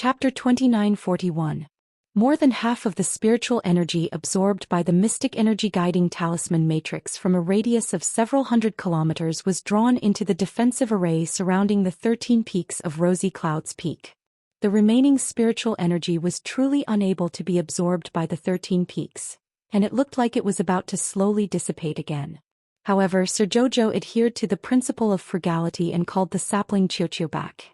Chapter 2941. More than half of the spiritual energy absorbed by the mystic energy guiding talisman matrix from a radius of several hundred kilometers was drawn into the defensive array surrounding the 13 peaks of Rosy Cloud's Peak. The remaining spiritual energy was truly unable to be absorbed by the 13 peaks, and it looked like it was about to slowly dissipate again. However, Sir Jojo adhered to the principle of frugality and called the sapling Chiochio back.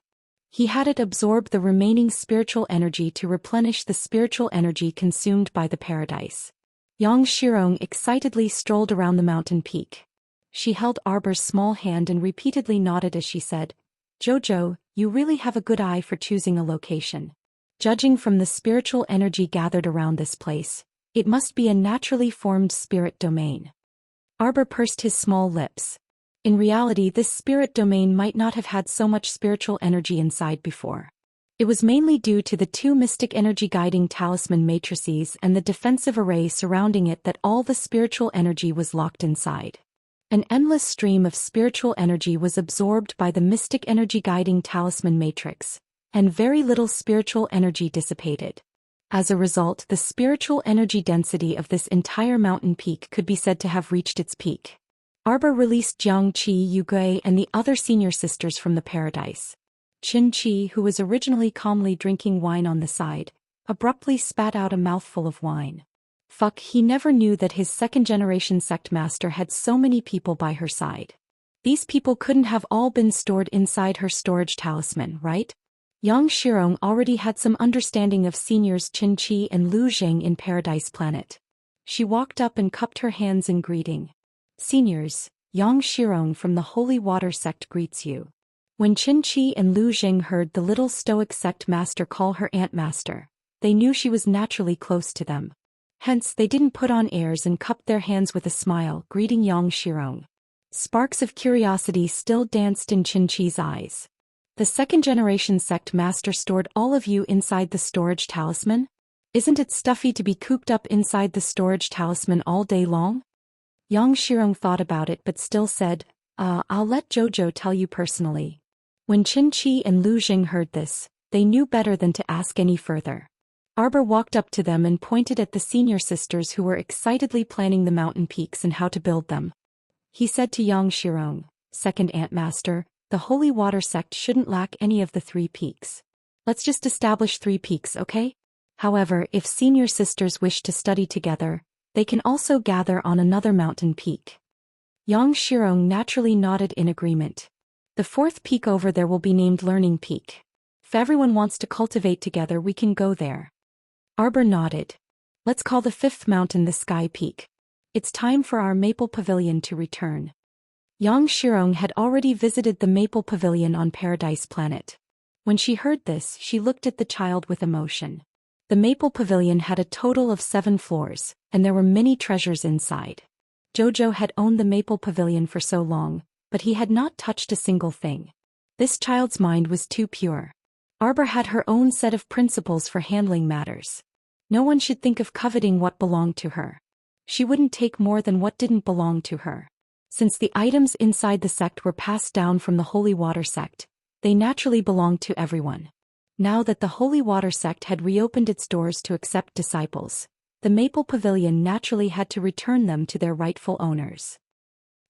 He had it absorb the remaining spiritual energy to replenish the spiritual energy consumed by the paradise. Yang Shirong excitedly strolled around the mountain peak. She held Arbor's small hand and repeatedly nodded as she said, "Jojo, you really have a good eye for choosing a location. Judging from the spiritual energy gathered around this place, it must be a naturally formed spirit domain." Arbor pursed his small lips. In reality, this spirit domain might not have had so much spiritual energy inside before. It was mainly due to the two mystic energy guiding talisman matrices and the defensive array surrounding it that all the spiritual energy was locked inside. An endless stream of spiritual energy was absorbed by the mystic energy guiding talisman matrix, and very little spiritual energy dissipated. As a result, the spiritual energy density of this entire mountain peak could be said to have reached its peak. Arbor released Jiang Qi, Yugui, and the other senior sisters from the paradise. Qin Qi, who was originally calmly drinking wine on the side, abruptly spat out a mouthful of wine. Fuck, he never knew that his second-generation sect master had so many people by her side. These people couldn't have all been stored inside her storage talisman, right? Yang Shirong already had some understanding of seniors Qin Qi and Lu Zheng in Paradise Planet. She walked up and cupped her hands in greeting. "Seniors, Yang Shirong from the Holy Water Sect greets you." When Qin Qi and Lu Zheng heard the little stoic sect master call her Aunt Master, they knew she was naturally close to them. Hence, they didn't put on airs and cupped their hands with a smile, greeting Yang Shirong. Sparks of curiosity still danced in Qin Qi's eyes. "The second-generation sect master stored all of you inside the storage talisman? Isn't it stuffy to be cooped up inside the storage talisman all day long?" Yang Shirong thought about it but still said, I'll let Jojo tell you personally." When Qin Qi and Lu Zheng heard this, they knew better than to ask any further. Arbor walked up to them and pointed at the senior sisters who were excitedly planning the mountain peaks and how to build them. He said to Yang Shirong, "Second Ant Master, the Holy Water Sect shouldn't lack any of the 3 peaks. Let's just establish 3 peaks, okay? However, if senior sisters wish to study together, they can also gather on another mountain peak." Yang Shirong naturally nodded in agreement. "The 4th peak over there will be named Learning Peak. If everyone wants to cultivate together, we can go there." Arbor nodded. "Let's call the 5th mountain the Sky Peak. It's time for our Maple Pavilion to return." Yang Shirong had already visited the Maple Pavilion on Paradise Planet. When she heard this, she looked at the child with emotion. The Maple Pavilion had a total of 7 floors, and there were many treasures inside. Jojo had owned the Maple Pavilion for so long, but he had not touched a single thing. This child's mind was too pure. Arbor had her own set of principles for handling matters. No one should think of coveting what belonged to her. She wouldn't take more than what didn't belong to her. Since the items inside the sect were passed down from the Holy Water Sect, they naturally belonged to everyone. Now that the Holy Water Sect had reopened its doors to accept disciples, the Maple Pavilion naturally had to return them to their rightful owners.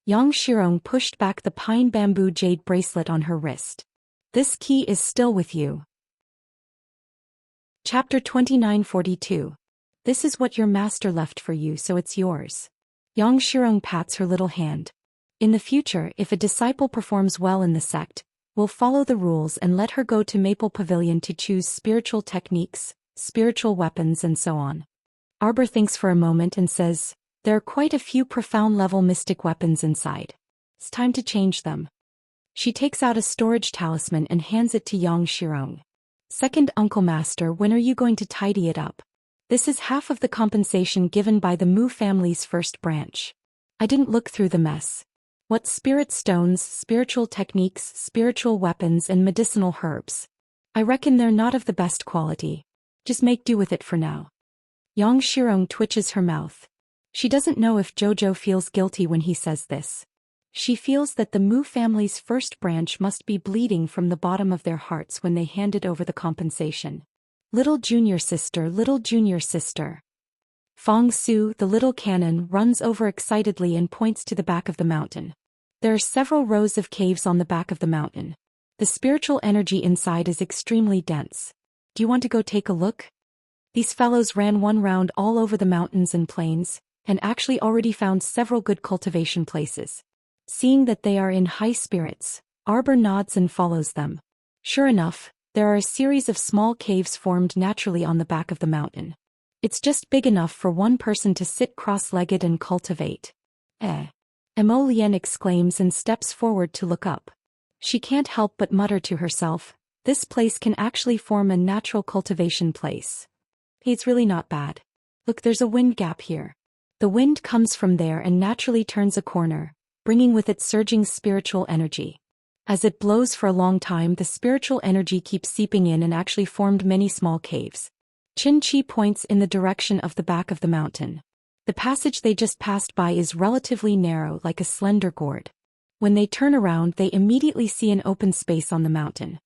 Yang Shirong pushed back the pine bamboo jade bracelet on her wrist. "This key is still with you." Chapter 2942. "This is what your master left for you, so it's yours." Yang Shirong pats her little hand. "In the future, if a disciple performs well in the sect, we'll follow the rules and let her go to Maple Pavilion to choose spiritual techniques, spiritual weapons and so on." Arbor thinks for a moment and says, "There are quite a few profound-level mystic weapons inside. It's time to change them." She takes out a storage talisman and hands it to Yang Shirong. "Second Uncle Master, when are you going to tidy it up? This is half of the compensation given by the Mu family's first branch. I didn't look through the mess. What spirit stones, spiritual techniques, spiritual weapons and medicinal herbs. I reckon they're not of the best quality. Just make do with it for now." Yang Shirong twitches her mouth. She doesn't know if Jojo feels guilty when he says this. She feels that the Mu family's first branch must be bleeding from the bottom of their hearts when they handed over the compensation. Little junior sister, little junior sister. Fong Su, the little cannon, runs over excitedly and points to the back of the mountain. There are several rows of caves on the back of the mountain. The spiritual energy inside is extremely dense. Do you want to go take a look? These fellows ran one round all over the mountains and plains, and actually already found several good cultivation places. Seeing that they are in high spirits, Arbor nods and follows them. Sure enough, there are a series of small caves formed naturally on the back of the mountain. It's just big enough for one person to sit cross-legged and cultivate. Mo Lien exclaims and steps forward to look up. She can't help but mutter to herself, this place can actually form a natural cultivation place. It's really not bad. Look, there's a wind gap here. The wind comes from there and naturally turns a corner, bringing with it surging spiritual energy. As it blows for a long time, the spiritual energy keeps seeping in and actually formed many small caves. Chin Chi points in the direction of the back of the mountain. The passage they just passed by is relatively narrow, like a slender gourd. When they turn around, they immediately see an open space on the mountain.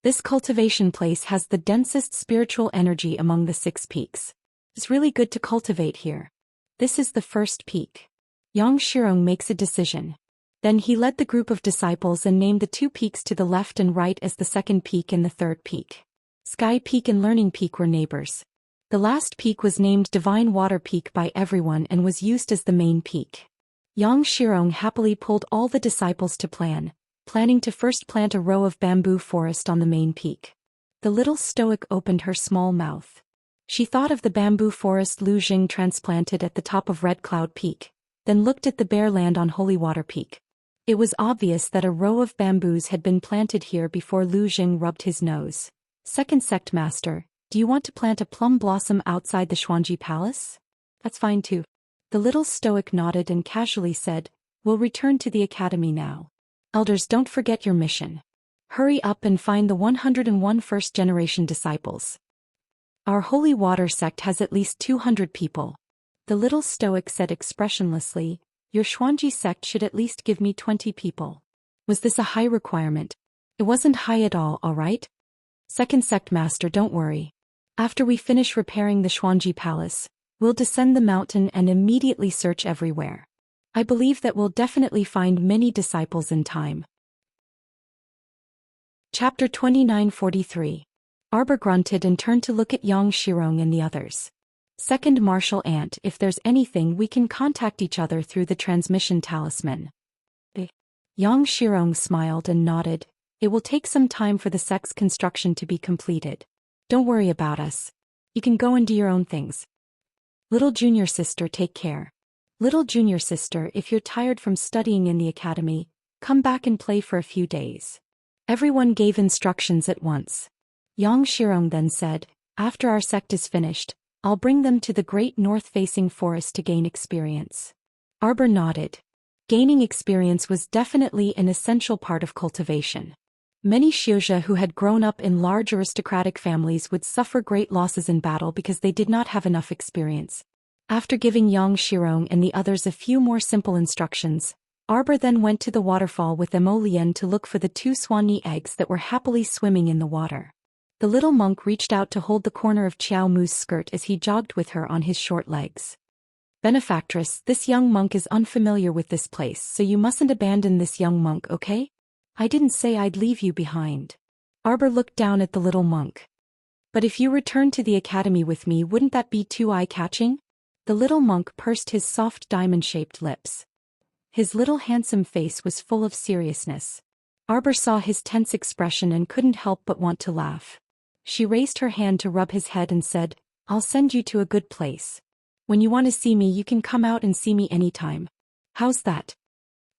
This cultivation place has the densest spiritual energy among the 6 peaks. It's really good to cultivate here. This is the first peak. Yang Shirong makes a decision. Then he led the group of disciples and named the 2 peaks to the left and right as the second peak and the third peak. Sky Peak and Learning Peak were neighbors. The last peak was named Divine Water Peak by everyone and was used as the main peak. Yang Shirong happily pulled all the disciples to planning to first plant a row of bamboo forest on the main peak. The little stoic opened her small mouth. She thought of the bamboo forest Lu Jing transplanted at the top of Red Cloud Peak, then looked at the bare land on Holy Water Peak. It was obvious that a row of bamboos had been planted here before Lu Jing rubbed his nose. Second Sect Master, do you want to plant a plum blossom outside the Xuanji Palace? That's fine too. The little stoic nodded and casually said, we'll return to the academy now. Elders, don't forget your mission. Hurry up and find the 101 first-generation disciples. Our Holy Water Sect has at least 200 people. The little stoic said expressionlessly, your Xuanji sect should at least give me 20 people. Was this a high requirement? It wasn't high at all right? Second Sect Master, don't worry. After we finish repairing the Xuanji Palace, we'll descend the mountain and immediately search everywhere. I believe that we'll definitely find many disciples in time. Chapter 2943. Arbor grunted and turned to look at Yang Shirong and the others. Second Martial Ant, if there's anything we can contact each other through the transmission talisman. Yang Shirong smiled and nodded. It will take some time for the sect's construction to be completed. Don't worry about us. You can go and do your own things. Little junior sister, take care. Little junior sister, if you're tired from studying in the academy, come back and play for a few days. Everyone gave instructions at once. Yang Shirong then said, after our sect is finished, I'll bring them to the great north-facing forest to gain experience. Arbor nodded. Gaining experience was definitely an essential part of cultivation. Many Xiuzhe who had grown up in large aristocratic families would suffer great losses in battle because they did not have enough experience. After giving Yang Shirong and the others a few more simple instructions, Arbor then went to the waterfall with Mo Lien to look for the 2 Swanee eggs that were happily swimming in the water. The little monk reached out to hold the corner of Qiao Mu's skirt as he jogged with her on his short legs. Benefactress, this young monk is unfamiliar with this place, so you mustn't abandon this young monk, okay? I didn't say I'd leave you behind. Arbor looked down at the little monk. But if you return to the academy with me, wouldn't that be too eye-catching? The little monk pursed his soft diamond-shaped lips. His little handsome face was full of seriousness. Arbor saw his tense expression and couldn't help but want to laugh. She raised her hand to rub his head and said, I'll send you to a good place. When you want to see me, you can come out and see me anytime. How's that?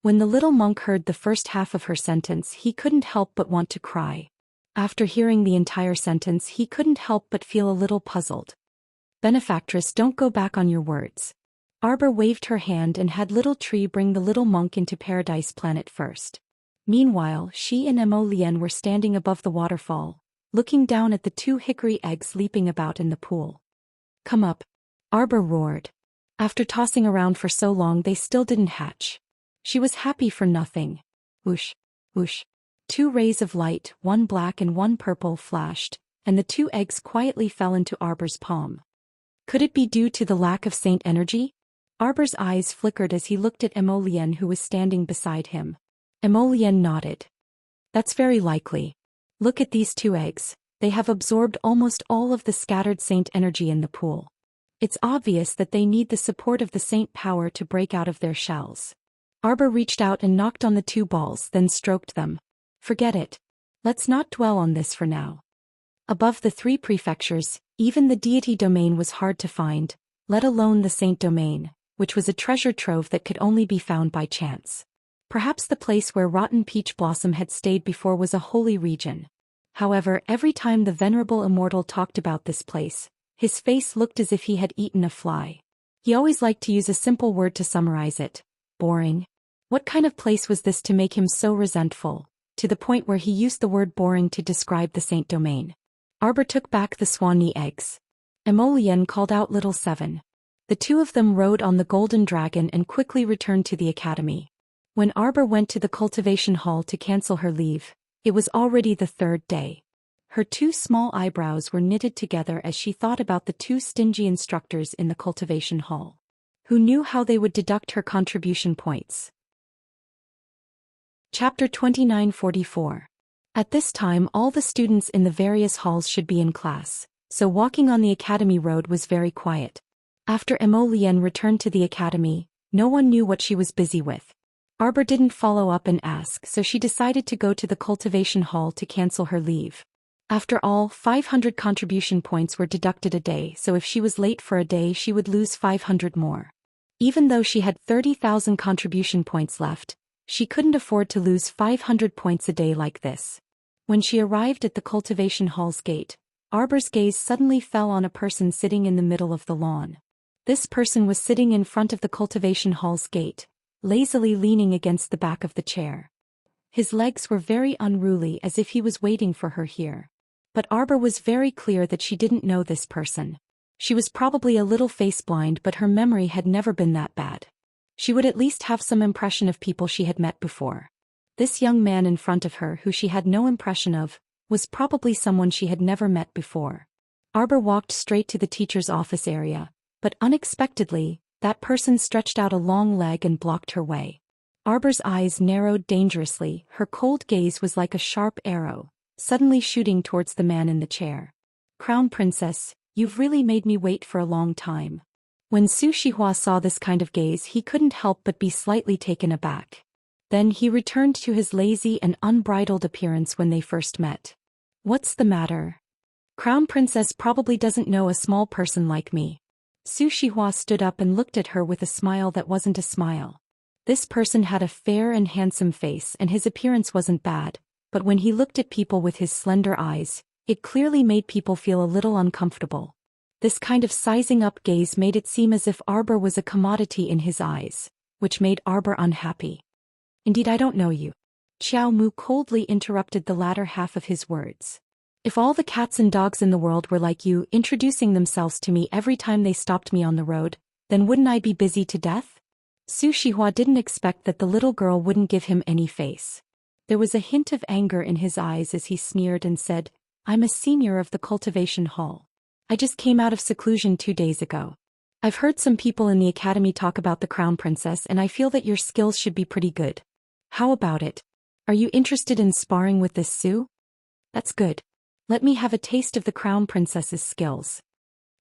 When the little monk heard the first half of her sentence, he couldn't help but want to cry. After hearing the entire sentence, he couldn't help but feel a little puzzled. Benefactress, don't go back on your words. Arbor waved her hand and had Little Tree bring the little monk into Paradise Planet first. Meanwhile, she and Mo Lien were standing above the waterfall, looking down at the 2 hickory eggs leaping about in the pool. Come up. Arbor roared. After tossing around for so long, they still didn't hatch. She was happy for nothing. Whoosh, whoosh. 2 rays of light, one black and one purple, flashed, and the 2 eggs quietly fell into Arbor's palm. Could it be due to the lack of saint energy? Arbor's eyes flickered as he looked at Emolien, who was standing beside him. Emolien nodded. That's very likely. Look at these 2 eggs. They have absorbed almost all of the scattered saint energy in the pool. It's obvious that they need the support of the saint power to break out of their shells. Arbor reached out and knocked on the 2 balls, then stroked them. Forget it. Let's not dwell on this for now. Above the 3 prefectures, even the deity domain was hard to find, let alone the saint domain, which was a treasure trove that could only be found by chance. Perhaps the place where Rotten Peach Blossom had stayed before was a holy region. However, every time the venerable immortal talked about this place, his face looked as if he had eaten a fly. He always liked to use a simple word to summarize it: boring. What kind of place was this to make him so resentful, to the point where he used the word boring to describe the saint domain? Arbor took back the Swanee eggs. Emolien called out Little Seven. The 2 of them rode on the golden dragon and quickly returned to the academy. When Arbor went to the cultivation hall to cancel her leave, it was already the 3rd day. Her 2 small eyebrows were knitted together as she thought about the 2 stingy instructors in the cultivation hall. Who knew how they would deduct her contribution points? Chapter 2944. At this time all the students in the various halls should be in class, so walking on the academy road was very quiet. After Emolien returned to the academy, no one knew what she was busy with. Arbor didn't follow up and ask, so she decided to go to the cultivation hall to cancel her leave. After all, 500 contribution points were deducted a day, so if she was late for a day she would lose 500 more. Even though she had 30,000 contribution points left, she couldn't afford to lose 500 points a day like this. When she arrived at the cultivation hall's gate, Arbor's gaze suddenly fell on a person sitting in the middle of the lawn. This person was sitting in front of the cultivation hall's gate, lazily leaning against the back of the chair. His legs were very unruly, as if he was waiting for her here. But Arbor was very clear that she didn't know this person. She was probably a little face-blind, but her memory had never been that bad. She would at least have some impression of people she had met before. This young man in front of her, who she had no impression of, was probably someone she had never met before. Arbor walked straight to the teacher's office area, but unexpectedly, that person stretched out a long leg and blocked her way. Arbor's eyes narrowed dangerously, her cold gaze was like a sharp arrow, suddenly shooting towards the man in the chair. Crown Princess, you've really made me wait for a long time. When Su Shihua saw this kind of gaze, he couldn't help but be slightly taken aback. Then he returned to his lazy and unbridled appearance when they first met. What's the matter? Crown Princess probably doesn't know a small person like me. Su Shihua stood up and looked at her with a smile that wasn't a smile. This person had a fair and handsome face and his appearance wasn't bad, but when he looked at people with his slender eyes, it clearly made people feel a little uncomfortable. This kind of sizing up gaze made it seem as if Arbor was a commodity in his eyes, which made Arbor unhappy. Indeed, I don't know you. Xiao Mu coldly interrupted the latter half of his words. If all the cats and dogs in the world were like you, introducing themselves to me every time they stopped me on the road, then wouldn't I be busy to death? Su Shihua didn't expect that the little girl wouldn't give him any face. There was a hint of anger in his eyes as he sneered and said, I'm a senior of the cultivation hall. I just came out of seclusion 2 days ago. I've heard some people in the academy talk about the Crown Princess and I feel that your skills should be pretty good. How about it? Are you interested in sparring with this Su? That's good. Let me have a taste of the Crown Princess's skills.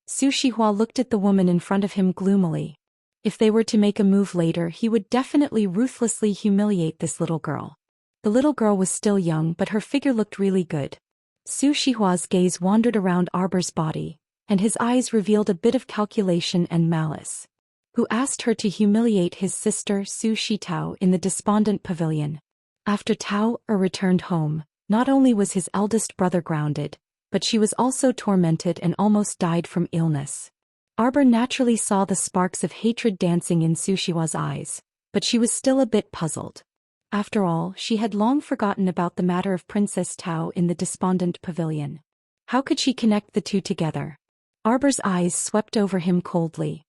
Su Shihua looked at the woman in front of him gloomily. If they were to make a move later, he would definitely ruthlessly humiliate this little girl. The little girl was still young, but her figure looked really good. Su Shihua's gaze wandered around Arbor's body, and his eyes revealed a bit of calculation and malice. Who asked her to humiliate his sister Su Shitao in the despondent pavilion? After Tao returned home, not only was his eldest brother grounded, but she was also tormented and almost died from illness. Arbor naturally saw the sparks of hatred dancing in Su Shihua's eyes, but she was still a bit puzzled. After all, she had long forgotten about the matter of Princess Tao in the despondent pavilion. How could she connect the two together? Arbor's eyes swept over him coldly.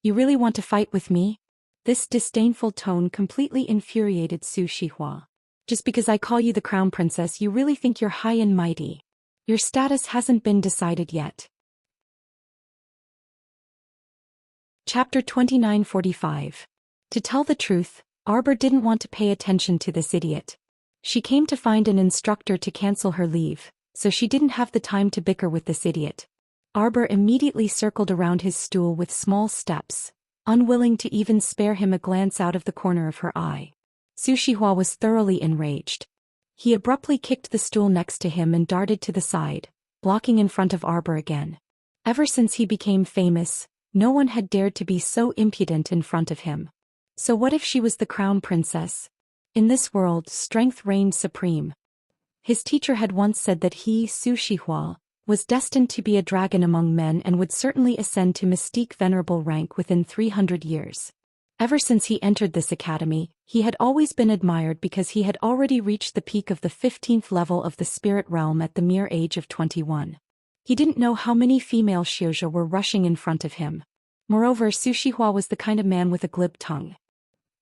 You really want to fight with me? This disdainful tone completely infuriated Su Shihua. Just because I call you the crown princess, you really think you're high and mighty? Your status hasn't been decided yet. Chapter 2945. To tell the truth, Arbor didn't want to pay attention to this idiot. She came to find an instructor to cancel her leave, so she didn't have the time to bicker with this idiot. Arbor immediately circled around his stool with small steps, unwilling to even spare him a glance out of the corner of her eye. Su Shihua was thoroughly enraged. He abruptly kicked the stool next to him and darted to the side, blocking in front of Arbor again. Ever since he became famous, no one had dared to be so impudent in front of him. So what if she was the crown princess? In this world, strength reigned supreme. His teacher had once said that he, Su Shihua, was destined to be a dragon among men and would certainly ascend to mystique venerable rank within 300 years. Ever since he entered this academy, he had always been admired because he had already reached the peak of the 15th level of the spirit realm at the mere age of 21. He didn't know how many female shoujo were rushing in front of him. Moreover, Su Shihua was the kind of man with a glib tongue.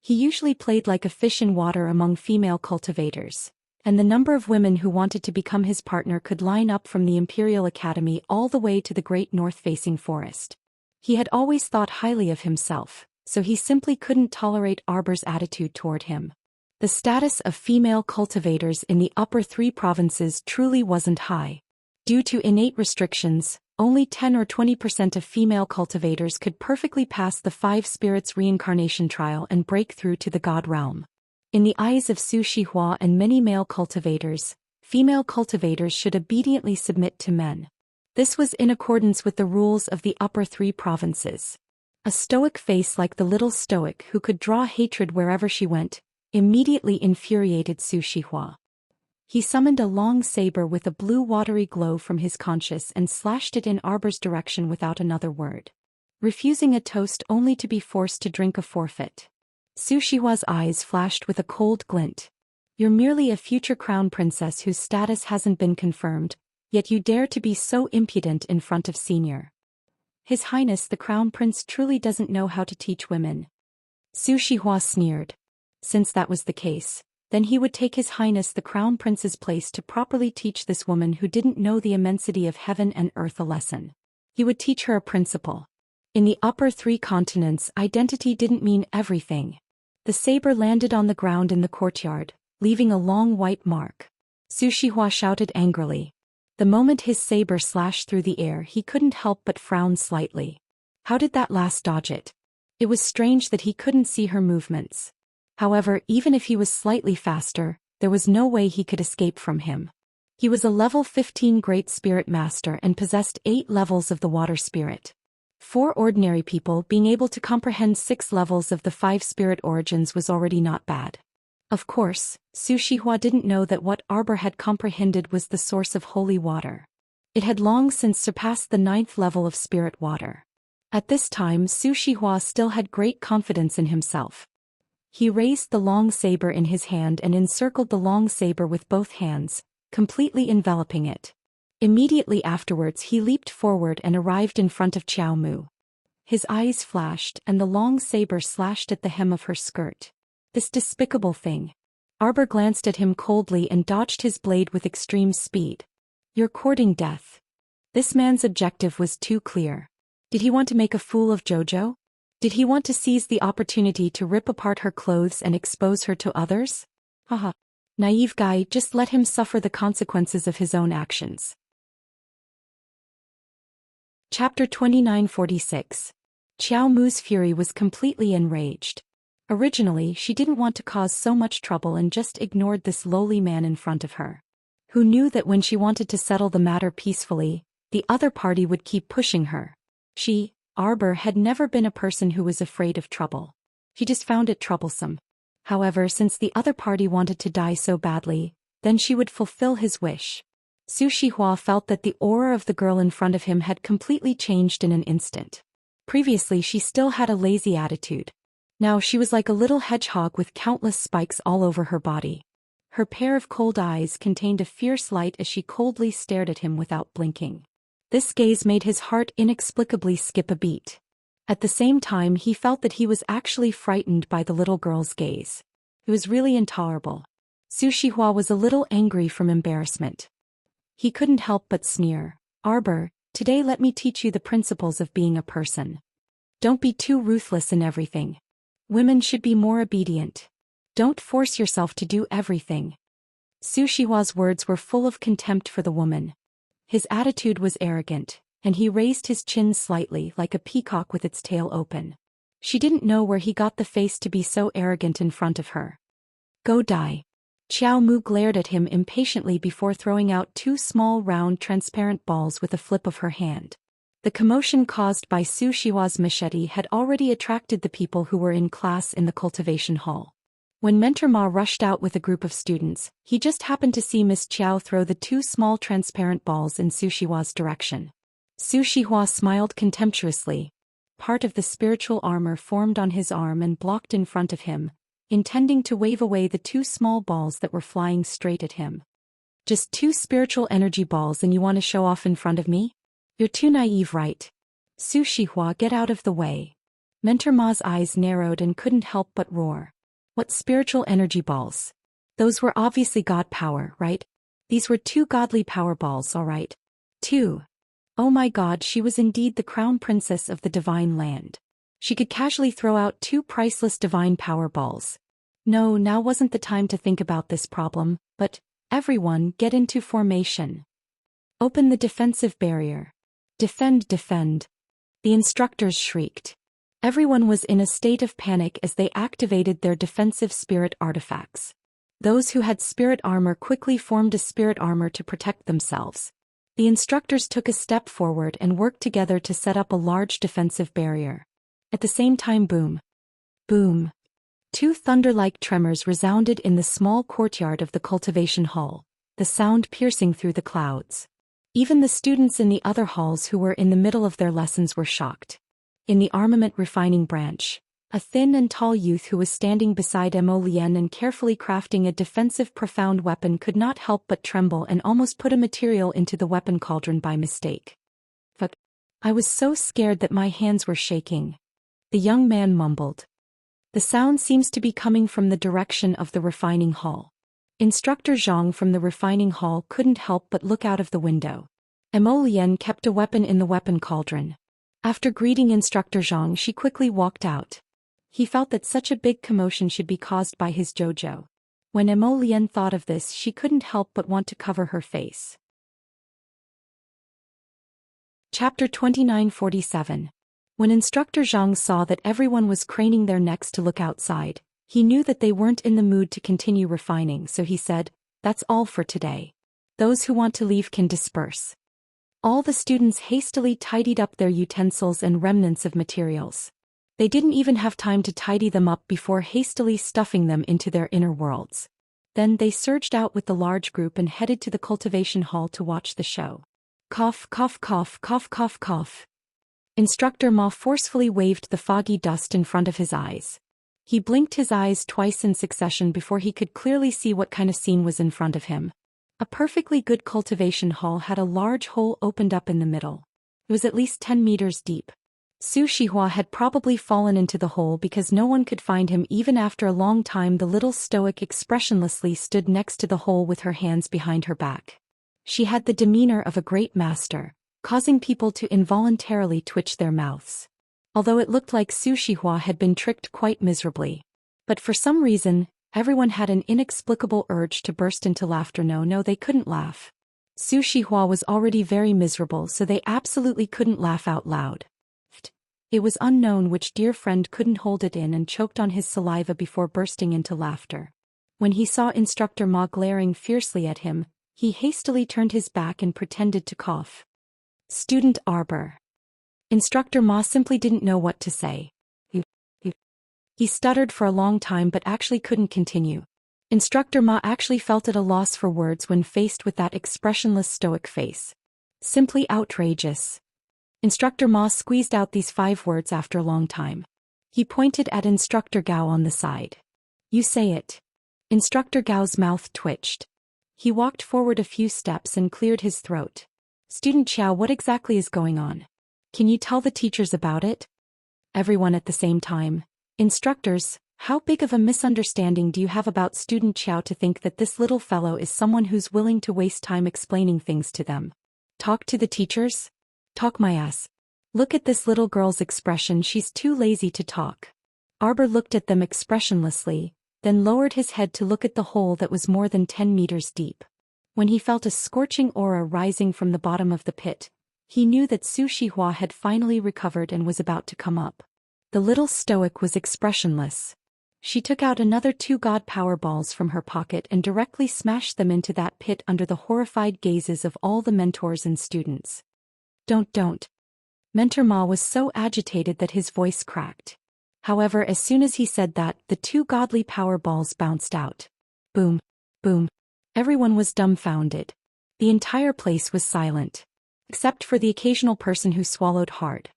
He usually played like a fish in water among female cultivators, and the number of women who wanted to become his partner could line up from the Imperial Academy all the way to the great north-facing forest. He had always thought highly of himself, so he simply couldn't tolerate Arbor's attitude toward him. The status of female cultivators in the upper 3 provinces truly wasn't high. Due to innate restrictions, only 10 or 20% of female cultivators could perfectly pass the 5 spirits reincarnation trial and break through to the god realm. In the eyes of Su Shihua and many male cultivators, female cultivators should obediently submit to men. This was in accordance with the rules of the upper 3 provinces. A stoic face like the little stoic who could draw hatred wherever she went, immediately infuriated Su Shihua. He summoned a long saber with a blue watery glow from his conscience and slashed it in Arbor's direction without another word. Refusing a toast only to be forced to drink a forfeit. Su Shihua's eyes flashed with a cold glint. You're merely a future crown princess whose status hasn't been confirmed, yet you dare to be so impudent in front of senior. His Highness the Crown Prince truly doesn't know how to teach women. Su Shihua sneered. Since that was the case, then he would take His Highness the Crown Prince's place to properly teach this woman who didn't know the immensity of heaven and earth a lesson. He would teach her a principle. In the upper 3 continents, identity didn't mean everything. The saber landed on the ground in the courtyard, leaving a long white mark. Su Shihua shouted angrily. The moment his saber slashed through the air, he couldn't help but frown slightly. How did that last dodge it? It was strange that he couldn't see her movements. However, even if he was slightly faster, there was no way he could escape from him. He was a level 15 Great Spirit Master and possessed 8 levels of the Water Spirit. 4 ordinary people being able to comprehend 6 levels of the 5 spirit origins was already not bad. Of course, Su Shihua didn't know that what Arbor had comprehended was the source of holy water. It had long since surpassed the 9th level of spirit water. At this time, Su Shihua still had great confidence in himself. He raised the long saber in his hand and encircled the long saber with both hands, completely enveloping it. Immediately afterwards he leaped forward and arrived in front of Qiao Mu. His eyes flashed and the long saber slashed at the hem of her skirt. This despicable thing. Arbor glanced at him coldly and dodged his blade with extreme speed. You're courting death. This man's objective was too clear. Did he want to make a fool of Jojo? Did he want to seize the opportunity to rip apart her clothes and expose her to others? Haha. Naive guy, just let him suffer the consequences of his own actions. Chapter 2946. Qiao Mu's fury was completely enraged. Originally, she didn't want to cause so much trouble and just ignored this lowly man in front of her. Who knew that when she wanted to settle the matter peacefully, the other party would keep pushing her. She, Arbor, had never been a person who was afraid of trouble. She just found it troublesome. However, since the other party wanted to die so badly, then she would fulfill his wish. Su Shihua felt that the aura of the girl in front of him had completely changed in an instant. Previously she still had a lazy attitude. Now she was like a little hedgehog with countless spikes all over her body. Her pair of cold eyes contained a fierce light as she coldly stared at him without blinking. This gaze made his heart inexplicably skip a beat. At the same time, he felt that he was actually frightened by the little girl's gaze. It was really intolerable. Su Shihua was a little angry from embarrassment. He couldn't help but sneer. Arbor, today let me teach you the principles of being a person. Don't be too ruthless in everything. Women should be more obedient. Don't force yourself to do everything. Su Shihua's words were full of contempt for the woman. His attitude was arrogant, and he raised his chin slightly like a peacock with its tail open. She didn't know where he got the face to be so arrogant in front of her. Go die. Qiao Mu glared at him impatiently before throwing out two small round transparent balls with a flip of her hand. The commotion caused by Su Shihua's machete had already attracted the people who were in class in the cultivation hall. When Mentor Ma rushed out with a group of students, he just happened to see Miss Qiao throw the two small transparent balls in Su Shihua's direction. Su Shihua smiled contemptuously. Part of the spiritual armor formed on his arm and blocked in front of him, intending to wave away the two small balls that were flying straight at him. Just two spiritual energy balls and you want to show off in front of me? You're too naive, right? Su Shihua, get out of the way. Mentor Ma's eyes narrowed and couldn't help but roar. What spiritual energy balls? Those were obviously God power, right? These were two godly power balls, all right? Two. Oh my God, she was indeed the crown princess of the divine land. She could casually throw out two priceless divine power balls. No, now wasn't the time to think about this problem, but, everyone, get into formation. Open the defensive barrier. Defend, defend. The instructors shrieked. Everyone was in a state of panic as they activated their defensive spirit artifacts. Those who had spirit armor quickly formed a spirit armor to protect themselves. The instructors took a step forward and worked together to set up a large defensive barrier. At the same time, boom. Boom. Two thunder-like tremors resounded in the small courtyard of the cultivation hall, the sound piercing through the clouds. Even the students in the other halls who were in the middle of their lessons were shocked. In the armament refining branch, a thin and tall youth who was standing beside Mo Lien and carefully crafting a defensive profound weapon could not help but tremble and almost put a material into the weapon cauldron by mistake. Fuck. I was so scared that my hands were shaking. The young man mumbled. The sound seems to be coming from the direction of the refining hall. Instructor Zhang from the refining hall couldn't help but look out of the window. Mo Lien kept a weapon in the weapon cauldron. After greeting Instructor Zhang, she quickly walked out. He felt that such a big commotion should be caused by his dojo. When Mo Lien thought of this, she couldn't help but want to cover her face. Chapter 2947. When Instructor Zhang saw that everyone was craning their necks to look outside, he knew that they weren't in the mood to continue refining, so he said, "That's all for today. Those who want to leave can disperse." All the students hastily tidied up their utensils and remnants of materials. They didn't even have time to tidy them up before hastily stuffing them into their inner worlds. Then they surged out with the large group and headed to the cultivation hall to watch the show. Cough, cough, cough, cough, cough, cough. Instructor Ma forcefully waved the foggy dust in front of his eyes. He blinked his eyes twice in succession before he could clearly see what kind of scene was in front of him. A perfectly good cultivation hall had a large hole opened up in the middle. It was at least 10 meters deep. Su Shihua had probably fallen into the hole because no one could find him even after a long time. The little stoic expressionlessly stood next to the hole with her hands behind her back. She had the demeanor of a great master, causing people to involuntarily twitch their mouths. Although it looked like Su Shihua had been tricked quite miserably. But for some reason, everyone had an inexplicable urge to burst into laughter. No, they couldn't laugh. Su Shihua was already very miserable, so they absolutely couldn't laugh out loud. It was unknown which dear friend couldn't hold it in and choked on his saliva before bursting into laughter. When he saw Instructor Ma glaring fiercely at him, he hastily turned his back and pretended to cough. Student Arbor. Instructor Ma simply didn't know what to say. He stuttered for a long time but actually couldn't continue. Instructor Ma actually felt at a loss for words when faced with that expressionless stoic face. Simply outrageous. Instructor Ma squeezed out these 5 words after a long time. He pointed at Instructor Gao on the side. You say it. Instructor Gao's mouth twitched. He walked forward a few steps and cleared his throat. Student Qiao, what exactly is going on? Can you tell the teachers about it? everyone at the same time. Instructors, how big of a misunderstanding do you have about student Qiao to think that this little fellow is someone who's willing to waste time explaining things to them? Talk to the teachers? Talk my ass. Look at this little girl's expression, she's too lazy to talk. Arbor looked at them expressionlessly, then lowered his head to look at the hole that was more than 10 meters deep. When he felt a scorching aura rising from the bottom of the pit, he knew that Su Shihua had finally recovered and was about to come up. The little stoic was expressionless. She took out another 2 god power balls from her pocket and directly smashed them into that pit under the horrified gazes of all the mentors and students. Don't. Mentor Ma was so agitated that his voice cracked. However, as soon as he said that, the 2 godly power balls bounced out. Boom. Boom. Everyone was dumbfounded. The entire place was silent, except for the occasional person who swallowed hard.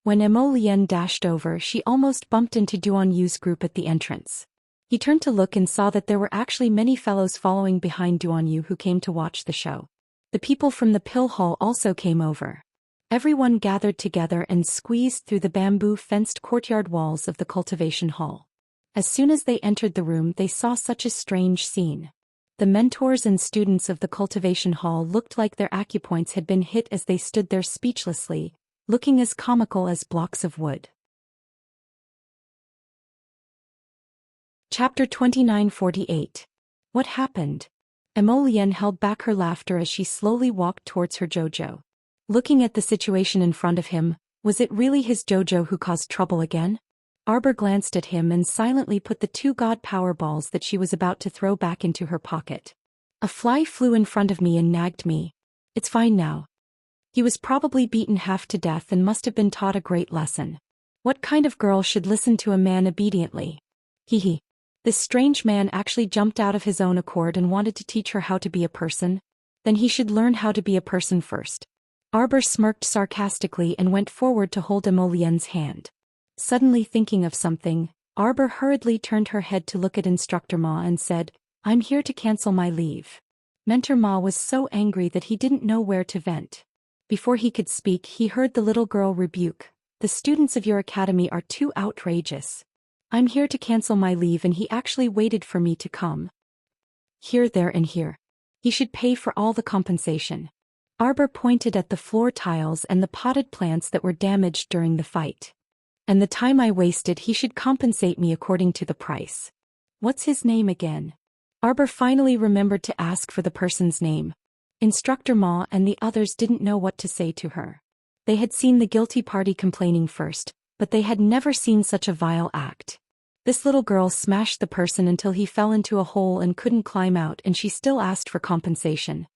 When Emo Lien dashed over, she almost bumped into Duan Yu's group at the entrance. He turned to look and saw that there were actually many fellows following behind Duan Yu who came to watch the show. The people from the pill hall also came over. Everyone gathered together and squeezed through the bamboo-fenced courtyard walls of the cultivation hall. As soon as they entered the room, they saw such a strange scene. The mentors and students of the cultivation hall looked like their acupoints had been hit as they stood there speechlessly, looking as comical as blocks of wood. Chapter 2948. What happened? Emolien held back her laughter as she slowly walked towards her Jojo. Looking at the situation in front of him, was it really his Jojo who caused trouble again? Arbor glanced at him and silently put the 2 god power balls that she was about to throw back into her pocket. A fly flew in front of me and nagged me. It's fine now. He was probably beaten half to death and must have been taught a great lesson. What kind of girl should listen to a man obediently? Hee. This strange man actually jumped out of his own accord and wanted to teach her how to be a person? Then he should learn how to be a person first. Arbor smirked sarcastically and went forward to hold Emolien's hand. Suddenly thinking of something, Arbor hurriedly turned her head to look at Instructor Ma and said, I'm here to cancel my leave. Mentor Ma was so angry that he didn't know where to vent. Before he could speak, he heard the little girl rebuke, the students of your academy are too outrageous. I'm here to cancel my leave and he actually waited for me to come. Here, there and here. He should pay for all the compensation. Arbor pointed at the floor tiles and the potted plants that were damaged during the fight. And the time I wasted, he should compensate me according to the price. What's his name again? Arbor finally remembered to ask for the person's name. Instructor Ma and the others didn't know what to say to her. They had seen the guilty party complaining first, but they had never seen such a vile act. This little girl smashed the person until he fell into a hole and couldn't climb out, and she still asked for compensation.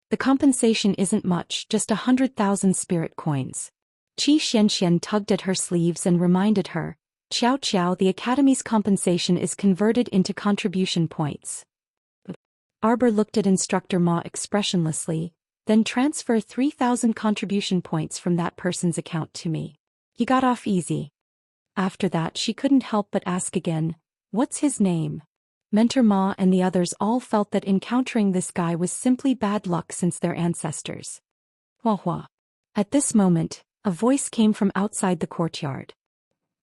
The compensation isn't much, just 100,000 spirit coins. Qi Xianxian tugged at her sleeves and reminded her, Qiao, the academy's compensation is converted into contribution points. Arbor looked at Instructor Ma expressionlessly, then transfer 3,000 contribution points from that person's account to me. He got off easy. After that she couldn't help but ask again, what's his name? Mentor Ma and the others all felt that encountering this guy was simply bad luck since their ancestors. Hua. At this moment, a voice came from outside the courtyard.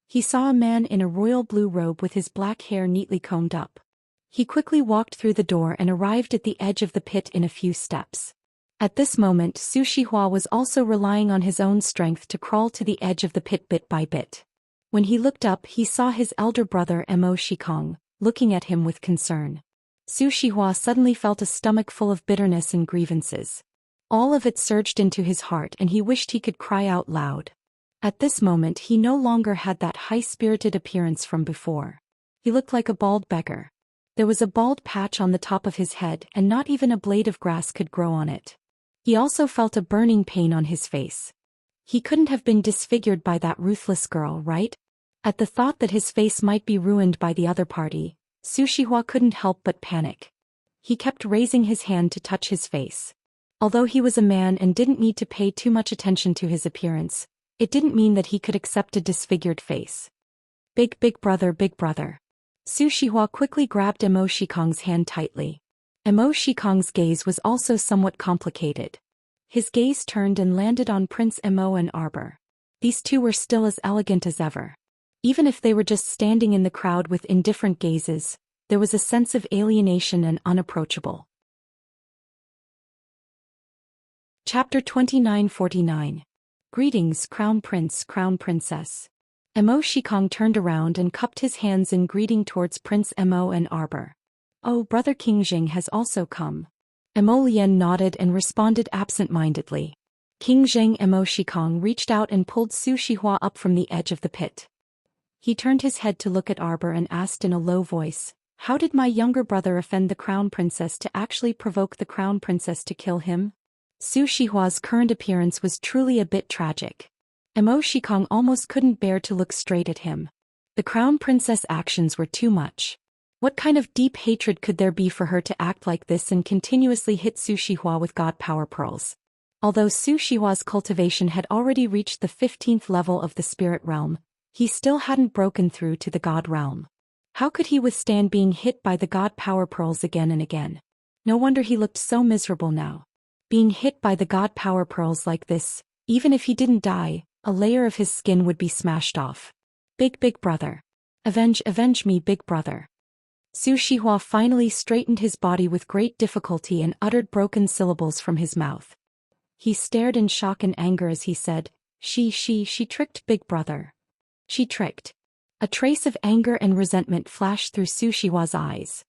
He saw a man in a royal blue robe with his black hair neatly combed up. He quickly walked through the door and arrived at the edge of the pit in a few steps. At this moment, Su Shihua was also relying on his own strength to crawl to the edge of the pit bit by bit. When he looked up, he saw his elder brother Mo Shikong, looking at him with concern. Su Shihua suddenly felt a stomach full of bitterness and grievances. All of it surged into his heart and he wished he could cry out loud. At this moment he no longer had that high-spirited appearance from before. He looked like a bald beggar. There was a bald patch on the top of his head and not even a blade of grass could grow on it. He also felt a burning pain on his face. He couldn't have been disfigured by that ruthless girl, right? At the thought that his face might be ruined by the other party, Su Shihua couldn't help but panic. He kept raising his hand to touch his face. Although he was a man and didn't need to pay too much attention to his appearance, it didn't mean that he could accept a disfigured face. Big brother. Su Shihua quickly grabbed Mo Shikong's hand tightly. Mo Shikong's gaze was also somewhat complicated. His gaze turned and landed on Prince Mo and Arbor. These two were still as elegant as ever. Even if they were just standing in the crowd with indifferent gazes, there was a sense of alienation and unapproachable. Chapter 2949. Greetings, Crown Prince, Crown Princess. Mo Shikong turned around and cupped his hands in greeting towards Prince Mo and Arbor. Oh, Brother Qingjing has also come. Mo Lian nodded and responded absent-mindedly. Qingjing Mo Shikong reached out and pulled Su Shihua up from the edge of the pit. He turned his head to look at Arbor and asked in a low voice, "How did my younger brother offend the Crown Princess to actually provoke the Crown Princess to kill him?" Su Shihua's current appearance was truly a bit tragic. Mo Shikong almost couldn't bear to look straight at him. The Crown Princess' actions were too much. What kind of deep hatred could there be for her to act like this and continuously hit Su Shihua with God Power Pearls? Although Su Shihua's cultivation had already reached the 15th level of the spirit realm, he still hadn't broken through to the God realm. How could he withstand being hit by the God Power Pearls again and again? No wonder he looked so miserable now. Being hit by the God Power Pearls like this, even if he didn't die, a layer of his skin would be smashed off. Big brother. Avenge me, big brother. Su Shihua finally straightened his body with great difficulty and uttered broken syllables from his mouth. He stared in shock and anger as he said, She tricked big brother. She tricked. A trace of anger and resentment flashed through Su Shihua's eyes.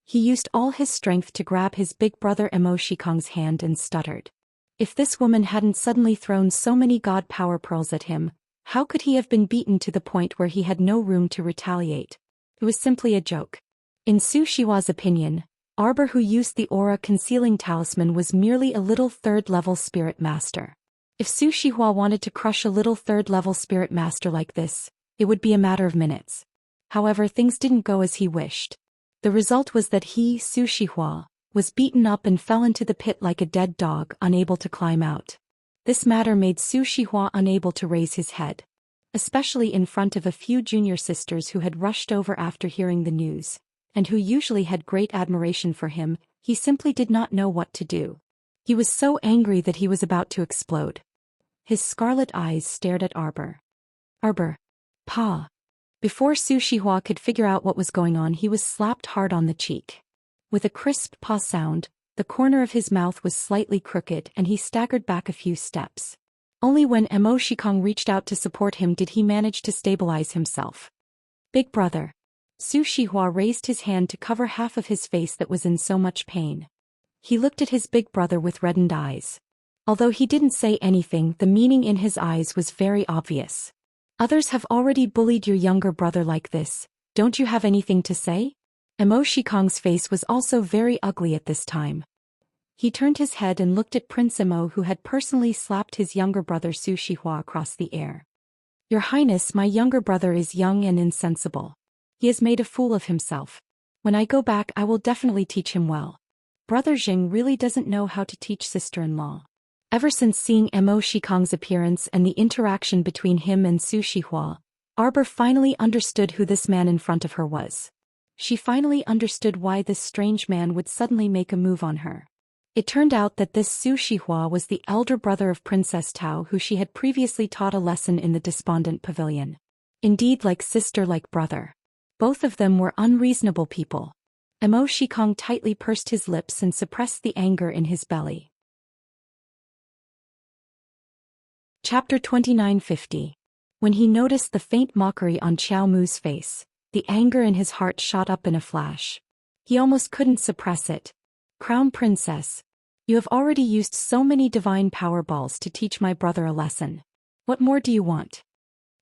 He used all his strength to grab his big brother Mo Shikong's hand and stuttered. If this woman hadn't suddenly thrown so many God Power Pearls at him, how could he have been beaten to the point where he had no room to retaliate? It was simply a joke. In Su Shihua's opinion, Arbor, who used the aura concealing talisman, was merely a little third-level spirit master. If Su Shihua wanted to crush a little third-level spirit master like this, it would be a matter of minutes. However, things didn't go as he wished. The result was that he, Su Shihua, was beaten up and fell into the pit like a dead dog, unable to climb out. This matter made Su Shihua unable to raise his head. Especially in front of a few junior sisters who had rushed over after hearing the news, and who usually had great admiration for him, he simply did not know what to do. He was so angry that he was about to explode. His scarlet eyes stared at Arbor. Arbor. Pa. Before Su Shihua could figure out what was going on, he was slapped hard on the cheek. With a crisp pa sound, the corner of his mouth was slightly crooked and he staggered back a few steps. Only when Mo Shikong reached out to support him did he manage to stabilize himself. Big brother. Su Shihua raised his hand to cover half of his face that was in so much pain. He looked at his big brother with reddened eyes. Although he didn't say anything, the meaning in his eyes was very obvious. Others have already bullied your younger brother like this, don't you have anything to say? Mo Shikong's face was also very ugly at this time. He turned his head and looked at Prince Mo, who had personally slapped his younger brother Su Shihua across the air. Your Highness, my younger brother is young and insensible. He has made a fool of himself. When I go back, I will definitely teach him well. Brother Jing really doesn't know how to teach sister-in-law. Ever since seeing Mo Shikong's appearance and the interaction between him and Su Shihua, Arbor finally understood who this man in front of her was. She finally understood why this strange man would suddenly make a move on her. It turned out that this Su Shihua was the elder brother of Princess Tao, who she had previously taught a lesson in the Despondent Pavilion. Indeed, like sister, like brother. Both of them were unreasonable people. Mo Shikong tightly pursed his lips and suppressed the anger in his belly. Chapter 2950. When he noticed the faint mockery on Qiao Mu's face, the anger in his heart shot up in a flash. He almost couldn't suppress it. Crown Princess, you have already used so many divine power balls to teach my brother a lesson. What more do you want?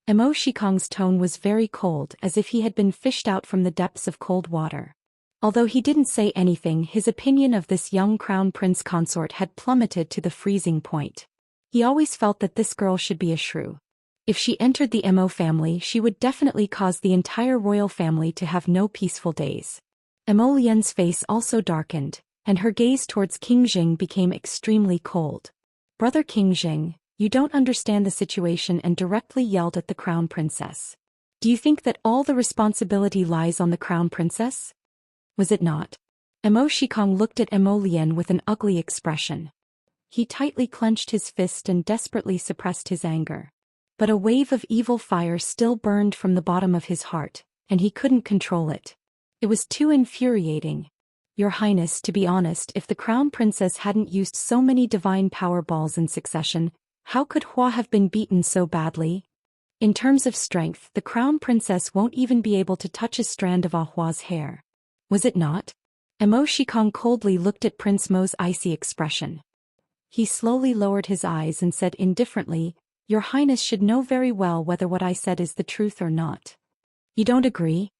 Mo Shikong's tone was very cold, as if he had been fished out from the depths of cold water. Although he didn't say anything, his opinion of this young Crown Prince consort had plummeted to the freezing point. He always felt that this girl should be a shrew. If she entered the Mo family, she would definitely cause the entire royal family to have no peaceful days. Mo Lian's face also darkened, and her gaze towards Qingjing became extremely cold. Brother Qingjing, you don't understand the situation, and directly yelled at the Crown Princess. Do you think that all the responsibility lies on the Crown Princess? Was it not? Mo Shikong looked at Mo Lian with an ugly expression. He tightly clenched his fist and desperately suppressed his anger. But a wave of evil fire still burned from the bottom of his heart, and he couldn't control it. It was too infuriating. Your Highness, to be honest, if the Crown Princess hadn't used so many divine power balls in succession, how could Hua have been beaten so badly? In terms of strength, the Crown Princess won't even be able to touch a strand of Hua's hair. Was it not? Mo Shikong coldly looked at Prince Mo's icy expression. He slowly lowered his eyes and said indifferently, Your Highness should know very well whether what I said is the truth or not. You don't agree?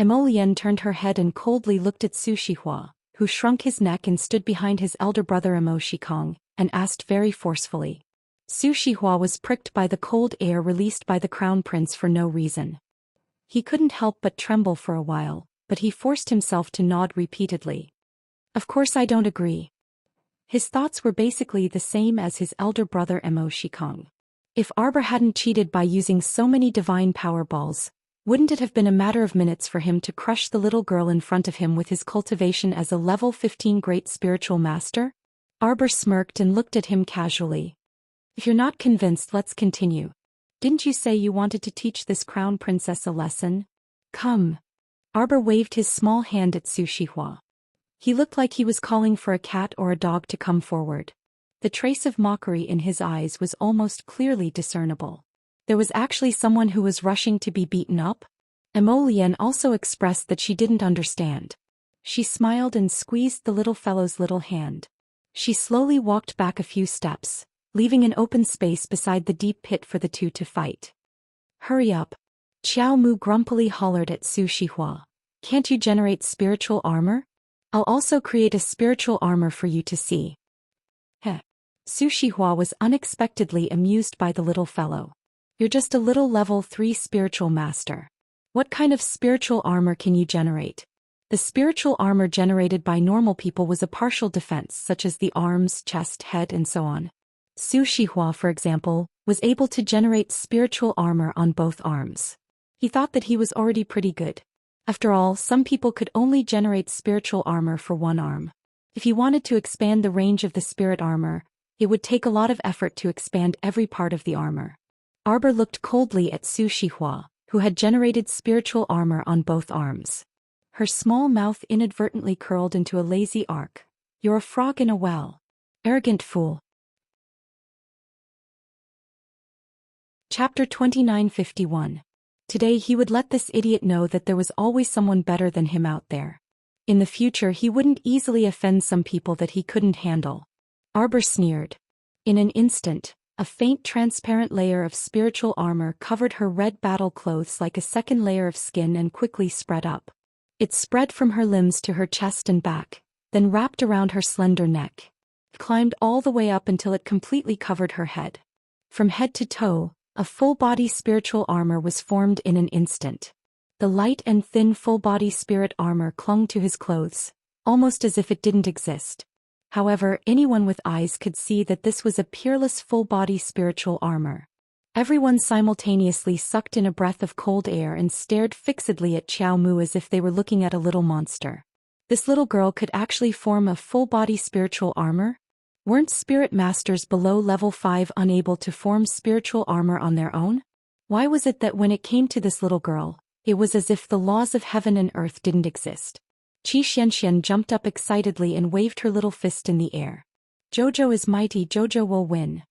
Mo Lien turned her head and coldly looked at Su Shihua, who shrunk his neck and stood behind his elder brother Mo Shikong, and asked very forcefully. Su Shihua was pricked by the cold air released by the Crown Prince for no reason. He couldn't help but tremble for a while, but he forced himself to nod repeatedly. Of course I don't agree. His thoughts were basically the same as his elder brother Mo Shikong. If Arbor hadn't cheated by using so many divine power balls, wouldn't it have been a matter of minutes for him to crush the little girl in front of him with his cultivation as a level 15 great spiritual master? Arbor smirked and looked at him casually. If you're not convinced, let's continue. Didn't you say you wanted to teach this Crown Princess a lesson? Come. Arbor waved his small hand at Su Shihua. He looked like he was calling for a cat or a dog to come forward. The trace of mockery in his eyes was almost clearly discernible. There was actually someone who was rushing to be beaten up? Mo Lien also expressed that she didn't understand. She smiled and squeezed the little fellow's little hand. She slowly walked back a few steps, leaving an open space beside the deep pit for the two to fight. Hurry up. Qiao Mu grumpily hollered at Su Shihua. Can't you generate spiritual armor? I'll also create a spiritual armor for you to see. Heh. Su Shihua was unexpectedly amused by the little fellow. You're just a little level 3 spiritual master. What kind of spiritual armor can you generate? The spiritual armor generated by normal people was a partial defense, such as the arms, chest, head, and so on. Su Shihua, for example, was able to generate spiritual armor on both arms. He thought that he was already pretty good. After all, some people could only generate spiritual armor for one arm. If he wanted to expand the range of the spirit armor, it would take a lot of effort to expand every part of the armor. Arbor looked coldly at Su Shihua, who had generated spiritual armor on both arms. Her small mouth inadvertently curled into a lazy arc. You're a frog in a well. Arrogant fool. Chapter 2951. Today he would let this idiot know that there was always someone better than him out there. In the future he wouldn't easily offend some people that he couldn't handle. Arbor sneered. In an instant, a faint transparent layer of spiritual armor covered her red battle clothes like a second layer of skin and quickly spread up. It spread from her limbs to her chest and back, then wrapped around her slender neck. It climbed all the way up until it completely covered her head. From head to toe, a full-body spiritual armor was formed in an instant. The light and thin full-body spirit armor clung to his clothes, almost as if it didn't exist. However, anyone with eyes could see that this was a peerless full-body spiritual armor. Everyone simultaneously sucked in a breath of cold air and stared fixedly at Qiao Mu as if they were looking at a little monster. This little girl could actually form a full-body spiritual armor? Weren't spirit masters below level 5 unable to form spiritual armor on their own? Why was it that when it came to this little girl, it was as if the laws of heaven and earth didn't exist? Qi Xianxian jumped up excitedly and waved her little fist in the air. Jojo is mighty, Jojo will win.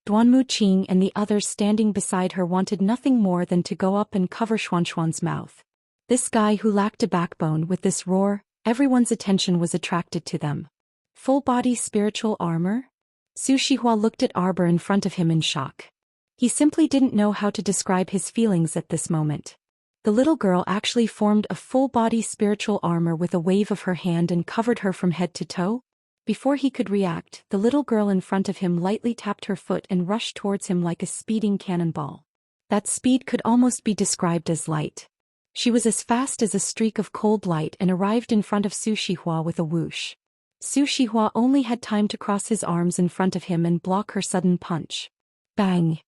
Duanmu Qing and the others standing beside her wanted nothing more than to go up and cover Xuanxuan's mouth. This guy who lacked a backbone, with this roar, everyone's attention was attracted to them. Full-body spiritual armor? Su Shihua looked at Arbor in front of him in shock. He simply didn't know how to describe his feelings at this moment. The little girl actually formed a full-body spiritual armor with a wave of her hand and covered her from head to toe? Before he could react, the little girl in front of him lightly tapped her foot and rushed towards him like a speeding cannonball. That speed could almost be described as light. She was as fast as a streak of cold light and arrived in front of Su Shihua with a whoosh. Su Shihua only had time to cross his arms in front of him and block her sudden punch. Bang!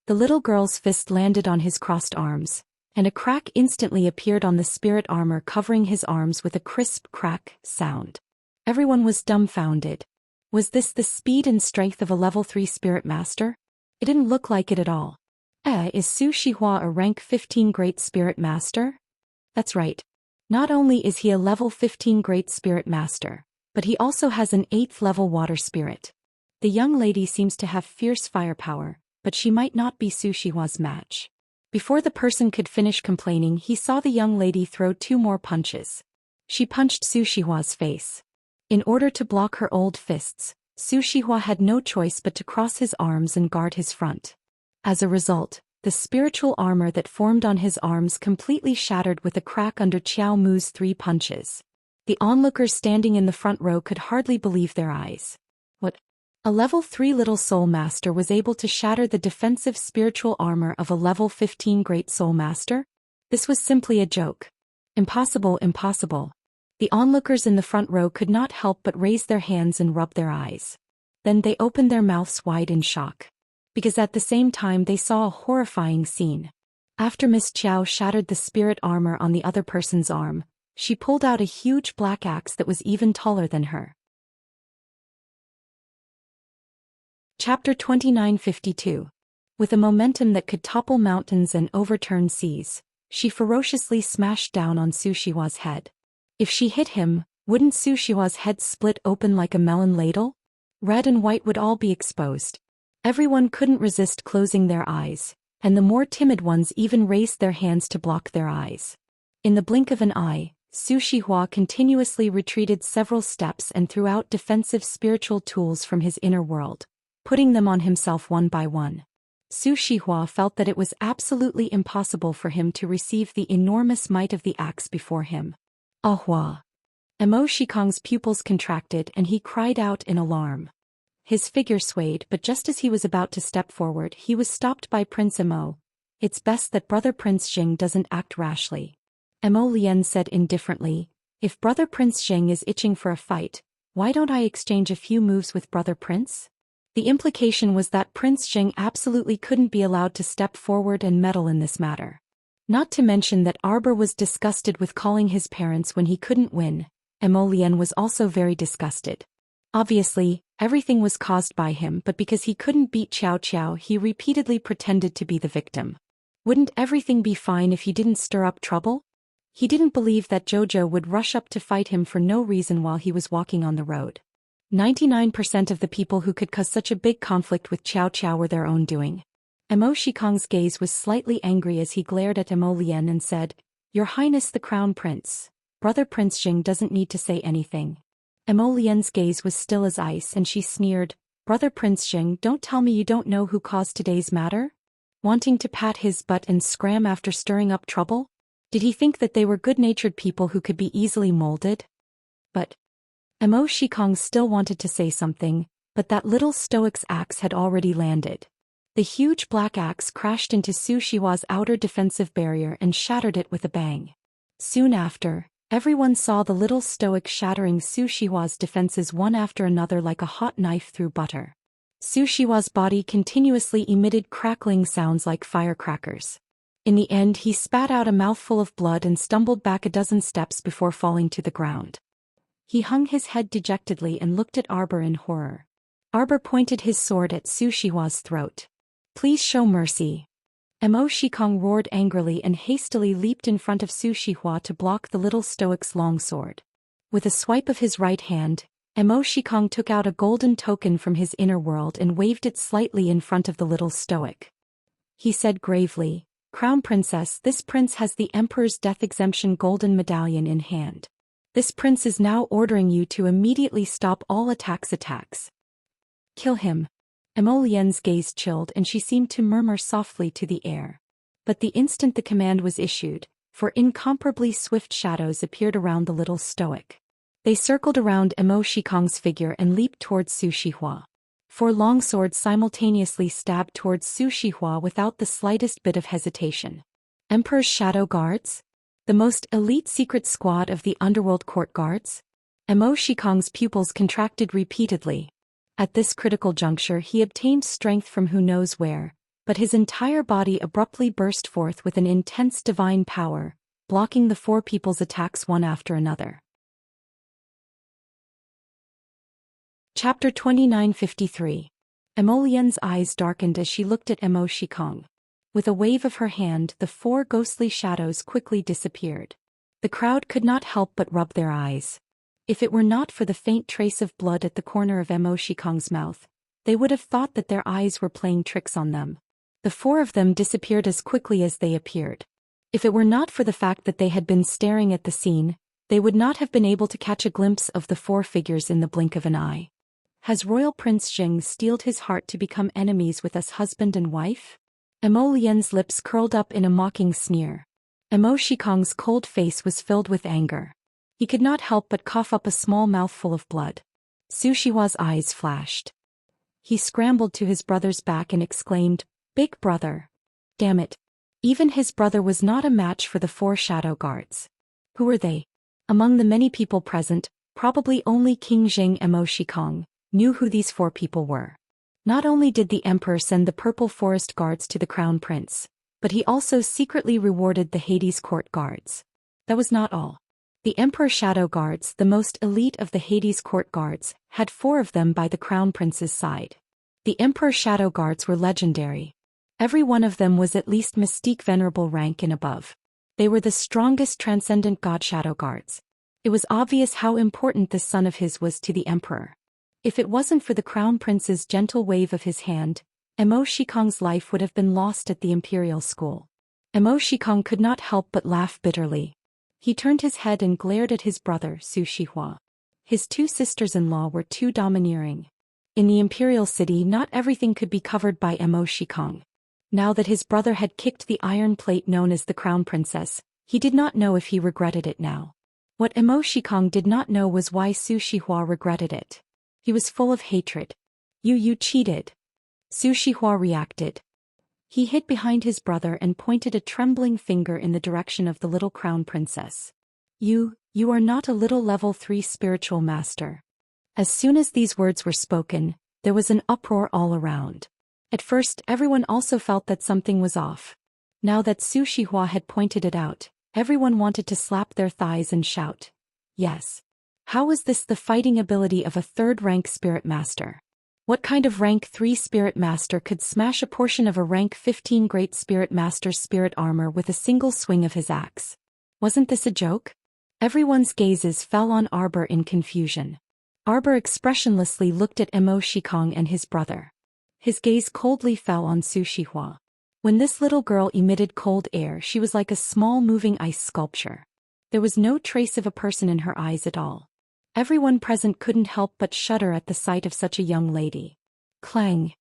The little girl's fist landed on his crossed arms, and a crack instantly appeared on the spirit armor covering his arms with a crisp crack sound. Everyone was dumbfounded. Was this the speed and strength of a level 3 spirit master? It didn't look like it at all. Is Su Shihua a rank 15 Great Spirit Master? That's right. Not only is he a level 15 Great Spirit Master, but he also has an 8th level Water Spirit. The young lady seems to have fierce firepower, but she might not be Su Shihua's match. Before the person could finish complaining, he saw the young lady throw 2 more punches. She punched Su Shihua's face. In order to block her old fists, Su Shihua had no choice but to cross his arms and guard his front. As a result, the spiritual armor that formed on his arms completely shattered with a crack under Qiao Mu's 3 punches. The onlookers standing in the front row could hardly believe their eyes. What? A level 3 Little Soul Master was able to shatter the defensive spiritual armor of a level 15 Great Soul Master? This was simply a joke. Impossible, impossible. The onlookers in the front row could not help but raise their hands and rub their eyes. Then they opened their mouths wide in shock. Because at the same time they saw a horrifying scene. After Miss Qiao shattered the spirit armor on the other person's arm, she pulled out a huge black axe that was even taller than her. Chapter 2952. With a momentum that could topple mountains and overturn seas, she ferociously smashed down on Su Shihua's head. If she hit him, wouldn't Su Shihua's head split open like a melon ladle? Red and white would all be exposed. Everyone couldn't resist closing their eyes, and the more timid ones even raised their hands to block their eyes. In the blink of an eye, Su Shihua continuously retreated several steps and threw out defensive spiritual tools from his inner world, putting them on himself one by one. Su Shihua felt that it was absolutely impossible for him to receive the enormous might of the axe before him. Ahua! Emo Shikong's pupils contracted and he cried out in alarm. His figure swayed, but just as he was about to step forward, he was stopped by Prince Emo. It's best that Brother Prince Jing doesn't act rashly. Emo Lien said indifferently, if Brother Prince Jing is itching for a fight, why don't I exchange a few moves with Brother Prince? The implication was that Prince Jing absolutely couldn't be allowed to step forward and meddle in this matter. Not to mention that Arbor was disgusted with calling his parents when he couldn't win. Emo Lien was also very disgusted. Obviously, everything was caused by him, but because he couldn't beat Qiao Qiao, he repeatedly pretended to be the victim. Wouldn't everything be fine if he didn't stir up trouble? He didn't believe that Jojo would rush up to fight him for no reason while he was walking on the road. 99% of the people who could cause such a big conflict with Qiao Qiao were their own doing. Emo Shikong's gaze was slightly angry as he glared at Emo Lien and said, Your Highness the Crown Prince, Brother Prince Jing doesn't need to say anything. Emo Lien's gaze was still as ice and she sneered, Brother Prince Jing, don't tell me you don't know who caused today's matter? Wanting to pat his butt and scram after stirring up trouble? Did he think that they were good-natured people who could be easily molded? But Emo Shikong still wanted to say something, but that little stoic's axe had already landed. The huge black axe crashed into Su Shihua's outer defensive barrier and shattered it with a bang. Soon after, everyone saw the little stoic shattering Su Shihua's defenses one after another like a hot knife through butter. Su Shihua's body continuously emitted crackling sounds like firecrackers. In the end, he spat out a mouthful of blood and stumbled back a dozen steps before falling to the ground. He hung his head dejectedly and looked at Arbor in horror. Arbor pointed his sword at Su Shihua's throat. Please show mercy. Emo Shikong roared angrily and hastily leaped in front of Su Shihua to block the little stoic's long sword. With a swipe of his right hand, Emo Shikong took out a golden token from his inner world and waved it slightly in front of the little stoic. He said gravely, Crown Princess, this prince has the Emperor's Death Exemption golden medallion in hand. This prince is now ordering you to immediately stop all attacks. Kill him. Emo Lien's gaze chilled and she seemed to murmur softly to the air. But the instant the command was issued, for incomparably swift shadows appeared around the little stoic. They circled around Emo Shikong's figure and leaped towards Su Shihua. 4 long swords simultaneously stabbed towards Su Shihua without the slightest bit of hesitation. Emperor's Shadow Guards? The most elite secret squad of the Underworld Court Guards? Emo Shikong's pupils contracted repeatedly. At this critical juncture he obtained strength from who knows where, but his entire body abruptly burst forth with an intense divine power, blocking the 4 people's attacks one after another. Chapter 2953. Emo Lien's eyes darkened as she looked at Emo Shikong. With a wave of her hand, the 4 ghostly shadows quickly disappeared. The crowd could not help but rub their eyes. If it were not for the faint trace of blood at the corner of Mo Shikong's mouth, they would have thought that their eyes were playing tricks on them. The 4 of them disappeared as quickly as they appeared. If it were not for the fact that they had been staring at the scene, they would not have been able to catch a glimpse of the 4 figures in the blink of an eye. Has Royal Prince Jing steeled his heart to become enemies with us husband and wife? Mo Lian's lips curled up in a mocking sneer. Mo Shikong's cold face was filled with anger. He could not help but cough up a small mouthful of blood. Su Shihua's eyes flashed. He scrambled to his brother's back and exclaimed, "Big brother!" Damn it. Even his brother was not a match for the 4 shadow guards. Who were they? Among the many people present, probably only King Jing and Mo Shikong knew who these 4 people were. Not only did the emperor send the Purple Forest guards to the crown prince, but he also secretly rewarded the Hades court guards. That was not all. The emperor shadow guards, the most elite of the Hades court guards, had 4 of them by the crown prince's side. The emperor shadow guards were legendary. Every one of them was at least mystique venerable rank and above. They were the strongest transcendent god shadow guards. It was obvious how important this son of his was to the emperor. If it wasn't for the crown prince's gentle wave of his hand, Mo Shikong's life would have been lost at the imperial school. Mo Shikong could not help but laugh bitterly. He turned his head and glared at his brother, Su Shihua. His 2 sisters-in-law were too domineering. In the imperial city, not everything could be covered by Mo Shikong. Now that his brother had kicked the iron plate known as the crown princess, he did not know if he regretted it now. What Mo Shikong did not know was why Su Shihua regretted it. He was full of hatred. You cheated. Su Shihua reacted. He hid behind his brother and pointed a trembling finger in the direction of the little crown princess. You are not a little level 3 spiritual master. As soon as these words were spoken, there was an uproar all around. At first, everyone also felt that something was off. Now that Su Shihua had pointed it out, everyone wanted to slap their thighs and shout, "Yes." How was this the fighting ability of a 3rd-rank spirit master? What kind of rank 3 spirit master could smash a portion of a rank 15 great spirit master's spirit armor with a single swing of his axe? Wasn't this a joke? Everyone's gazes fell on Arbor in confusion. Arbor expressionlessly looked at Mo Shikong and his brother. His gaze coldly fell on Su Shihua. When this little girl emitted cold air, she was like a small moving ice sculpture. There was no trace of a person in her eyes at all. Everyone present couldn't help but shudder at the sight of such a young lady. Clang!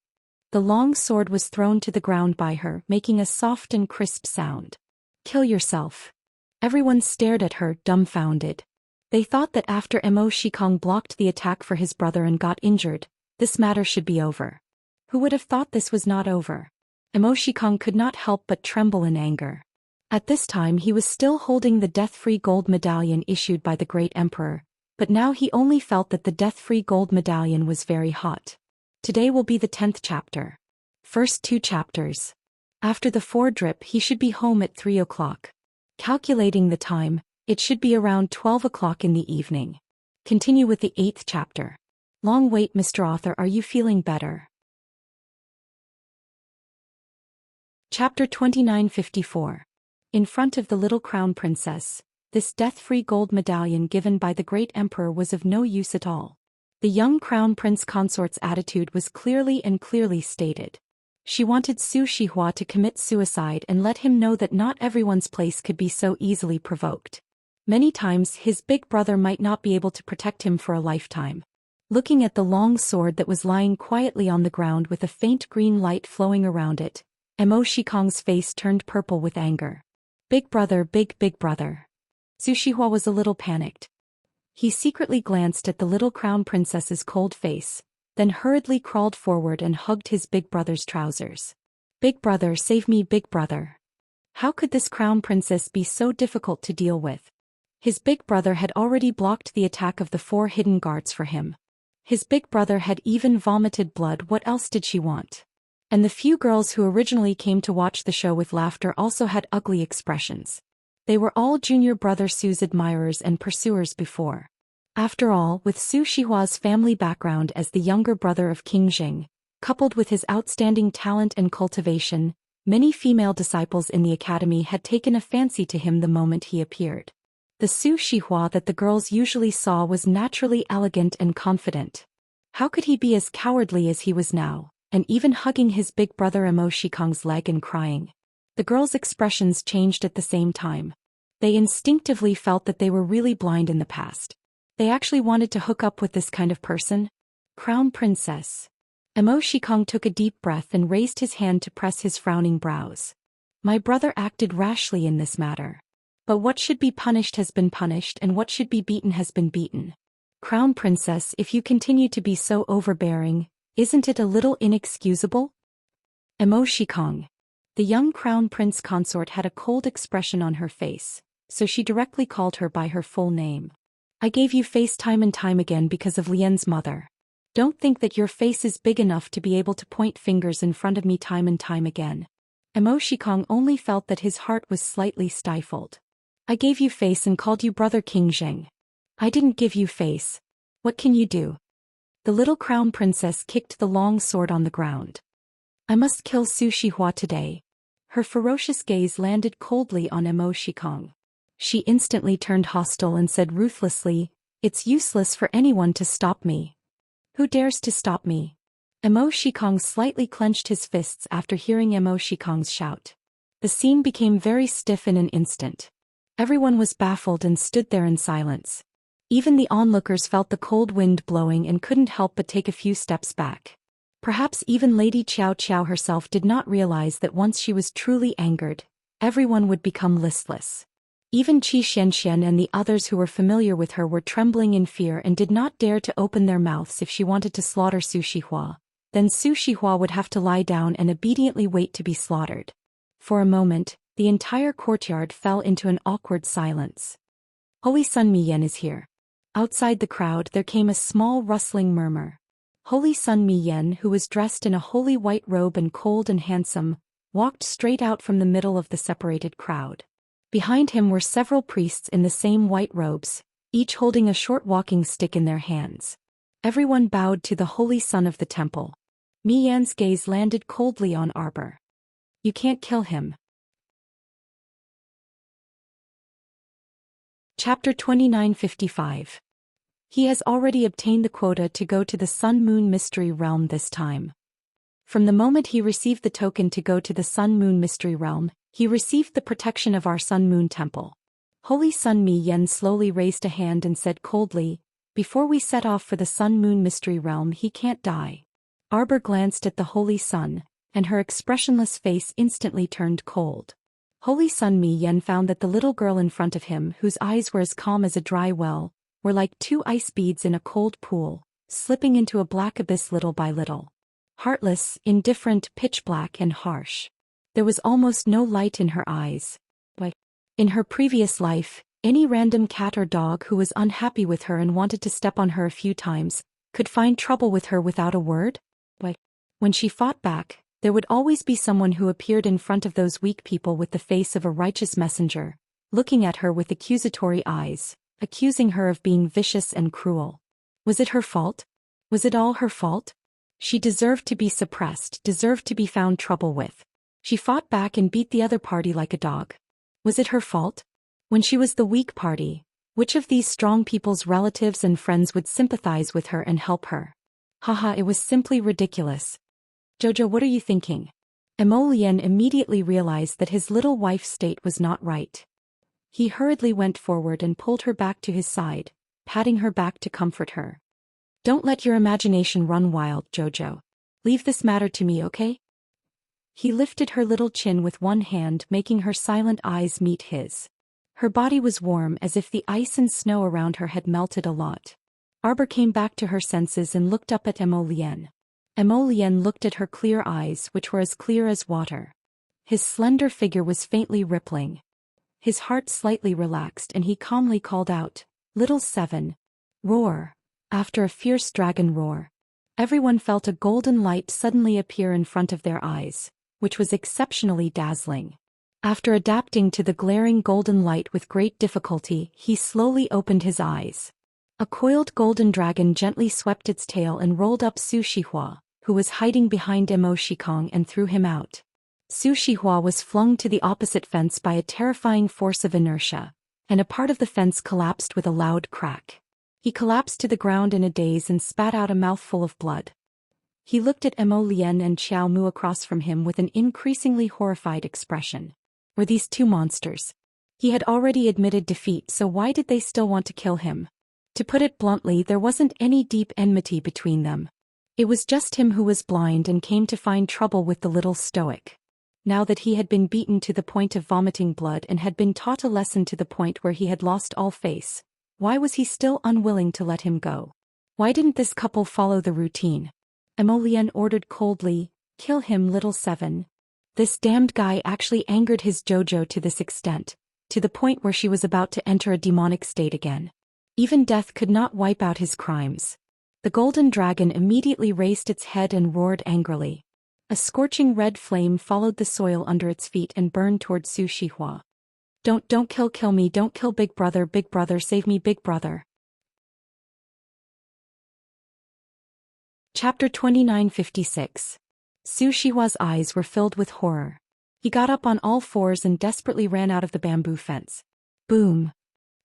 The long sword was thrown to the ground by her, making a soft and crisp sound. Kill yourself. Everyone stared at her, dumbfounded. They thought that after Mo Shikong blocked the attack for his brother and got injured, this matter should be over. Who would have thought this was not over? Mo Shikong could not help but tremble in anger. At this time he was still holding the death-free gold medallion issued by the great emperor, but now he only felt that the death-free gold medallion was very hot. Today will be the 10th chapter. First 2 chapters. After the 4 drip he should be home at 3 o'clock. Calculating the time, it should be around 12 o'clock in the evening. Continue with the 8th chapter. Long wait, Mr. Author, are you feeling better? Chapter 2954. In front of the little crown princess, this death-free gold medallion given by the great emperor was of no use at all. The young crown prince consort's attitude was clearly stated. She wanted Su Shihua to commit suicide and let him know that not everyone's place could be so easily provoked. Many times his big brother might not be able to protect him for a lifetime. Looking at the long sword that was lying quietly on the ground with a faint green light flowing around it, Mo Shikong's face turned purple with anger. Big brother, big brother. Su Shihua was a little panicked. He secretly glanced at the little crown princess's cold face, then hurriedly crawled forward and hugged his big brother's trousers. Big brother, save me, big brother. How could this crown princess be so difficult to deal with? His big brother had already blocked the attack of the 4 hidden guards for him. His big brother had even vomited blood. What else did she want? And the few girls who originally came to watch the show with laughter also had ugly expressions. They were all junior brother Su's admirers and pursuers before. After all, with Su Shihua's family background as the younger brother of King Jing, coupled with his outstanding talent and cultivation, Many female disciples in the academy had taken a fancy to him the moment he appeared. The Su Shihua that the girls usually saw was naturally elegant and confident. How could he be as cowardly as he was now, and even hugging his big brother Emo Shikong's leg and crying? The girls' expressions changed at the same time. They instinctively felt that they were really blind in the past. They actually wanted to hook up with this kind of person? Crown Princess. Emo Shikong took a deep breath and raised his hand to press his frowning brows. My brother acted rashly in this matter. But what should be punished has been punished, and what should be beaten has been beaten. Crown Princess, if you continue to be so overbearing, isn't it a little inexcusable? Emo Shikong. The young Crown Prince Consort had a cold expression on her face, so she directly called her by her full name. I gave you face time and time again because of Lien's mother. Don't think that your face is big enough to be able to point fingers in front of me time and time again. Emo Shikong only felt that his heart was slightly stifled. I gave you face and called you Brother King Zheng. I didn't give you face. What can you do? The little Crown Princess kicked the long sword on the ground. I must kill Su Shihua today. Her ferocious gaze landed coldly on Emo Shikong. She instantly turned hostile and said ruthlessly, It's useless for anyone to stop me. Who dares to stop me? Emo Shikong slightly clenched his fists after hearing Emo Shikong's shout. The scene became very stiff in an instant. Everyone was baffled and stood there in silence. Even the onlookers felt the cold wind blowing and couldn't help but take a few steps back. Perhaps even Lady Qiao Qiao herself did not realize that once she was truly angered, everyone would become listless. Even Qi Xianxian and the others who were familiar with her were trembling in fear and did not dare to open their mouths if she wanted to slaughter Su Shihua. Then Su Shihua would have to lie down and obediently wait to be slaughtered. For a moment, the entire courtyard fell into an awkward silence. Holy Sun Miyan is here. Outside the crowd there came a small rustling murmur. Holy Sun Miyan, who was dressed in a holy white robe and cold and handsome, walked straight out from the middle of the separated crowd. Behind him were several priests in the same white robes, each holding a short walking stick in their hands. Everyone bowed to the holy son of the temple. Miyan's gaze landed coldly on Arbor. You can't kill him. Chapter 2955. He has already obtained the quota to go to the Sun-Moon Mystery Realm this time. From the moment he received the token to go to the Sun-Moon Mystery Realm, he received the protection of our Sun-Moon Temple. Holy Sun Mi Yen slowly raised a hand and said coldly, Before we set off for the Sun-Moon Mystery Realm, he can't die. Arbor glanced at the Holy Sun, and her expressionless face instantly turned cold. Holy Sun Mi Yen found that the little girl in front of him, whose eyes were as calm as a dry well, were like two ice beads in a cold pool, slipping into a black abyss little by little. Heartless, indifferent, pitch-black and harsh. There was almost no light in her eyes. In her previous life, any random cat or dog who was unhappy with her and wanted to step on her a few times, could find trouble with her without a word. When she fought back, there would always be someone who appeared in front of those weak people with the face of a righteous messenger, looking at her with accusatory eyes, accusing her of being vicious and cruel. Was it her fault? Was it all her fault? She deserved to be suppressed, deserved to be found trouble with. She fought back and beat the other party like a dog. Was it her fault? When she was the weak party, which of these strong people's relatives and friends would sympathize with her and help her? Haha, it was simply ridiculous. Jojo, what are you thinking? Emo Lien immediately realized that his little wife's state was not right. He hurriedly went forward and pulled her back to his side, patting her back to comfort her. Don't let your imagination run wild, Jojo. Leave this matter to me, okay? He lifted her little chin with one hand, making her silent eyes meet his. Her body was warm as if the ice and snow around her had melted a lot. Arbor came back to her senses and looked up at Emo Lien. Emo Lien looked at her clear eyes, which were as clear as water. His slender figure was faintly rippling. His heart slightly relaxed and he calmly called out, Little Seven. Roar. After a fierce dragon roar. Everyone felt a golden light suddenly appear in front of their eyes, which was exceptionally dazzling. After adapting to the glaring golden light with great difficulty, he slowly opened his eyes. A coiled golden dragon gently swept its tail and rolled up Su Shihua, who was hiding behind Emo Shikong, and threw him out. Su Shihua was flung to the opposite fence by a terrifying force of inertia, and a part of the fence collapsed with a loud crack. He collapsed to the ground in a daze and spat out a mouthful of blood. He looked at Mo Lien and Xiao Mu across from him with an increasingly horrified expression. Were these two monsters? He had already admitted defeat, so why did they still want to kill him? To put it bluntly, there wasn't any deep enmity between them. It was just him who was blind and came to find trouble with the little stoic. Now that he had been beaten to the point of vomiting blood and had been taught a lesson to the point where he had lost all face, why was he still unwilling to let him go? Why didn't this couple follow the routine? Mo Lien ordered coldly, "Kill him, little seven." This damned guy actually angered his Jojo to this extent, to the point where she was about to enter a demonic state again. Even death could not wipe out his crimes. The golden dragon immediately raised its head and roared angrily. A scorching red flame followed the soil under its feet and burned toward Su Shihua. Don't kill me, don't kill big brother, save me, big brother. Chapter 2956. Su Shihua's eyes were filled with horror. He got up on all fours and desperately ran out of the bamboo fence. Boom!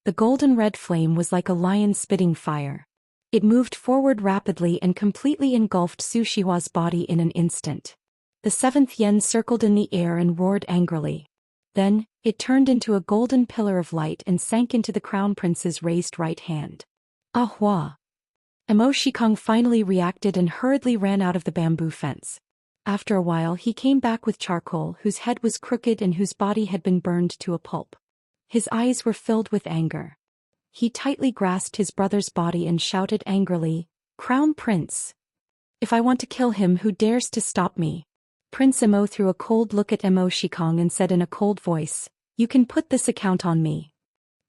The golden red flame was like a lion spitting fire. It moved forward rapidly and completely engulfed Su Shihua's body in an instant. The seventh yen circled in the air and roared angrily. Then, it turned into a golden pillar of light and sank into the crown prince's raised right hand. Ah hua! Mo Shikong finally reacted and hurriedly ran out of the bamboo fence. After a while he came back with charcoal, whose head was crooked and whose body had been burned to a pulp. His eyes were filled with anger. He tightly grasped his brother's body and shouted angrily, "Crown Prince! If I want to kill him, who dares to stop me?" Prince Mo threw a cold look at Mo Shikong and said in a cold voice, "You can put this account on me.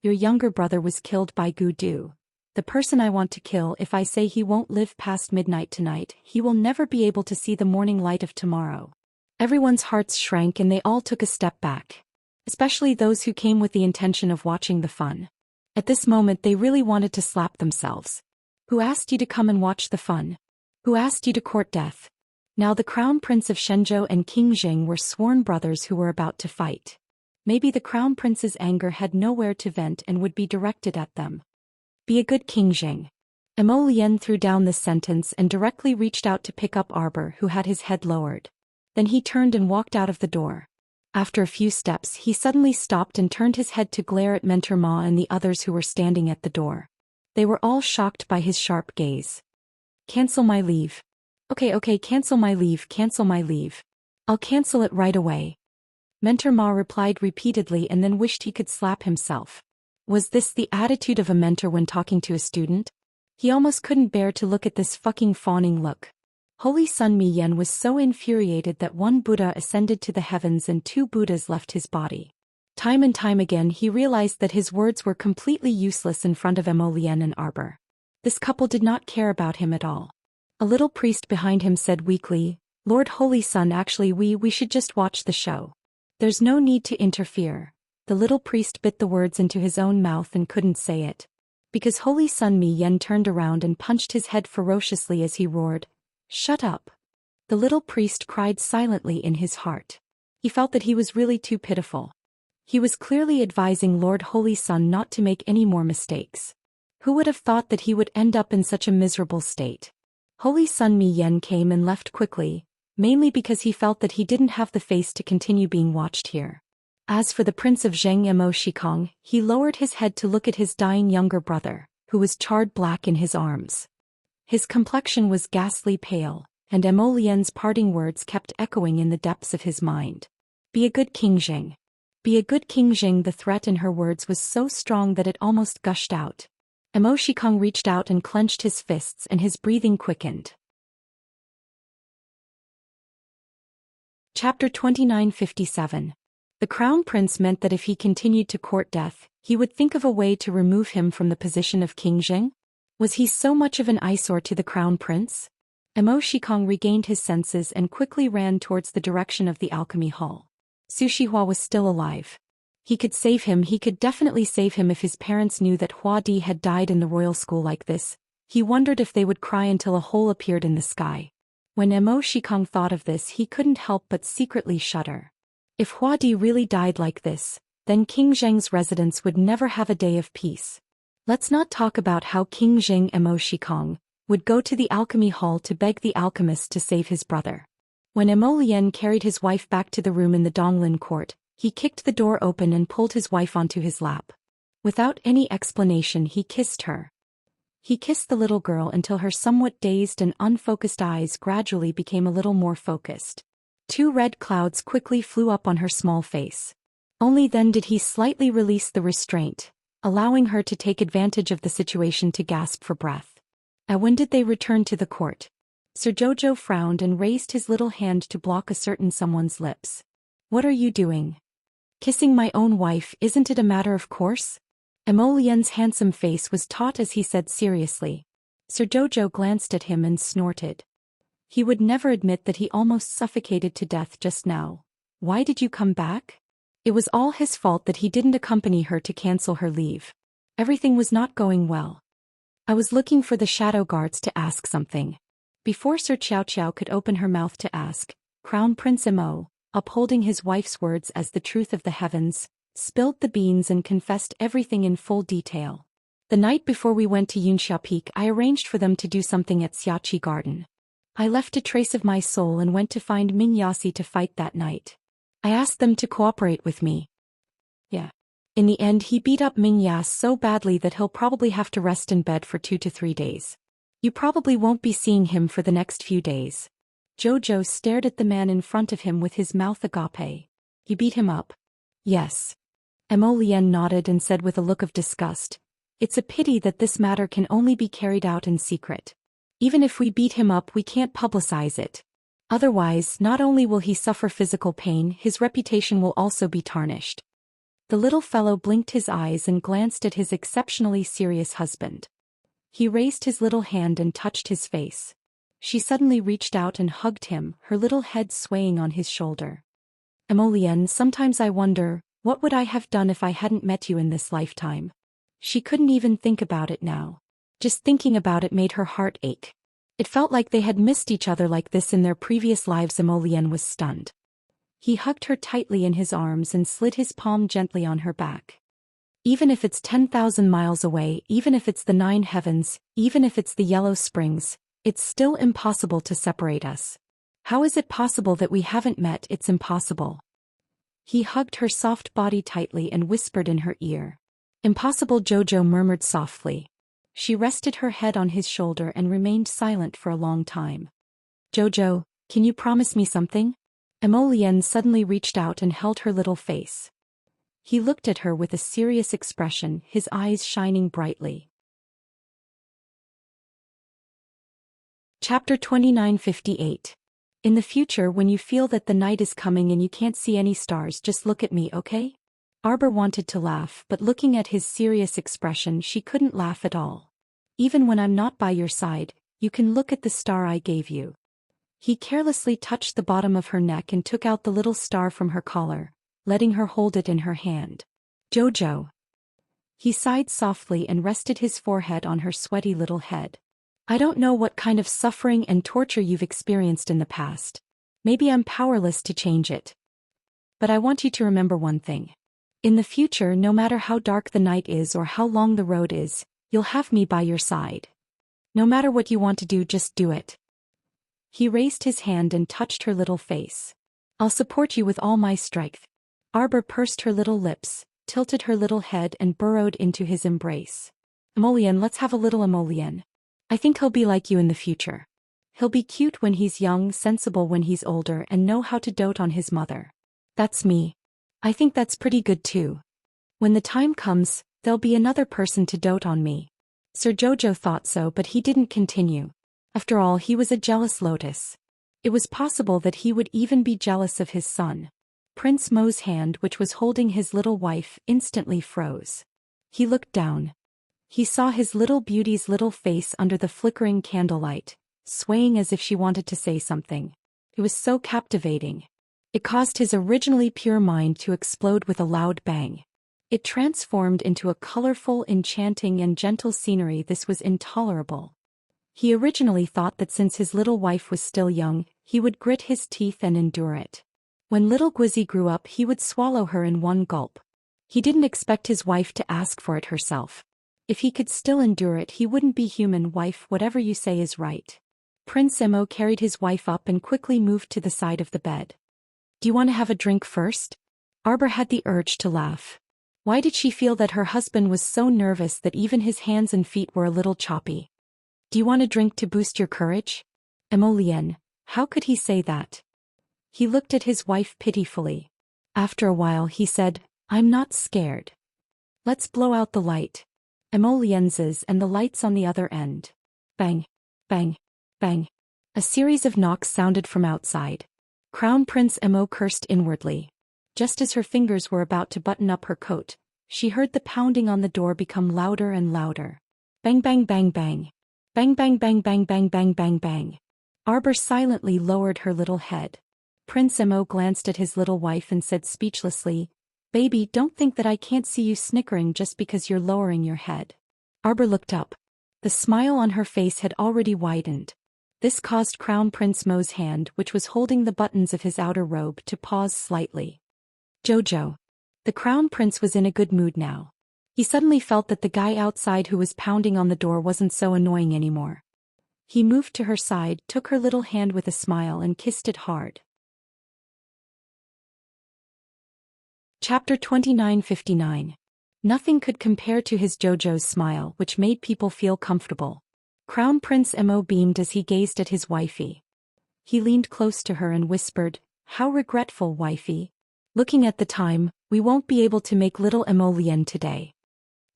Your younger brother was killed by Gu Du. The person I want to kill. If I say he won't live past midnight tonight, he will never be able to see the morning light of tomorrow." Everyone's hearts shrank and they all took a step back. Especially those who came with the intention of watching the fun. At this moment they really wanted to slap themselves. Who asked you to come and watch the fun? Who asked you to court death? Now the Crown Prince of Shenzhou and King Jing were sworn brothers who were about to fight. Maybe the Crown Prince's anger had nowhere to vent and would be directed at them. Be a good King Jing. Mo Lien threw down this sentence and directly reached out to pick up Arbor, who had his head lowered. Then he turned and walked out of the door. After a few steps he suddenly stopped and turned his head to glare at Mentor Ma and the others who were standing at the door. They were all shocked by his sharp gaze. "Cancel my leave." Okay, cancel my leave, cancel my leave. I'll cancel it right away." Mentor Ma replied repeatedly and then wished he could slap himself. Was this the attitude of a mentor when talking to a student? He almost couldn't bear to look at this fucking fawning look. Holy Sun Mi Yen was so infuriated that one Buddha ascended to the heavens and two Buddhas left his body. Time and time again he realized that his words were completely useless in front of Mo Lien and Arbor. This couple did not care about him at all. A little priest behind him said weakly, "Lord Holy Sun, actually we should just watch the show. There's no need to interfere." The little priest bit the words into his own mouth and couldn't say it. Because Holy Sun Mi Yen turned around and punched his head ferociously as he roared, "Shut up." The little priest cried silently in his heart. He felt that he was really too pitiful. He was clearly advising Lord Holy Sun not to make any more mistakes. Who would have thought that he would end up in such a miserable state? Holy Sun Mi Yen came and left quickly, mainly because he felt that he didn't have the face to continue being watched here. As for the Prince of Zheng Mo Shikong, he lowered his head to look at his dying younger brother, who was charred black in his arms. His complexion was ghastly pale, and Mo Lien's parting words kept echoing in the depths of his mind. "Be a good King Jing. Be a good King Jing." The threat in her words was so strong that it almost gushed out. Mo Shikong reached out and clenched his fists and his breathing quickened. Chapter 2957. The Crown Prince meant that if he continued to court death, he would think of a way to remove him from the position of King Jing? Was he so much of an eyesore to the Crown Prince? Mo Shikong regained his senses and quickly ran towards the direction of the alchemy hall. Su Shihua was still alive. He could save him, he could definitely save him if his parents knew that Hua Di had died in the royal school like this. He wondered if they would cry until a hole appeared in the sky. When Mo Shikong thought of this, he couldn't help but secretly shudder. If Huadi really died like this, then King Zheng's residence would never have a day of peace. Let's not talk about how King Zheng Mo Shikong would go to the alchemy hall to beg the alchemist to save his brother. When Mo Lien carried his wife back to the room in the Donglin court, he kicked the door open and pulled his wife onto his lap. Without any explanation, he kissed her. He kissed the little girl until her somewhat dazed and unfocused eyes gradually became a little more focused. 2 red clouds quickly flew up on her small face. Only then did he slightly release the restraint, allowing her to take advantage of the situation to gasp for breath. And when did they return to the court? Sir Jojo frowned and raised his little hand to block a certain someone's lips. What are you doing? Kissing my own wife, isn't it a matter of course? Mo Lien's handsome face was taut as he said seriously. Sir Jojo glanced at him and snorted. He would never admit that he almost suffocated to death just now. Why did you come back? It was all his fault that he didn't accompany her to cancel her leave. Everything was not going well. I was looking for the shadow guards to ask something. Before Sir Qiao Qiao could open her mouth to ask, Crown Prince Mo, upholding his wife's words as the truth of the heavens, spilled the beans and confessed everything in full detail. The night before we went to Yunxia Peak, I arranged for them to do something at Xiachi Garden. I left a trace of my soul and went to find Ming Yasi to fight that night. I asked them to cooperate with me. Yeah. In the end, he beat up Ming Yas so badly that he'll probably have to rest in bed for 2 to 3 days. You probably won't be seeing him for the next few days. Jojo stared at the man in front of him with his mouth agape. You beat him up? Yes. Mo Lien nodded and said with a look of disgust, it's a pity that this matter can only be carried out in secret. Even if we beat him up, we can't publicize it. Otherwise, not only will he suffer physical pain, his reputation will also be tarnished. The little fellow blinked his eyes and glanced at his exceptionally serious husband. He raised his little hand and touched his face. She suddenly reached out and hugged him, her little head swaying on his shoulder. Mo Lien, sometimes I wonder, what would I have done if I hadn't met you in this lifetime? She couldn't even think about it now. Just thinking about it made her heart ache. It felt like they had missed each other like this in their previous lives. Mo Lien was stunned. He hugged her tightly in his arms and slid his palm gently on her back. Even if it's 10,000 miles away, even if it's the 9 heavens, even if it's the Yellow Springs, it's still impossible to separate us. How is it possible that we haven't met? It's impossible. He hugged her soft body tightly and whispered in her ear. Impossible, Jojo murmured softly. She rested her head on his shoulder and remained silent for a long time. Jojo, can you promise me something? Mo Lien suddenly reached out and held her little face. He looked at her with a serious expression, his eyes shining brightly. Chapter 2958. In the future, when you feel that the night is coming and you can't see any stars, just look at me, okay? Arbor wanted to laugh, but looking at his serious expression, she couldn't laugh at all. Even when I'm not by your side, you can look at the star I gave you. He carelessly touched the bottom of her neck and took out the little star from her collar, letting her hold it in her hand. Jojo. He sighed softly and rested his forehead on her sweaty little head. I don't know what kind of suffering and torture you've experienced in the past. Maybe I'm powerless to change it. But I want you to remember one thing. In the future, no matter how dark the night is or how long the road is, you'll have me by your side. No matter what you want to do, just do it. He raised his hand and touched her little face. I'll support you with all my strength. Arbor pursed her little lips, tilted her little head and burrowed into his embrace. Mo Lien, let's have a little Mo Lien. I think he'll be like you in the future. He'll be cute when he's young, sensible when he's older, and know how to dote on his mother. That's me. I think that's pretty good too. When the time comes, there'll be another person to dote on me. Sir Jojo thought so, but he didn't continue. After all, he was a jealous lotus. It was possible that he would even be jealous of his son. Prince Mo's hand, which was holding his little wife, instantly froze. He looked down. He saw his little beauty's little face under the flickering candlelight, swaying as if she wanted to say something. It was so captivating. It caused his originally pure mind to explode with a loud bang. It transformed into a colorful, enchanting and gentle scenery. This was intolerable. He originally thought that since his little wife was still young, he would grit his teeth and endure it. When little Gwizzy grew up, he would swallow her in one gulp. He didn't expect his wife to ask for it herself. If he could still endure it, he wouldn't be human. Wife, whatever you say is right. Prince Mo carried his wife up and quickly moved to the side of the bed. Do you want to have a drink first? Arbor had the urge to laugh. Why did she feel that her husband was so nervous that even his hands and feet were a little choppy? Do you want a drink to boost your courage? Emolien, how could he say that? He looked at his wife pitifully. After a while he said, I'm not scared. Let's blow out the light. Emolien's and the lights on the other end. Bang, bang, bang. A series of knocks sounded from outside. Crown Prince Mo cursed inwardly. Just as her fingers were about to button up her coat, she heard the pounding on the door become louder and louder. Bang bang bang bang. Bang bang bang bang bang bang bang bang. Arbor silently lowered her little head. Prince Mo glanced at his little wife and said speechlessly, Baby, don't think that I can't see you snickering just because you're lowering your head. Arbor looked up. The smile on her face had already widened. This caused Crown Prince Mo's hand, which was holding the buttons of his outer robe, to pause slightly. Jojo. The Crown Prince was in a good mood now. He suddenly felt that the guy outside who was pounding on the door wasn't so annoying anymore. He moved to her side, took her little hand with a smile and kissed it hard. Chapter 2959. Nothing could compare to his Jojo's smile, which made people feel comfortable. Crown Prince Mo beamed as he gazed at his wifey. He leaned close to her and whispered, How regretful, wifey. Looking at the time, we won't be able to make little Emolien today.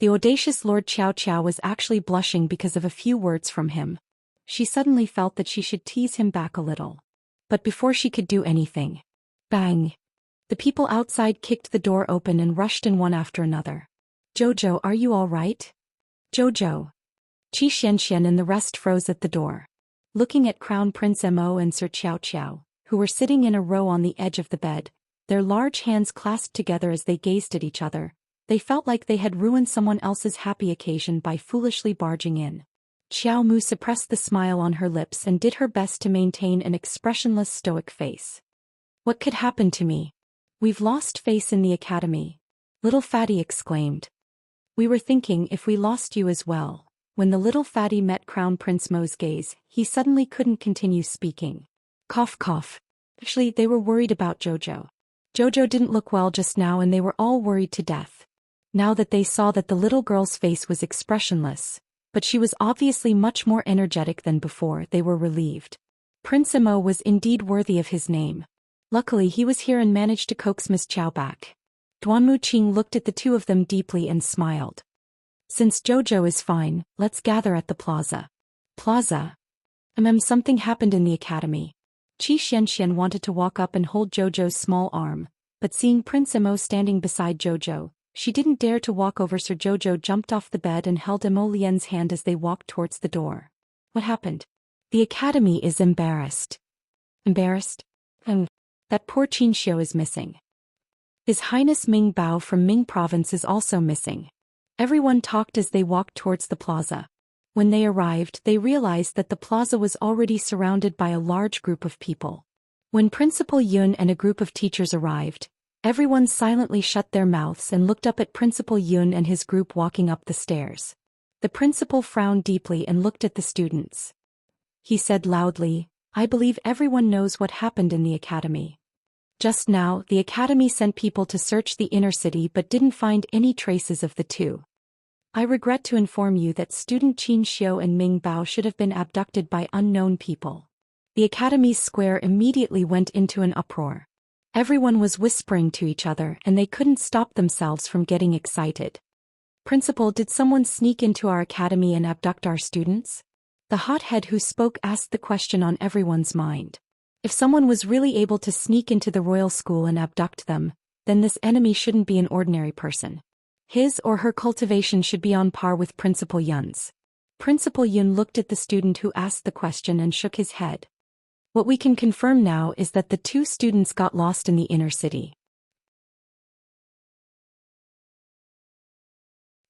The audacious Lord Chow Chow was actually blushing because of a few words from him. She suddenly felt that she should tease him back a little. But before she could do anything, bang! The people outside kicked the door open and rushed in one after another. Jojo, are you all right? Jojo. Qi Xianxian and the rest froze at the door. Looking at Crown Prince Mo and Sir Chow Chow, who were sitting in a row on the edge of the bed, their large hands clasped together as they gazed at each other, they felt like they had ruined someone else's happy occasion by foolishly barging in. Xiao Mu suppressed the smile on her lips and did her best to maintain an expressionless stoic face. What could happen to me? We've lost face in the academy. Little Fatty exclaimed. We were thinking if we lost you as well. When the little fatty met Crown Prince Mo's gaze, he suddenly couldn't continue speaking. Cough cough. Actually, they were worried about Jojo. Jojo didn't look well just now and they were all worried to death. Now that they saw that the little girl's face was expressionless, but she was obviously much more energetic than before, they were relieved. Prince Mo was indeed worthy of his name. Luckily he was here and managed to coax Miss Chow back. Duanmu Qing looked at the two of them deeply and smiled. Since Jojo is fine, let's gather at the plaza. Plaza? Something happened in the academy. Qi Xianxian wanted to walk up and hold Jojo's small arm, but seeing Prince Mo standing beside Jojo, she didn't dare to walk over. Sir Jojo jumped off the bed and held Emolien's hand as they walked towards the door. What happened? The academy is embarrassed. Embarrassed? That poor Qin Xiu is missing. His Highness Ming Bao from Ming Province is also missing. Everyone talked as they walked towards the plaza. When they arrived, they realized that the plaza was already surrounded by a large group of people. When Principal Yun and a group of teachers arrived, everyone silently shut their mouths and looked up at Principal Yun and his group walking up the stairs. The principal frowned deeply and looked at the students. He said loudly, I believe everyone knows what happened in the academy. Just now, the academy sent people to search the inner city but didn't find any traces of the two. I regret to inform you that student Qin Xiu and Ming Bao should have been abducted by unknown people. The academy's square immediately went into an uproar. Everyone was whispering to each other and they couldn't stop themselves from getting excited. Principal, did someone sneak into our academy and abduct our students? The hothead who spoke asked the question on everyone's mind. If someone was really able to sneak into the royal school and abduct them, then this enemy shouldn't be an ordinary person. His or her cultivation should be on par with Principal Yun's. Principal Yun looked at the student who asked the question and shook his head. What we can confirm now is that the two students got lost in the inner city.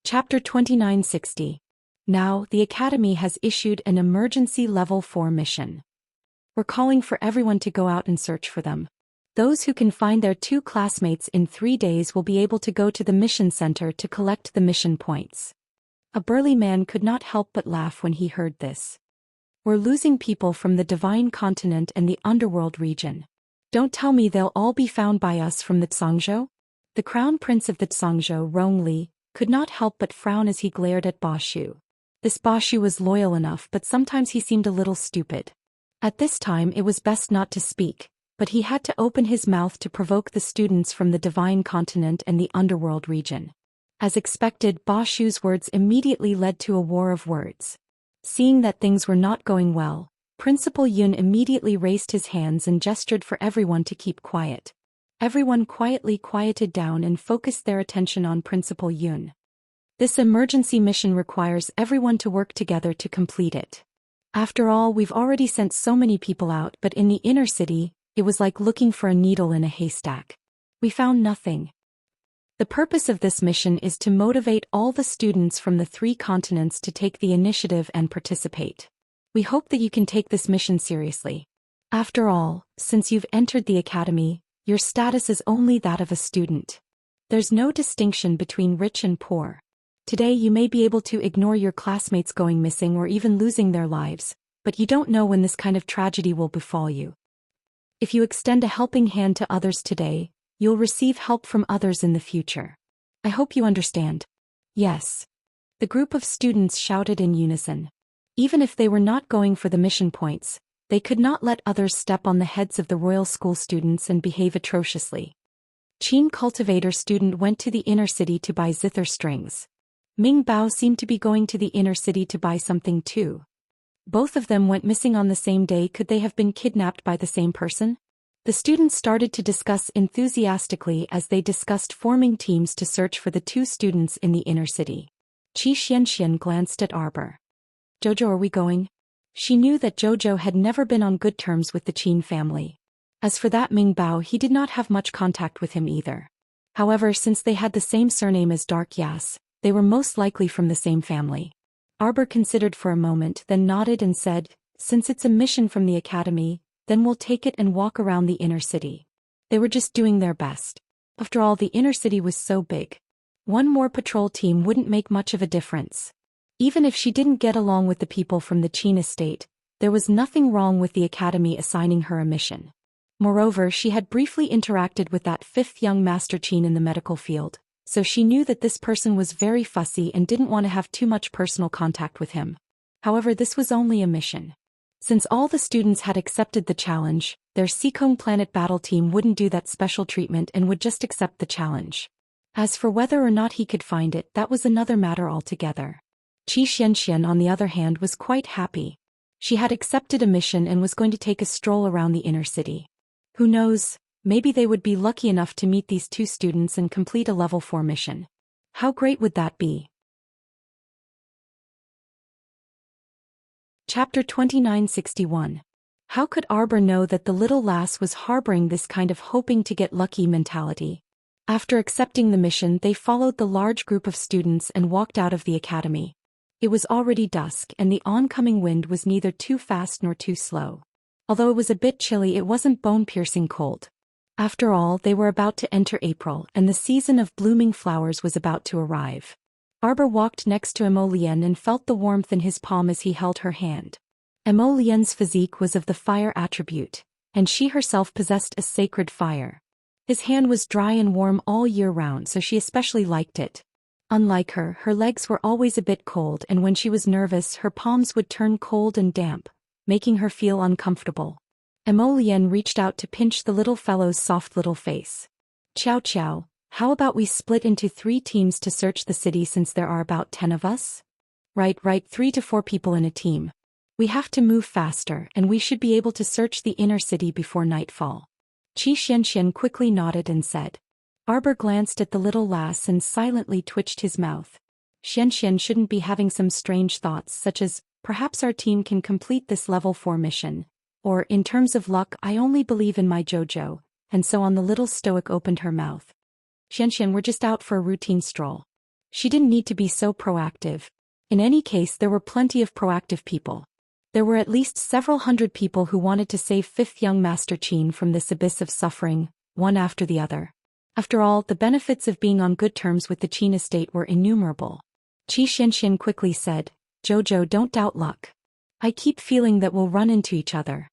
Chapter 2960. Now, the Academy has issued an emergency Level 4 mission. We're calling for everyone to go out and search for them. Those who can find their 2 classmates in 3 days will be able to go to the mission center to collect the mission points. A burly man could not help but laugh when he heard this. We're losing people from the Divine Continent and the Underworld region. Don't tell me they'll all be found by us from the Zhangzhou? The Crown Prince of the Zhangzhou, Rongli, could not help but frown as he glared at Bashu. This Bashu was loyal enough, but sometimes he seemed a little stupid. At this time it was best not to speak, but he had to open his mouth to provoke the students from the Divine Continent and the Underworld region. As expected, Bashu's words immediately led to a war of words. Seeing that things were not going well, Principal Yun immediately raised his hands and gestured for everyone to keep quiet. Everyone quietly quieted down and focused their attention on Principal Yun. This emergency mission requires everyone to work together to complete it. After all, we've already sent so many people out, but in the inner city, it was like looking for a needle in a haystack. We found nothing. The purpose of this mission is to motivate all the students from the 3 continents to take the initiative and participate. We hope that you can take this mission seriously. After all, since you've entered the Academy, your status is only that of a student. There's no distinction between rich and poor. Today you may be able to ignore your classmates going missing or even losing their lives, but you don't know when this kind of tragedy will befall you. If you extend a helping hand to others today, you'll receive help from others in the future. I hope you understand. Yes. The group of students shouted in unison. Even if they were not going for the mission points, they could not let others step on the heads of the royal school students and behave atrociously. Qin cultivator student went to the inner city to buy zither strings. Ming Bao seemed to be going to the inner city to buy something too. Both of them went missing on the same day. Could they have been kidnapped by the same person? The students started to discuss enthusiastically as they discussed forming teams to search for the 2 students in the inner city. Qi Xianxian glanced at Arbor. Jojo, are we going? She knew that Jojo had never been on good terms with the Qin family. As for that Ming Bao, he did not have much contact with him either. However, since they had the same surname as Dark Yas, they were most likely from the same family. Arbor considered for a moment, then nodded and said, since it's a mission from the Academy, then we'll take it and walk around the inner city. They were just doing their best. After all, the inner city was so big. One more patrol team wouldn't make much of a difference. Even if she didn't get along with the people from the Qin estate, there was nothing wrong with the Academy assigning her a mission. Moreover, she had briefly interacted with that 5th young Master Qin in the medical field, so she knew that this person was very fussy and didn't want to have too much personal contact with him. However, this was only a mission. Since all the students had accepted the challenge, their Seekong Planet battle team wouldn't do that special treatment and would just accept the challenge. As for whether or not he could find it, that was another matter altogether. Qi Xianxian, on the other hand, was quite happy. She had accepted a mission and was going to take a stroll around the inner city. Who knows, maybe they would be lucky enough to meet these 2 students and complete a level 4 mission. How great would that be? Chapter 2961. How could Arbor know that the little lass was harboring this kind of hoping to get lucky mentality? After accepting the mission, they followed the large group of students and walked out of the academy. It was already dusk and the oncoming wind was neither too fast nor too slow. Although it was a bit chilly, it wasn't bone-piercing cold. After all, they were about to enter April and the season of blooming flowers was about to arrive. Arbor walked next to Emolien and felt the warmth in his palm as he held her hand. Emolien's physique was of the fire attribute, and she herself possessed a sacred fire. His hand was dry and warm all year round, so she especially liked it. Unlike her, her legs were always a bit cold, and when she was nervous, her palms would turn cold and damp, making her feel uncomfortable. Emolien reached out to pinch the little fellow's soft little face. Chow chow. How about we split into 3 teams to search the city since there are about 10 of us? Right, 3 to 4 people in a team. We have to move faster and we should be able to search the inner city before nightfall. Qi Xianxian quickly nodded and said. Arbor glanced at the little lass and silently twitched his mouth. Xianxian shouldn't be having some strange thoughts such as, perhaps our team can complete this level 4 mission, or in terms of luck I only believe in my Jojo, and so on. The little stoic opened her mouth. Xianxian, we're just out for a routine stroll. She didn't need to be so proactive. In any case, there were plenty of proactive people. There were at least several hundred people who wanted to save fifth young Master Qin from this abyss of suffering, one after the other. After all, the benefits of being on good terms with the Qin estate were innumerable. Qi Xianxian quickly said, "Jojo, don't doubt luck. I keep feeling that we'll run into each other."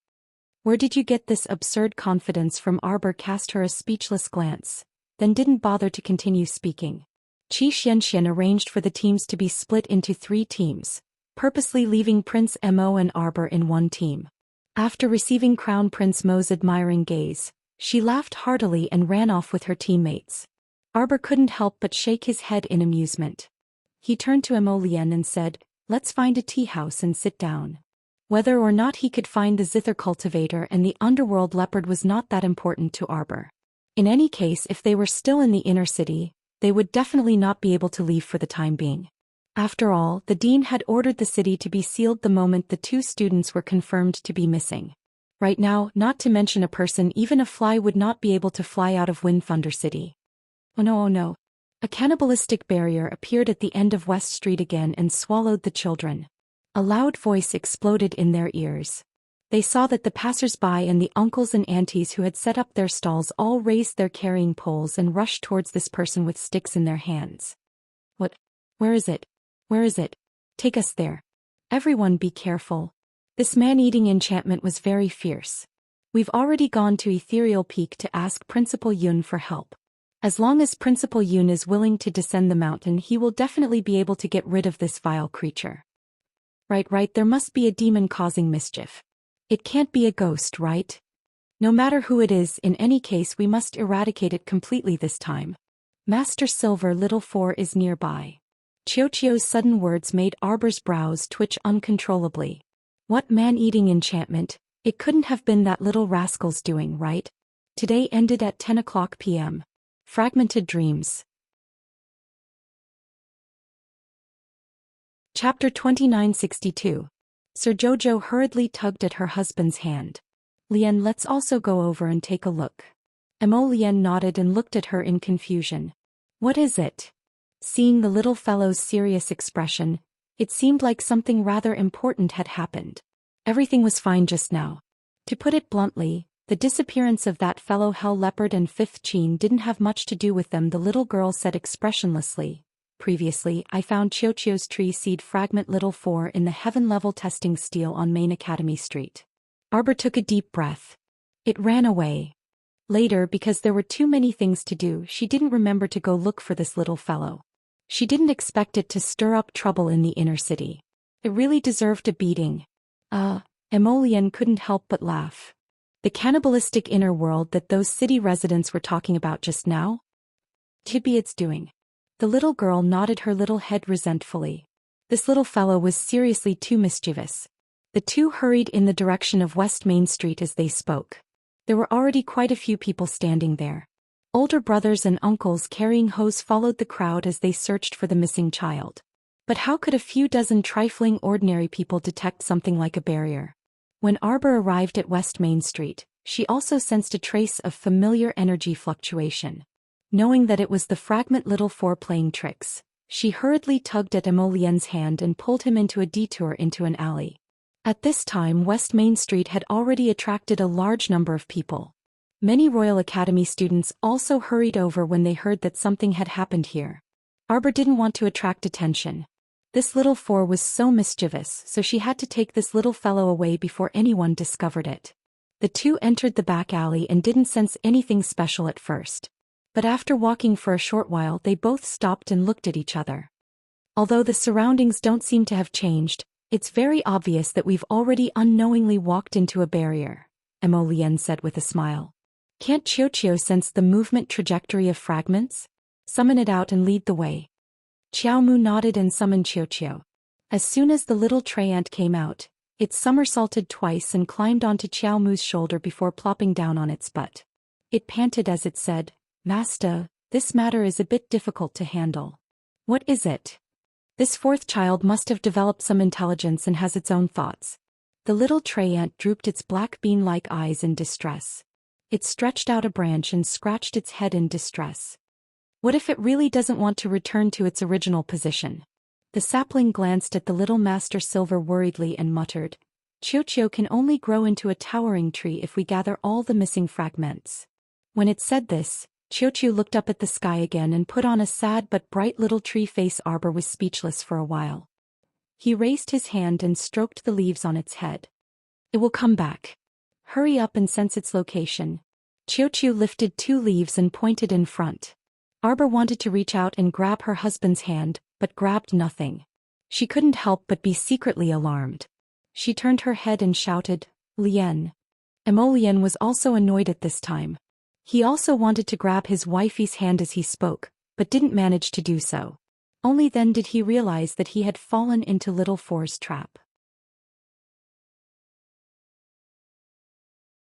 "Where did you get this absurd confidence from?" Arbor cast her a speechless glance, then didn't bother to continue speaking. Qi Xianxian arranged for the teams to be split into 3 teams, purposely leaving Prince Mo and Arbor in one team. After receiving Crown Prince Mo's admiring gaze, she laughed heartily and ran off with her teammates. Arbor couldn't help but shake his head in amusement. He turned to Mo Lian and said, "Let's find a tea house and sit down." Whether or not he could find the zither cultivator and the underworld leopard was not that important to Arbor. In any case, if they were still in the inner city, they would definitely not be able to leave for the time being. After all, the dean had ordered the city to be sealed the moment the 2 students were confirmed to be missing. Right now, not to mention a person, even a fly would not be able to fly out of Wind Thunder City. Oh no, oh no. A cannibalistic barrier appeared at the end of West Street again and swallowed the children. A loud voice exploded in their ears. They saw that the passers-by and the uncles and aunties who had set up their stalls all raised their carrying poles and rushed towards this person with sticks in their hands. "What? Where is it? Where is it? Take us there. Everyone be careful. This man-eating enchantment was very fierce. We've already gone to Ethereal Peak to ask Principal Yun for help. As long as Principal Yun is willing to descend the mountain, he will definitely be able to get rid of this vile creature." Right, there must be a demon causing mischief. It can't be a ghost, right? No matter who it is, in any case we must eradicate it completely this time. Master Silver Little 4 is nearby. Chio's sudden words made Arbor's brows twitch uncontrollably. What man-eating enchantment? It couldn't have been that little rascal's doing, right? Today ended at 10 o'clock p.m. Fragmented Dreams. Chapter 2962. Sir Jojo hurriedly tugged at her husband's hand. "Lian, let's also go over and take a look." Mo Lian nodded and looked at her in confusion. "What is it?" Seeing the little fellow's serious expression, it seemed like something rather important had happened. Everything was fine just now. To put it bluntly, the disappearance of that fellow Hell Leopard and Fifth Qin didn't have much to do with them, the little girl said expressionlessly. "Previously, I found Chio's tree seed fragment Little 4 in the heaven-level testing steel on Main Academy Street." Arbor took a deep breath. It ran away. Later, because there were too many things to do, she didn't remember to go look for this little fellow. She didn't expect it to stir up trouble in the inner city. It really deserved a beating. Emolian couldn't help but laugh. The cannibalistic inner world that those city residents were talking about just now? Could be its doing. The little girl nodded her little head resentfully. This little fellow was seriously too mischievous. The two hurried in the direction of West Main Street as they spoke. There were already quite a few people standing there. Older brothers and uncles carrying hoes followed the crowd as they searched for the missing child. But how could a few dozen trifling ordinary people detect something like a barrier? When Arbor arrived at West Main Street, she also sensed a trace of familiar energy fluctuation. Knowing that it was the fragment Little 4 playing tricks, she hurriedly tugged at Emolien's hand and pulled him into a detour into an alley. At this time, West Main Street had already attracted a large number of people. Many Royal Academy students also hurried over when they heard that something had happened here. Arbor didn't want to attract attention. This Little 4 was so mischievous, so she had to take this little fellow away before anyone discovered it. The two entered the back alley and didn't sense anything special at first. But after walking for a short while, they both stopped and looked at each other. Although the surroundings don't seem to have changed, it's very obvious that we've already unknowingly walked into a barrier, Emolian said with a smile. Can't Chio sense the movement trajectory of fragments? Summon it out and lead the way. Xiaomu nodded and summoned Chio. As soon as the little tray ant came out, it somersaulted twice and climbed onto Xiaomu's shoulder before plopping down on its butt. It panted as it said, "Master, this matter is a bit difficult to handle." "What is it?" "This fourth child must have developed some intelligence and has its own thoughts." The little tray ant drooped its black bean-like eyes in distress. It stretched out a branch and scratched its head in distress. What if it really doesn't want to return to its original position? The sapling glanced at the little Master Silver worriedly and muttered, "Chiu-Chiu can only grow into a towering tree if we gather all the missing fragments." When it said this, Chiu-Chiu looked up at the sky again and put on a sad but bright little tree face. Arbor was speechless for a while. He raised his hand and stroked the leaves on its head. "It will come back. Hurry up and sense its location." Chiu-Chiu lifted 2 leaves and pointed in front. Arbor wanted to reach out and grab her husband's hand, but grabbed nothing. She couldn't help but be secretly alarmed. She turned her head and shouted, "Lien." Emolien was also annoyed at this time. He also wanted to grab his wifey's hand as he spoke, but didn't manage to do so. Only then did he realize that he had fallen into Little Four's trap.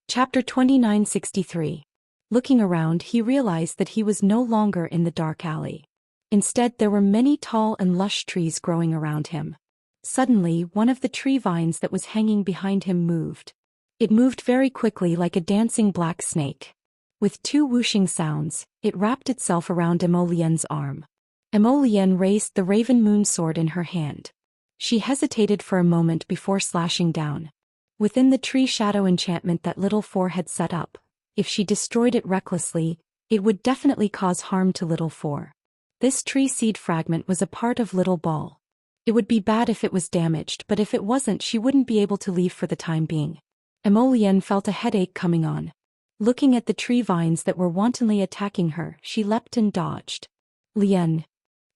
Chapter 2963. Looking around, he realized that he was no longer in the dark alley. Instead, there were many tall and lush trees growing around him. Suddenly, one of the tree vines that was hanging behind him moved. It moved very quickly like a dancing black snake. With 2 whooshing sounds, it wrapped itself around Emolien's arm. Emolien raised the Raven Moon sword in her hand. She hesitated for a moment before slashing down. Within the tree shadow enchantment that Little Four had set up, if she destroyed it recklessly, it would definitely cause harm to Little Four. This tree seed fragment was a part of Little Ball. It would be bad if it was damaged, but if it wasn't, she wouldn't be able to leave for the time being. Emolien felt a headache coming on. Looking at the tree vines that were wantonly attacking her, she leapt and dodged. "Lien."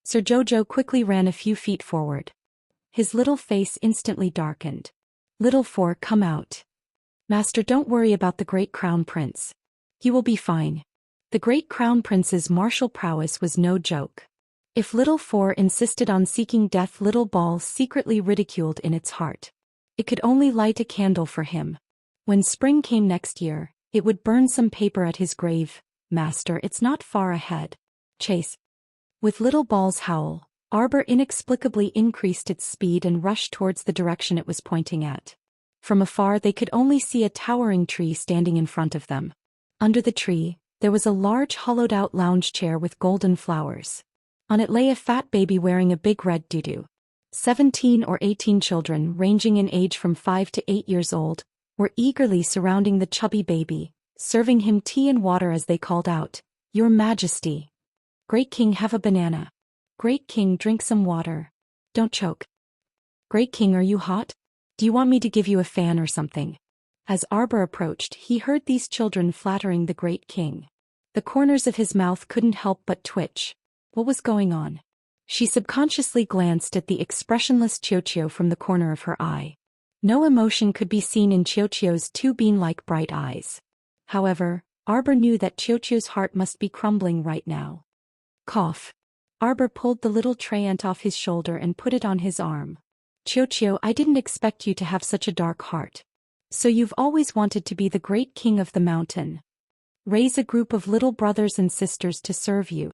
Sir Jojo quickly ran a few feet forward. His little face instantly darkened. "Little Four, come out." "Master, don't worry about the Great Crown Prince. He will be fine." The Great Crown Prince's martial prowess was no joke. If Little Four insisted on seeking death, Little Ball secretly ridiculed in its heart. It could only light a candle for him. When spring came next year, it would burn some paper at his grave. "Master, it's not far ahead. Chase." With Little Ball's howl, Arbor inexplicably increased its speed and rushed towards the direction it was pointing at. From afar, they could only see a towering tree standing in front of them. Under the tree, there was a large hollowed-out lounge chair with golden flowers. On it lay a fat baby wearing a big red tutu. 17 or 18 children, ranging in age from 5 to 8 years old, were eagerly surrounding the chubby baby, serving him tea and water as they called out, "Your Majesty." "Great King, have a banana." "Great King, drink some water. Don't choke." "Great King, are you hot? Do you want me to give you a fan or something?" As Arbor approached, he heard these children flattering the Great King. The corners of his mouth couldn't help but twitch. What was going on? She subconsciously glanced at the expressionless Chiu-Chiu from the corner of her eye. No emotion could be seen in Chiu-Chiu's 2 bean-like bright eyes. However, Arbor knew that Chiu-Chiu's heart must be crumbling right now. Cough. Arbor pulled the little tray ant off his shoulder and put it on his arm. "Chiu-Chiu, I didn't expect you to have such a dark heart. So you've always wanted to be the great king of the mountain. Raise a group of little brothers and sisters to serve you.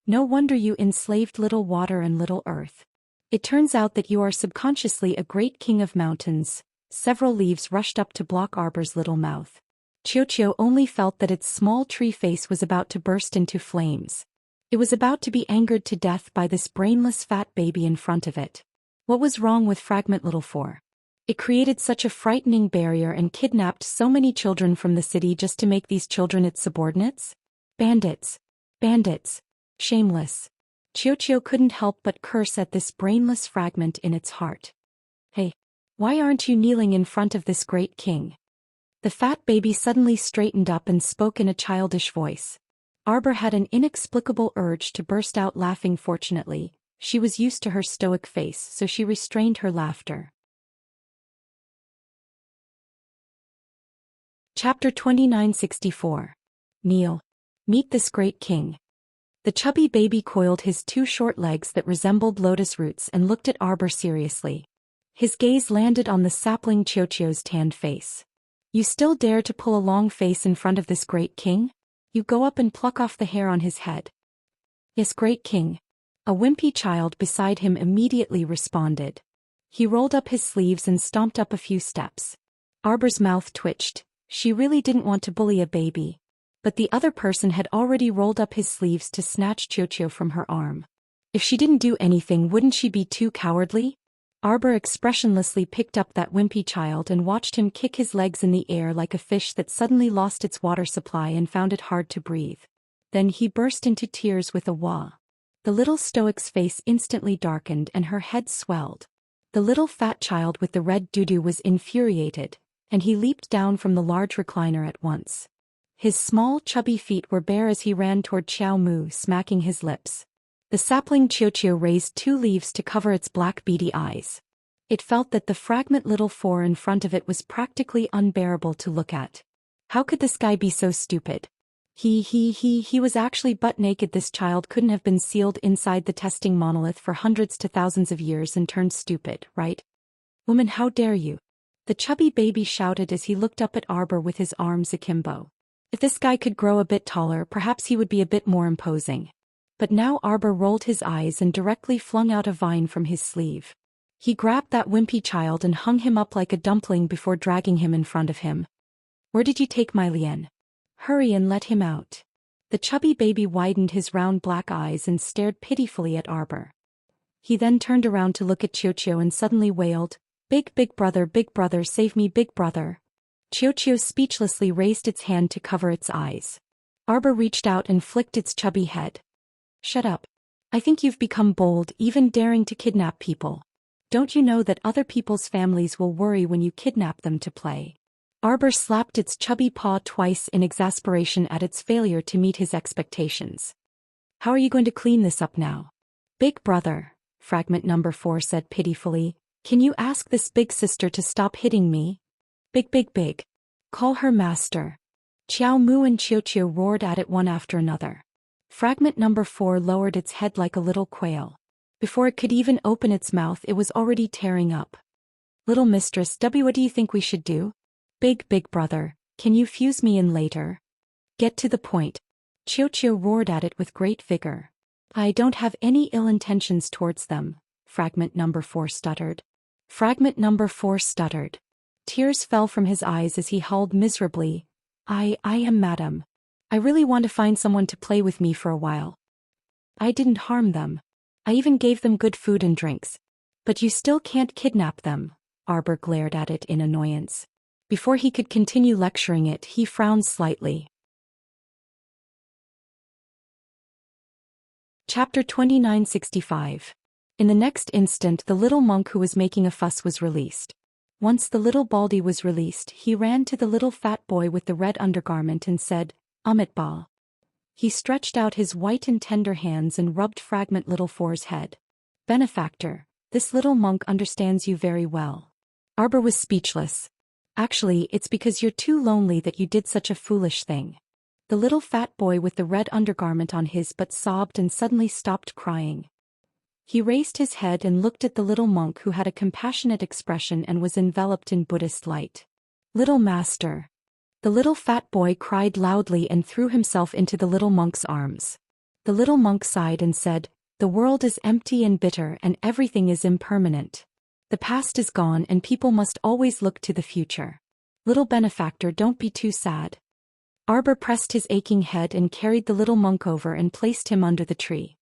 No wonder you enslaved Little Water and Little Earth. It turns out that you are subconsciously a great king of mountains." Several leaves rushed up to block Arbor's little mouth. Chiu-Chiu only felt that its small tree face was about to burst into flames. It was about to be angered to death by this brainless fat baby in front of it. What was wrong with Fragment Little Four? It created such a frightening barrier and kidnapped so many children from the city just to make these children its subordinates? Bandits. Bandits. Shameless. Chiu-Chiu couldn't help but curse at this brainless fragment in its heart. "Hey, why aren't you kneeling in front of this great king?" The fat baby suddenly straightened up and spoke in a childish voice. Arbor had an inexplicable urge to burst out laughing. Fortunately, she was used to her stoic face, so she restrained her laughter. Chapter 2964. Kneel. Meet this great king. The chubby baby coiled his 2 short legs that resembled lotus roots and looked at Arbor seriously. His gaze landed on the sapling Chiu-Chiu's tanned face. "You still dare to pull a long face in front of this great king? You go up and pluck off the hair on his head." "Yes, great king." A wimpy child beside him immediately responded. He rolled up his sleeves and stomped up a few steps. Arbor's mouth twitched. She really didn't want to bully a baby. But the other person had already rolled up his sleeves to snatch Chiu-Chiu from her arm. If she didn't do anything, wouldn't she be too cowardly? Arbor expressionlessly picked up that wimpy child and watched him kick his legs in the air like a fish that suddenly lost its water supply and found it hard to breathe. Then he burst into tears with a wah. The little stoic's face instantly darkened and her head swelled. The little fat child with the red doo-doo was infuriated, and he leaped down from the large recliner at once. His small, chubby feet were bare as he ran toward Xiao Mu, smacking his lips. The sapling Qiuqiu raised 2 leaves to cover its black beady eyes. It felt that the fragment little four in front of it was practically unbearable to look at. How could this guy be so stupid? He was actually butt naked. This child couldn't have been sealed inside the testing monolith for hundreds to thousands of years and turned stupid, right? Woman, how dare you? The chubby baby shouted as he looked up at Arbor with his arms akimbo. If this guy could grow a bit taller, perhaps he would be a bit more imposing. But now Arbor rolled his eyes and directly flung out a vine from his sleeve. He grabbed that wimpy child and hung him up like a dumpling before dragging him in front of him. Where did you take my Lien? Hurry and let him out. The chubby baby widened his round black eyes and stared pitifully at Arbor. He then turned around to look at Qiuqiu and suddenly wailed, big brother, save me, big brother. Qiuqiu speechlessly raised its hand to cover its eyes. Arbor reached out and flicked its chubby head. Shut up. I think you've become bold, even daring to kidnap people. Don't you know that other people's families will worry when you kidnap them to play? Arbor slapped its chubby paw twice in exasperation at its failure to meet his expectations. How are you going to clean this up now? Big brother, fragment number 4 said pitifully, can you ask this big sister to stop hitting me? Big. Call her master. Xiao Mu and Qiuqiu roared at it one after another. Fragment number 4 lowered its head like a little quail. Before it could even open its mouth, it was already tearing up. Little mistress, what do you think we should do? Big brother, can you fuse me in later? Get to the point. Qiuqiu roared at it with great vigor. I don't have any ill intentions towards them, fragment number 4 stuttered. Fragment number 4 stuttered. Tears fell from his eyes as he howled miserably. I am madam. I really want to find someone to play with me for a while. I didn't harm them. I even gave them good food and drinks. But you still can't kidnap them, Arbor glared at it in annoyance. Before he could continue lecturing it, he frowned slightly. Chapter 2965. In the next instant, the little monk who was making a fuss was released. Once the little baldy was released, he ran to the little fat boy with the red undergarment and said, Amit Ba. He stretched out his white and tender hands and rubbed fragment little four's head. Benefactor, this little monk understands you very well. Arbor was speechless. Actually, it's because you're too lonely that you did such a foolish thing. The little fat boy with the red undergarment on his butt sobbed and suddenly stopped crying. He raised his head and looked at the little monk who had a compassionate expression and was enveloped in Buddhist light. Little master. The little fat boy cried loudly and threw himself into the little monk's arms. The little monk sighed and said, the world is empty and bitter and everything is impermanent. The past is gone and people must always look to the future. Little benefactor, don't be too sad. Arbor pressed his aching head and carried the little monk over and placed him under the tree.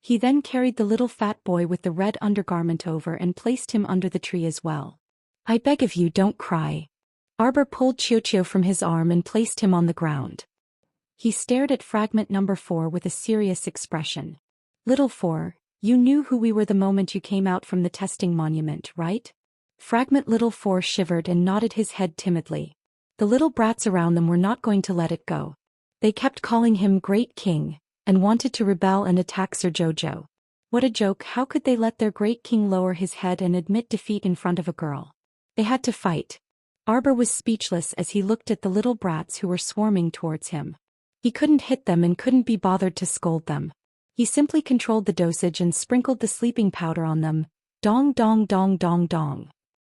He then carried the little fat boy with the red undergarment over and placed him under the tree as well. I beg of you, don't cry. Arbor pulled Qiuqiu from his arm and placed him on the ground. He stared at fragment number 4 with a serious expression. Little 4, you knew who we were the moment you came out from the testing monument, right? Fragment little 4 shivered and nodded his head timidly. The little brats around them were not going to let it go. They kept calling him Great King, and wanted to rebel and attack Sir Jojo. What a joke, how could they let their great king lower his head and admit defeat in front of a girl? They had to fight. Arbor was speechless as he looked at the little brats who were swarming towards him. He couldn't hit them and couldn't be bothered to scold them. He simply controlled the dosage and sprinkled the sleeping powder on them. Dong dong dong dong dong.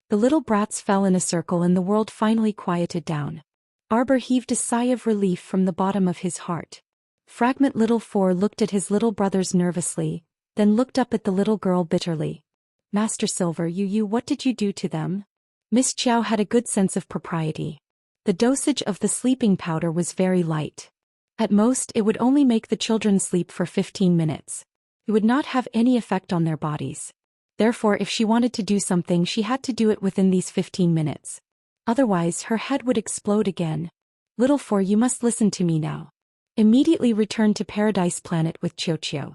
The little brats fell in a circle and the world finally quieted down. Arbor heaved a sigh of relief from the bottom of his heart. Fragment little 4 looked at his little brothers nervously, then looked up at the little girl bitterly. Master Silver, what did you do to them? Miss Chow had a good sense of propriety. The dosage of the sleeping powder was very light. At most, it would only make the children sleep for 15 minutes. It would not have any effect on their bodies. Therefore, if she wanted to do something, she had to do it within these 15 minutes. Otherwise, her head would explode again. Little Four, you must listen to me now. Immediately return to Paradise Planet with Chio.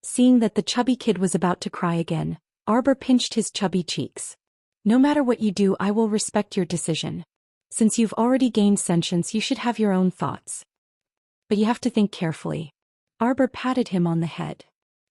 Seeing that the chubby kid was about to cry again, Arbor pinched his chubby cheeks. No matter what you do, I will respect your decision. Since you've already gained sentience, you should have your own thoughts. But you have to think carefully. Arbor patted him on the head.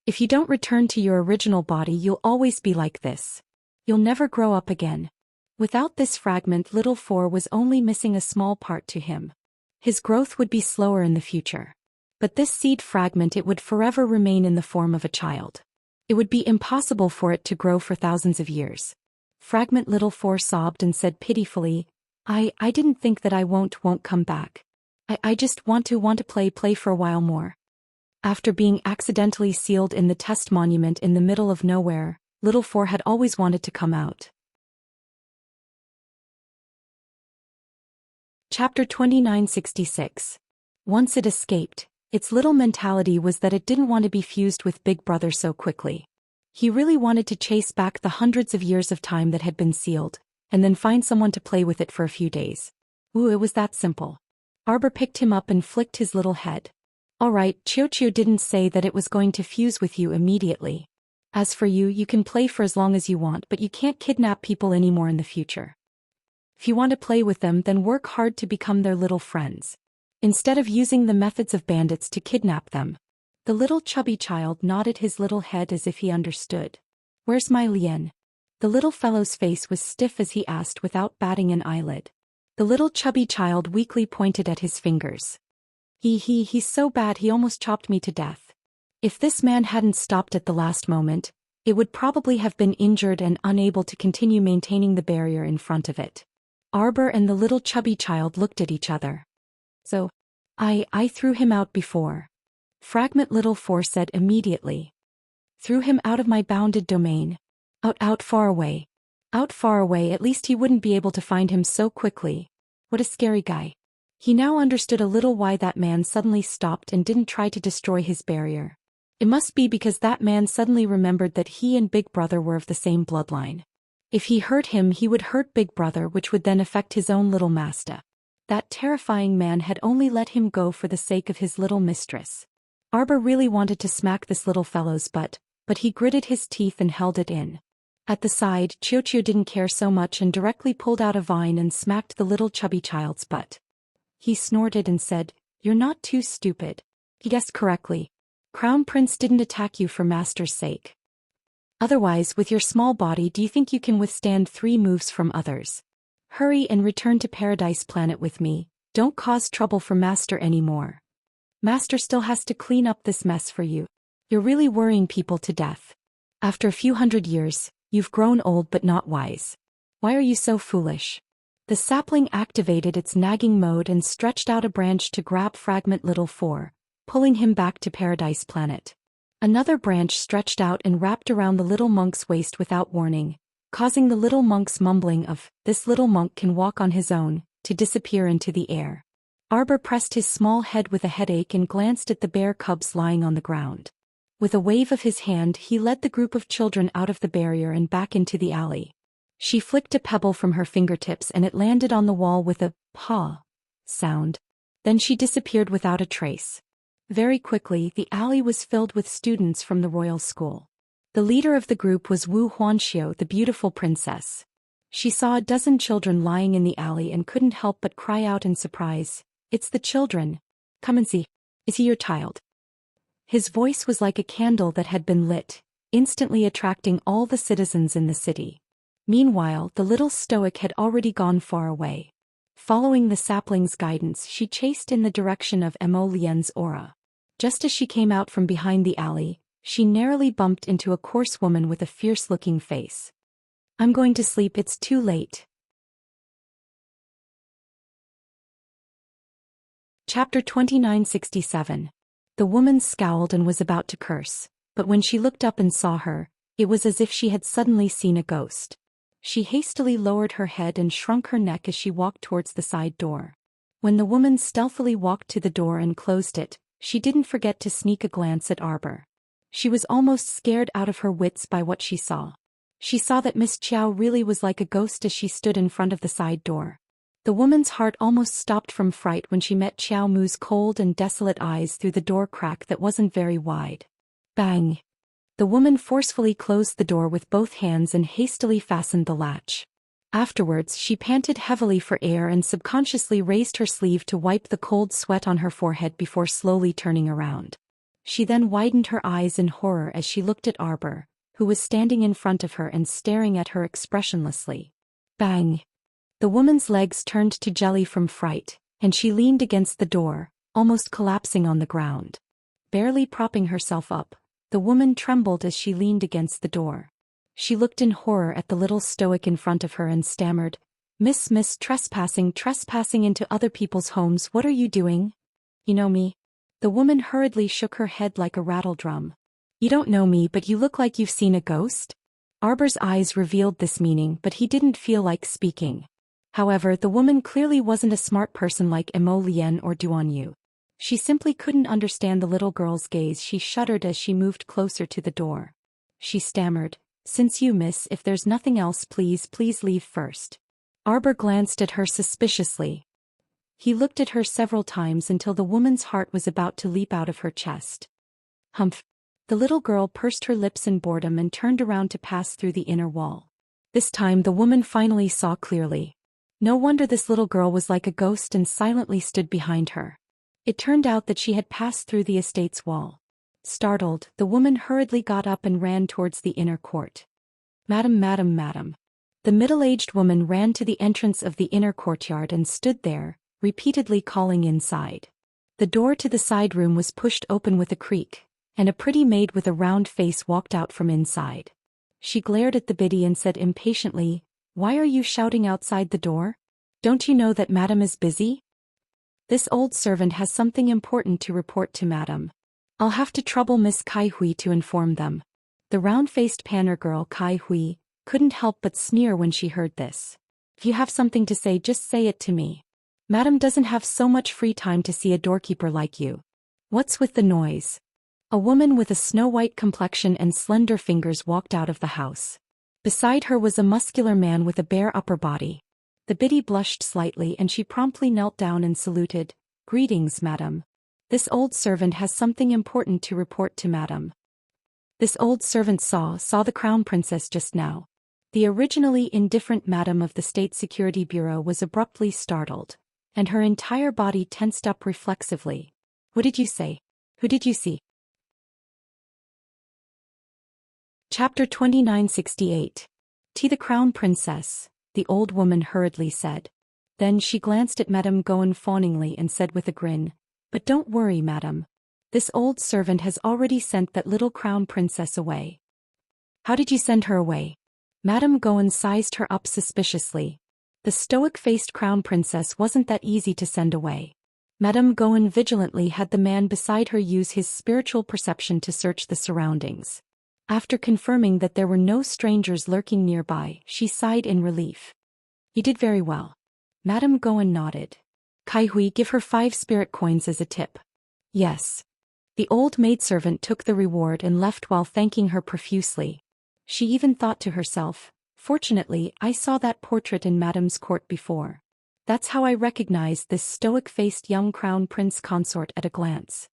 If you don't return to your original body, you'll always be like this. You'll never grow up again. Without this fragment, Little Four was only missing a small part to him. His growth would be slower in the future. But this seed fragment, it would forever remain in the form of a child. It would be impossible for it to grow for thousands of years. Fragment Little Four sobbed and said pitifully, I didn't think that I won't come back. I just want to play for a while more. After being accidentally sealed in the test monument in the middle of nowhere, Little Four had always wanted to come out. Chapter 2966. Once it escaped, its little mentality was that it didn't want to be fused with Big Brother so quickly. He really wanted to chase back the hundreds of years of time that had been sealed, and then find someone to play with it for a few days. Ooh, it was that simple. Arbor picked him up and flicked his little head. Alright, Chio didn't say that it was going to fuse with you immediately. As for you, you can play for as long as you want, but you can't kidnap people anymore in the future. If you want to play with them, then work hard to become their little friends. Instead of using the methods of bandits to kidnap them. The little chubby child nodded his little head as if he understood. Where's my Lien? The little fellow's face was stiff as he asked without batting an eyelid. The little chubby child weakly pointed at his fingers. He's so bad he almost chopped me to death. If this man hadn't stopped at the last moment, it would probably have been injured and unable to continue maintaining the barrier in front of it. Arbor and the little chubby child looked at each other. So, I threw him out before. Fragment Little Four said immediately. Threw him out of my bounded domain. Out far away. Out far away, at least he wouldn't be able to find him so quickly. What a scary guy. He now understood a little why that man suddenly stopped and didn't try to destroy his barrier. It must be because that man suddenly remembered that he and Big Brother were of the same bloodline. If he hurt him, he would hurt Big Brother, which would then affect his own little master. That terrifying man had only let him go for the sake of his little mistress. Arbor really wanted to smack this little fellow's butt, but he gritted his teeth and held it in. At the side, Chio didn't care so much and directly pulled out a vine and smacked the little chubby child's butt. He snorted and said, "You're not too stupid. You guessed correctly. Crown Prince didn't attack you for Master's sake. Otherwise, with your small body, do you think you can withstand 3 moves from others? Hurry and return to Paradise Planet with me. Don't cause trouble for Master anymore. Master still has to clean up this mess for you. You're really worrying people to death. After a few hundred years, you've grown old but not wise. Why are you so foolish?" The sapling activated its nagging mode and stretched out a branch to grab Fragment Little Four, pulling him back to Paradise Planet. Another branch stretched out and wrapped around the little monk's waist without warning, causing the little monk's mumbling of, "This little monk can walk on his own," to disappear into the air. Arbor pressed his small head with a headache and glanced at the bear cubs lying on the ground. With a wave of his hand, he led the group of children out of the barrier and back into the alley. She flicked a pebble from her fingertips and it landed on the wall with a paw sound. Then she disappeared without a trace. Very quickly, the alley was filled with students from the royal school. The leader of the group was Wu Huanxiu, the beautiful princess. She saw a dozen children lying in the alley and couldn't help but cry out in surprise, "It's the children. Come and see. Is he your child?" His voice was like a candle that had been lit, instantly attracting all the citizens in the city. Meanwhile, the little stoic had already gone far away. Following the sapling's guidance, she chased in the direction of Mo Lien's aura. Just as she came out from behind the alley, she narrowly bumped into a coarse woman with a fierce-looking face. "I'm going to sleep, it's too late." Chapter 2967. The woman scowled and was about to curse, but when she looked up and saw her, it was as if she had suddenly seen a ghost. She hastily lowered her head and shrunk her neck as she walked towards the side door. When the woman stealthily walked to the door and closed it, she didn't forget to sneak a glance at Arbor. She was almost scared out of her wits by what she saw. She saw that Miss Chiao really was like a ghost as she stood in front of the side door. The woman's heart almost stopped from fright when she met Chiao Mu's cold and desolate eyes through the door crack that wasn't very wide. Bang! The woman forcefully closed the door with both hands and hastily fastened the latch. Afterwards, she panted heavily for air and subconsciously raised her sleeve to wipe the cold sweat on her forehead before slowly turning around. She then widened her eyes in horror as she looked at Arbor, who was standing in front of her and staring at her expressionlessly. Bang! The woman's legs turned to jelly from fright, and she leaned against the door, almost collapsing on the ground. Barely propping herself up, the woman trembled as she leaned against the door. She looked in horror at the little stoic in front of her and stammered, Miss, trespassing into other people's homes, what are you doing? You know me? The woman hurriedly shook her head like a rattle drum. You don't know me, but you look like you've seen a ghost? Arbor's eyes revealed this meaning, but he didn't feel like speaking. However, the woman clearly wasn't a smart person like Emo Lien or Duan Yu. She simply couldn't understand the little girl's gaze. She shuddered as she moved closer to the door. She stammered, Since you miss, if there's nothing else, please leave first. Arbor glanced at her suspiciously. He looked at her several times until the woman's heart was about to leap out of her chest. Humph! The little girl pursed her lips in boredom and turned around to pass through the inner wall. This time the woman finally saw clearly. No wonder this little girl was like a ghost and silently stood behind her. It turned out that she had passed through the estate's wall. Startled, the woman hurriedly got up and ran towards the inner court. Madam. The middle-aged woman ran to the entrance of the inner courtyard and stood there, repeatedly calling inside. The door to the side room was pushed open with a creak, and a pretty maid with a round face walked out from inside. She glared at the biddy and said impatiently, Why are you shouting outside the door? Don't you know that Madam is busy? This old servant has something important to report to Madam. I'll have to trouble Miss Kai Hui to inform them. The round-faced panner girl Kai Hui couldn't help but sneer when she heard this. If you have something to say, just say it to me. Madam doesn't have so much free time to see a doorkeeper like you. What's with the noise? A woman with a snow-white complexion and slender fingers walked out of the house. Beside her was a muscular man with a bare upper body. The biddy blushed slightly and she promptly knelt down and saluted. Greetings, madam. This old servant has something important to report to madam. This old servant saw the crown princess just now. The originally indifferent madam of the State Security Bureau was abruptly startled, and her entire body tensed up reflexively. What did you say? Who did you see? Chapter 2968. To the Crown Princess, the old woman hurriedly said. Then she glanced at Madame Goen fawningly and said with a grin, But don't worry, madam. This old servant has already sent that little crown princess away. How did you send her away? Madame Goen sized her up suspiciously. The stoic-faced crown princess wasn't that easy to send away. Madame Goen vigilantly had the man beside her use his spiritual perception to search the surroundings. After confirming that there were no strangers lurking nearby, she sighed in relief. You did very well. Madame Goen nodded. Kai Hui, give her 5 spirit coins as a tip. Yes. The old maidservant took the reward and left while thanking her profusely. She even thought to herself, Fortunately, I saw that portrait in Madame's court before. That's how I recognized this stoic-faced young crown prince consort at a glance.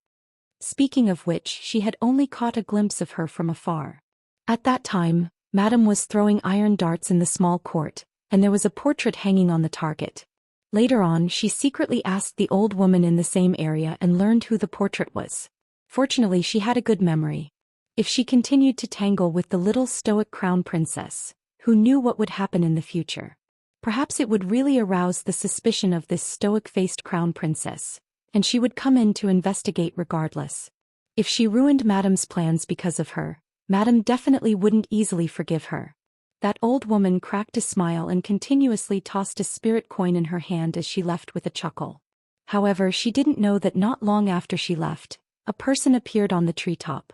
Speaking of which, she had only caught a glimpse of her from afar. At that time, Madame was throwing iron darts in the small court, and there was a portrait hanging on the target. Later on, she secretly asked the old woman in the same area and learned who the portrait was. Fortunately, she had a good memory. If she continued to tangle with the little stoic crown princess, who knew what would happen in the future? Perhaps it would really arouse the suspicion of this stoic-faced crown princess, and she would come in to investigate regardless. If she ruined Madame's plans because of her, Madame definitely wouldn't easily forgive her. That old woman cracked a smile and continuously tossed a spirit coin in her hand as she left with a chuckle. However, she didn't know that not long after she left, a person appeared on the treetop.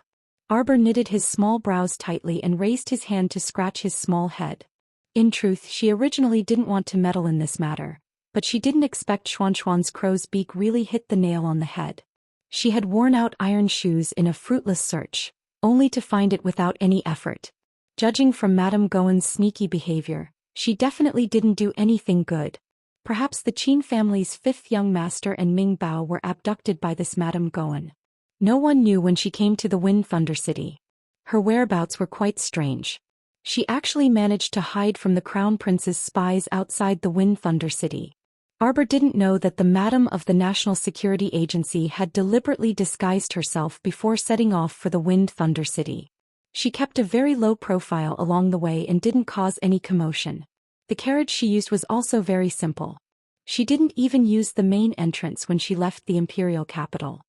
Arbor knitted his small brows tightly and raised his hand to scratch his small head. In truth, she originally didn't want to meddle in this matter, but she didn't expect Xuanxuan's crow's beak really hit the nail on the head. She had worn out iron shoes in a fruitless search, only to find it without any effort. Judging from Madame Gowen's sneaky behavior, she definitely didn't do anything good. Perhaps the Qin family's fifth young master and Ming Bao were abducted by this Madame Gowen. No one knew when she came to the Wind Thunder City. Her whereabouts were quite strange. She actually managed to hide from the Crown Prince's spies outside the Wind Thunder City. Arbor didn't know that the Madam of the National Security Agency had deliberately disguised herself before setting off for the Wind Thunder City. She kept a very low profile along the way and didn't cause any commotion. The carriage she used was also very simple. She didn't even use the main entrance when she left the imperial capital.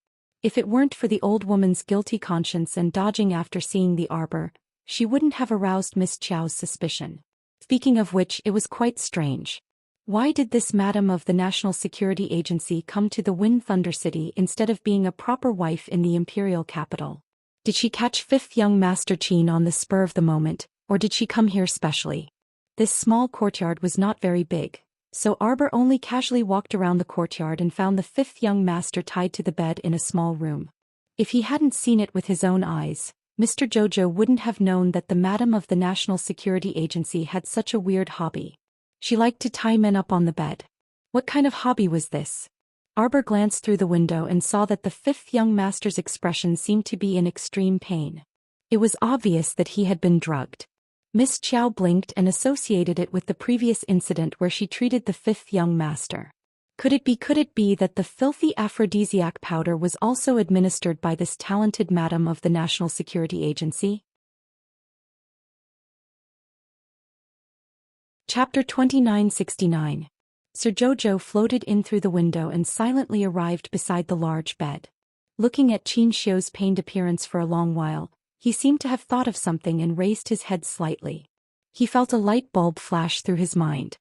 If it weren't for the old woman's guilty conscience and dodging after seeing the arbor, she wouldn't have aroused Miss Qiao's suspicion. Speaking of which, it was quite strange. Why did this Madam of the National Security Agency come to the Wind Thunder City instead of being a proper wife in the imperial capital? Did she catch fifth young Master Qin on the spur of the moment, or did she come here specially? This small courtyard was not very big, so Arbor only casually walked around the courtyard and found the fifth young master tied to the bed in a small room. If he hadn't seen it with his own eyes, Mr. Jojo wouldn't have known that the Madam of the National Security Agency had such a weird hobby. She liked to tie men up on the bed. What kind of hobby was this? Arbor glanced through the window and saw that the fifth young master's expression seemed to be in extreme pain. It was obvious that he had been drugged. Miss Qiao blinked and associated it with the previous incident where she treated the fifth young master. Could it be that the filthy aphrodisiac powder was also administered by this talented Madam of the National Security Agency? Chapter 2969. Sir Jojo floated in through the window and silently arrived beside the large bed. Looking at Qin Xiu's pained appearance for a long while, he seemed to have thought of something and raised his head slightly. He felt a light bulb flash through his mind.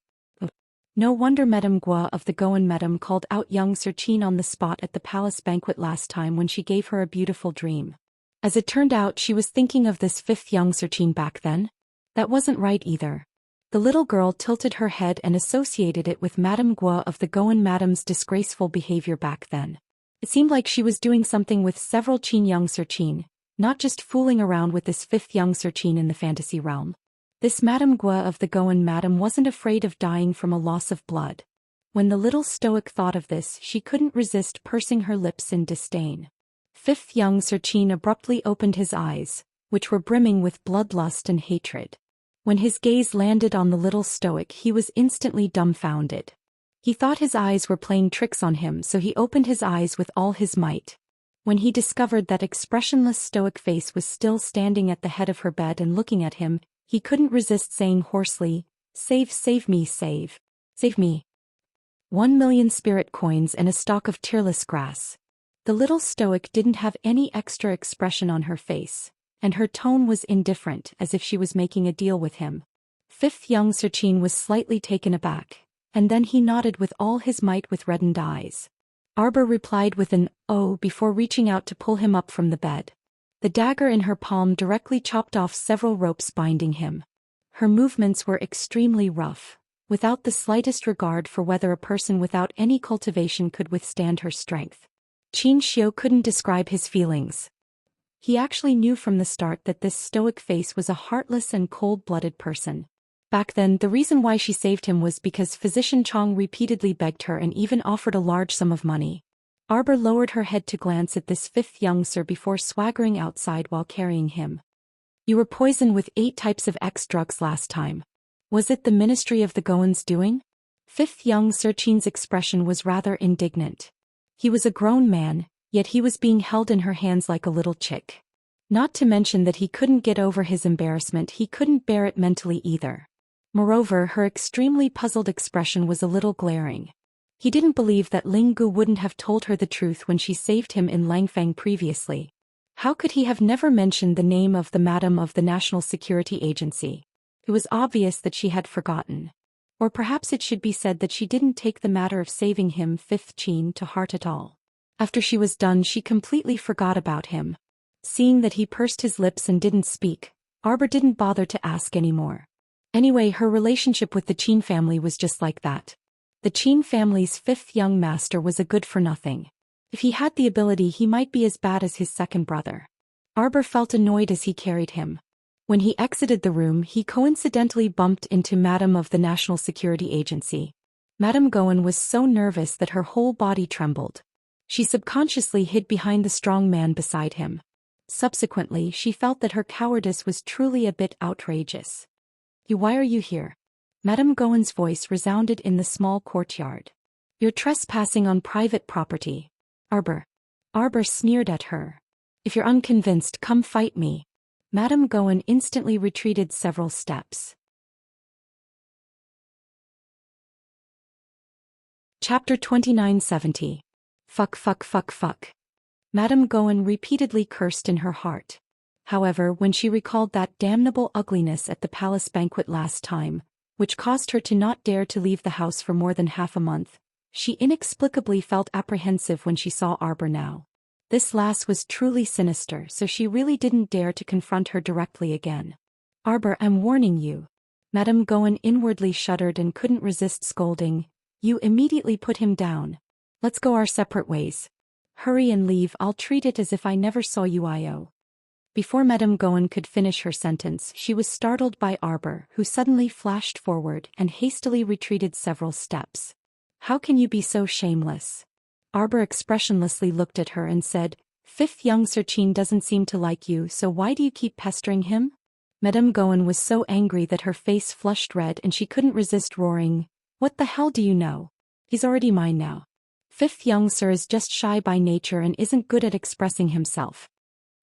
No wonder Madame Guo of the Goan Madame called out young Sir Qin on the spot at the palace banquet last time when she gave her a beautiful dream. As it turned out, she was thinking of this fifth young Sir Qin back then. That wasn't right either. The little girl tilted her head and associated it with Madame Guo of the Goan Madame's disgraceful behavior back then. It seemed like she was doing something with several Qin young Sir Qin, not just fooling around with this fifth young Sir Qin in the fantasy realm. This Madame Guo of the Goan Madame wasn't afraid of dying from a loss of blood. When the little stoic thought of this, she couldn't resist pursing her lips in disdain. Fifth young Sir Qin abruptly opened his eyes, which were brimming with bloodlust and hatred. When his gaze landed on the little stoic, he was instantly dumbfounded. He thought his eyes were playing tricks on him, so he opened his eyes with all his might. When he discovered that expressionless stoic face was still standing at the head of her bed and looking at him, he couldn't resist saying hoarsely, save me, save me. 1,000,000 spirit coins and a stalk of tearless grass." The little stoic didn't have any extra expression on her face, and her tone was indifferent, as if she was making a deal with him. Fifth young Sir Qin was slightly taken aback, and then he nodded with all his might with reddened eyes. Arbor replied with an "oh" before reaching out to pull him up from the bed. The dagger in her palm directly chopped off several ropes binding him. Her movements were extremely rough, without the slightest regard for whether a person without any cultivation could withstand her strength. Qin Xiu couldn't describe his feelings. He actually knew from the start that this stoic face was a heartless and cold-blooded person. Back then, the reason why she saved him was because Physician Chong repeatedly begged her and even offered a large sum of money. Arbor lowered her head to glance at this fifth young sir before swaggering outside while carrying him. "You were poisoned with 8 types of X drugs last time. Was it the Ministry of the Goans' doing?" Fifth young Sir Qin's expression was rather indignant. He was a grown man, yet he was being held in her hands like a little chick. Not to mention that he couldn't get over his embarrassment, he couldn't bear it mentally either. Moreover, her extremely puzzled expression was a little glaring. He didn't believe that Ling Gu wouldn't have told her the truth when she saved him in Langfang previously. How could he have never mentioned the name of the Madam of the National Security Agency? It was obvious that she had forgotten. Or perhaps it should be said that she didn't take the matter of saving him, Fifth Qin, to heart at all. After she was done, she completely forgot about him. Seeing that he pursed his lips and didn't speak, Arbor didn't bother to ask anymore. Anyway, her relationship with the Qin family was just like that. The Qin family's fifth young master was a good-for-nothing. If he had the ability, he might be as bad as his second brother. Arbor felt annoyed as he carried him. When he exited the room, he coincidentally bumped into Madame of the National Security Agency. Madame Gowan was so nervous that her whole body trembled. She subconsciously hid behind the strong man beside him. Subsequently, she felt that her cowardice was truly a bit outrageous. Why are you here? Madame Gowan's voice resounded in the small courtyard. You're trespassing on private property. Arbor. Arbor sneered at her. If you're unconvinced, come fight me. Madame Gowan instantly retreated several steps. Chapter 2970. Fuck. Madame Gowan repeatedly cursed in her heart. However, when she recalled that damnable ugliness at the palace banquet last time, which caused her to not dare to leave the house for more than half a month, she inexplicably felt apprehensive when she saw Arbor now. This lass was truly sinister, so she really didn't dare to confront her directly again. Arbor, I'm warning you. Madame Gowan inwardly shuddered and couldn't resist scolding. You immediately put him down. Let's go our separate ways. Hurry and leave, I'll treat it as if I never saw you. Before Madame Gowan could finish her sentence, she was startled by Arbor, who suddenly flashed forward and hastily retreated several steps. How can you be so shameless? Arbor expressionlessly looked at her and said, Fifth young Serchin doesn't seem to like you, so why do you keep pestering him? Madame Gowan was so angry that her face flushed red and she couldn't resist roaring, What the hell do you know? He's already mine now. Fifth young Sir is just shy by nature and isn't good at expressing himself.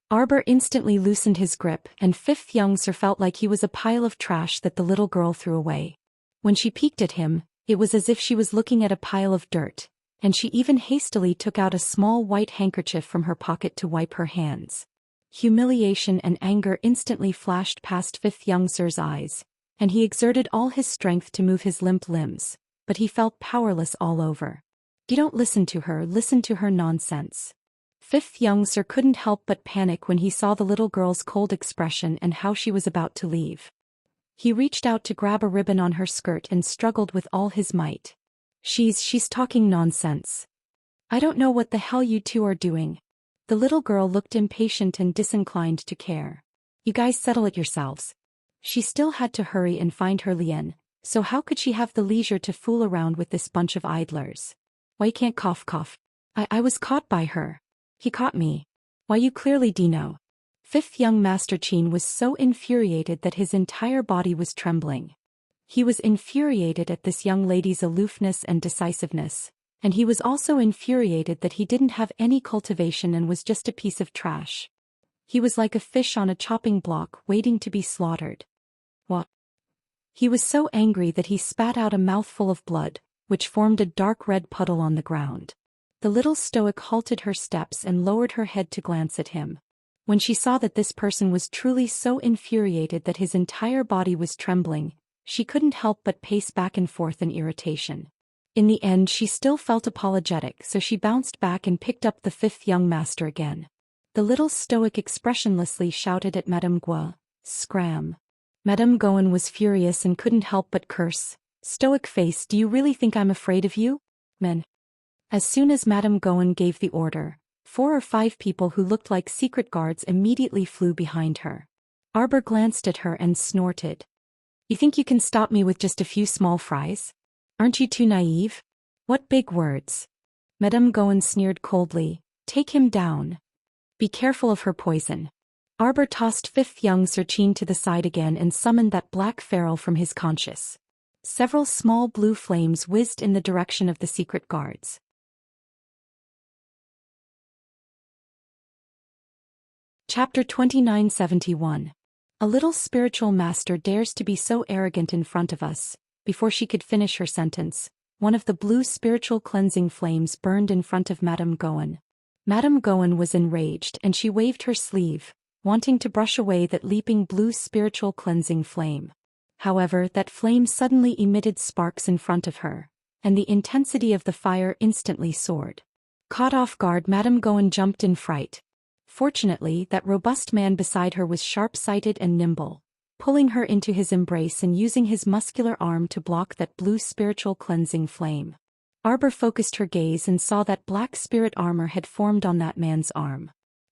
Arbor instantly loosened his grip, and Fifth young Sir felt like he was a pile of trash that the little girl threw away. When she peeked at him, it was as if she was looking at a pile of dirt, and she even hastily took out a small white handkerchief from her pocket to wipe her hands. Humiliation and anger instantly flashed past Fifth young Sir's eyes, and he exerted all his strength to move his limp limbs, but he felt powerless all over. You don't listen to her nonsense. Fifth young Sir couldn't help but panic when he saw the little girl's cold expression and how she was about to leave. He reached out to grab a ribbon on her skirt and struggled with all his might. She's talking nonsense. I don't know what the hell you two are doing. The little girl looked impatient and disinclined to care. You guys settle it yourselves. She still had to hurry and find her Lien, so how could she have the leisure to fool around with this bunch of idlers? Why you can't cough. I was caught by her. He caught me. Why you clearly know. Fifth young Master Chin was so infuriated that his entire body was trembling. He was infuriated at this young lady's aloofness and decisiveness, and he was also infuriated that he didn't have any cultivation and was just a piece of trash. He was like a fish on a chopping block waiting to be slaughtered. What? He was so angry that he spat out a mouthful of blood, which formed a dark red puddle on the ground. The little stoic halted her steps and lowered her head to glance at him. When she saw that this person was truly so infuriated that his entire body was trembling, she couldn't help but pace back and forth in irritation. In the end, she still felt apologetic, so she bounced back and picked up the fifth young master again. The little stoic expressionlessly shouted at Madame Gowan, "Scram!" Madame Gowan was furious and couldn't help but curse. "Stoic face, do you really think I'm afraid of you? Men." As soon as Madame Gowan gave the order, 4 or 5 people who looked like secret guards immediately flew behind her. Arbor glanced at her and snorted. "You think you can stop me with just a few small fries? Aren't you too naive? What big words." Madame Gowan sneered coldly. "Take him down. Be careful of her poison." Arbor tossed fifth young Serchin to the side again and summoned that black feral from his conscience. Several small blue flames whizzed in the direction of the secret guards. Chapter 2971. A little spiritual master dares to be so arrogant in front of us. Before she could finish her sentence, one of the blue spiritual cleansing flames burned in front of Madame Gowan. Madame Gowan was enraged and she waved her sleeve, wanting to brush away that leaping blue spiritual cleansing flame. However, that flame suddenly emitted sparks in front of her, and the intensity of the fire instantly soared. Caught off guard, Madame Gowan jumped in fright. Fortunately, that robust man beside her was sharp-sighted and nimble, pulling her into his embrace and using his muscular arm to block that blue spiritual cleansing flame. Arbor focused her gaze and saw that black spirit armor had formed on that man's arm.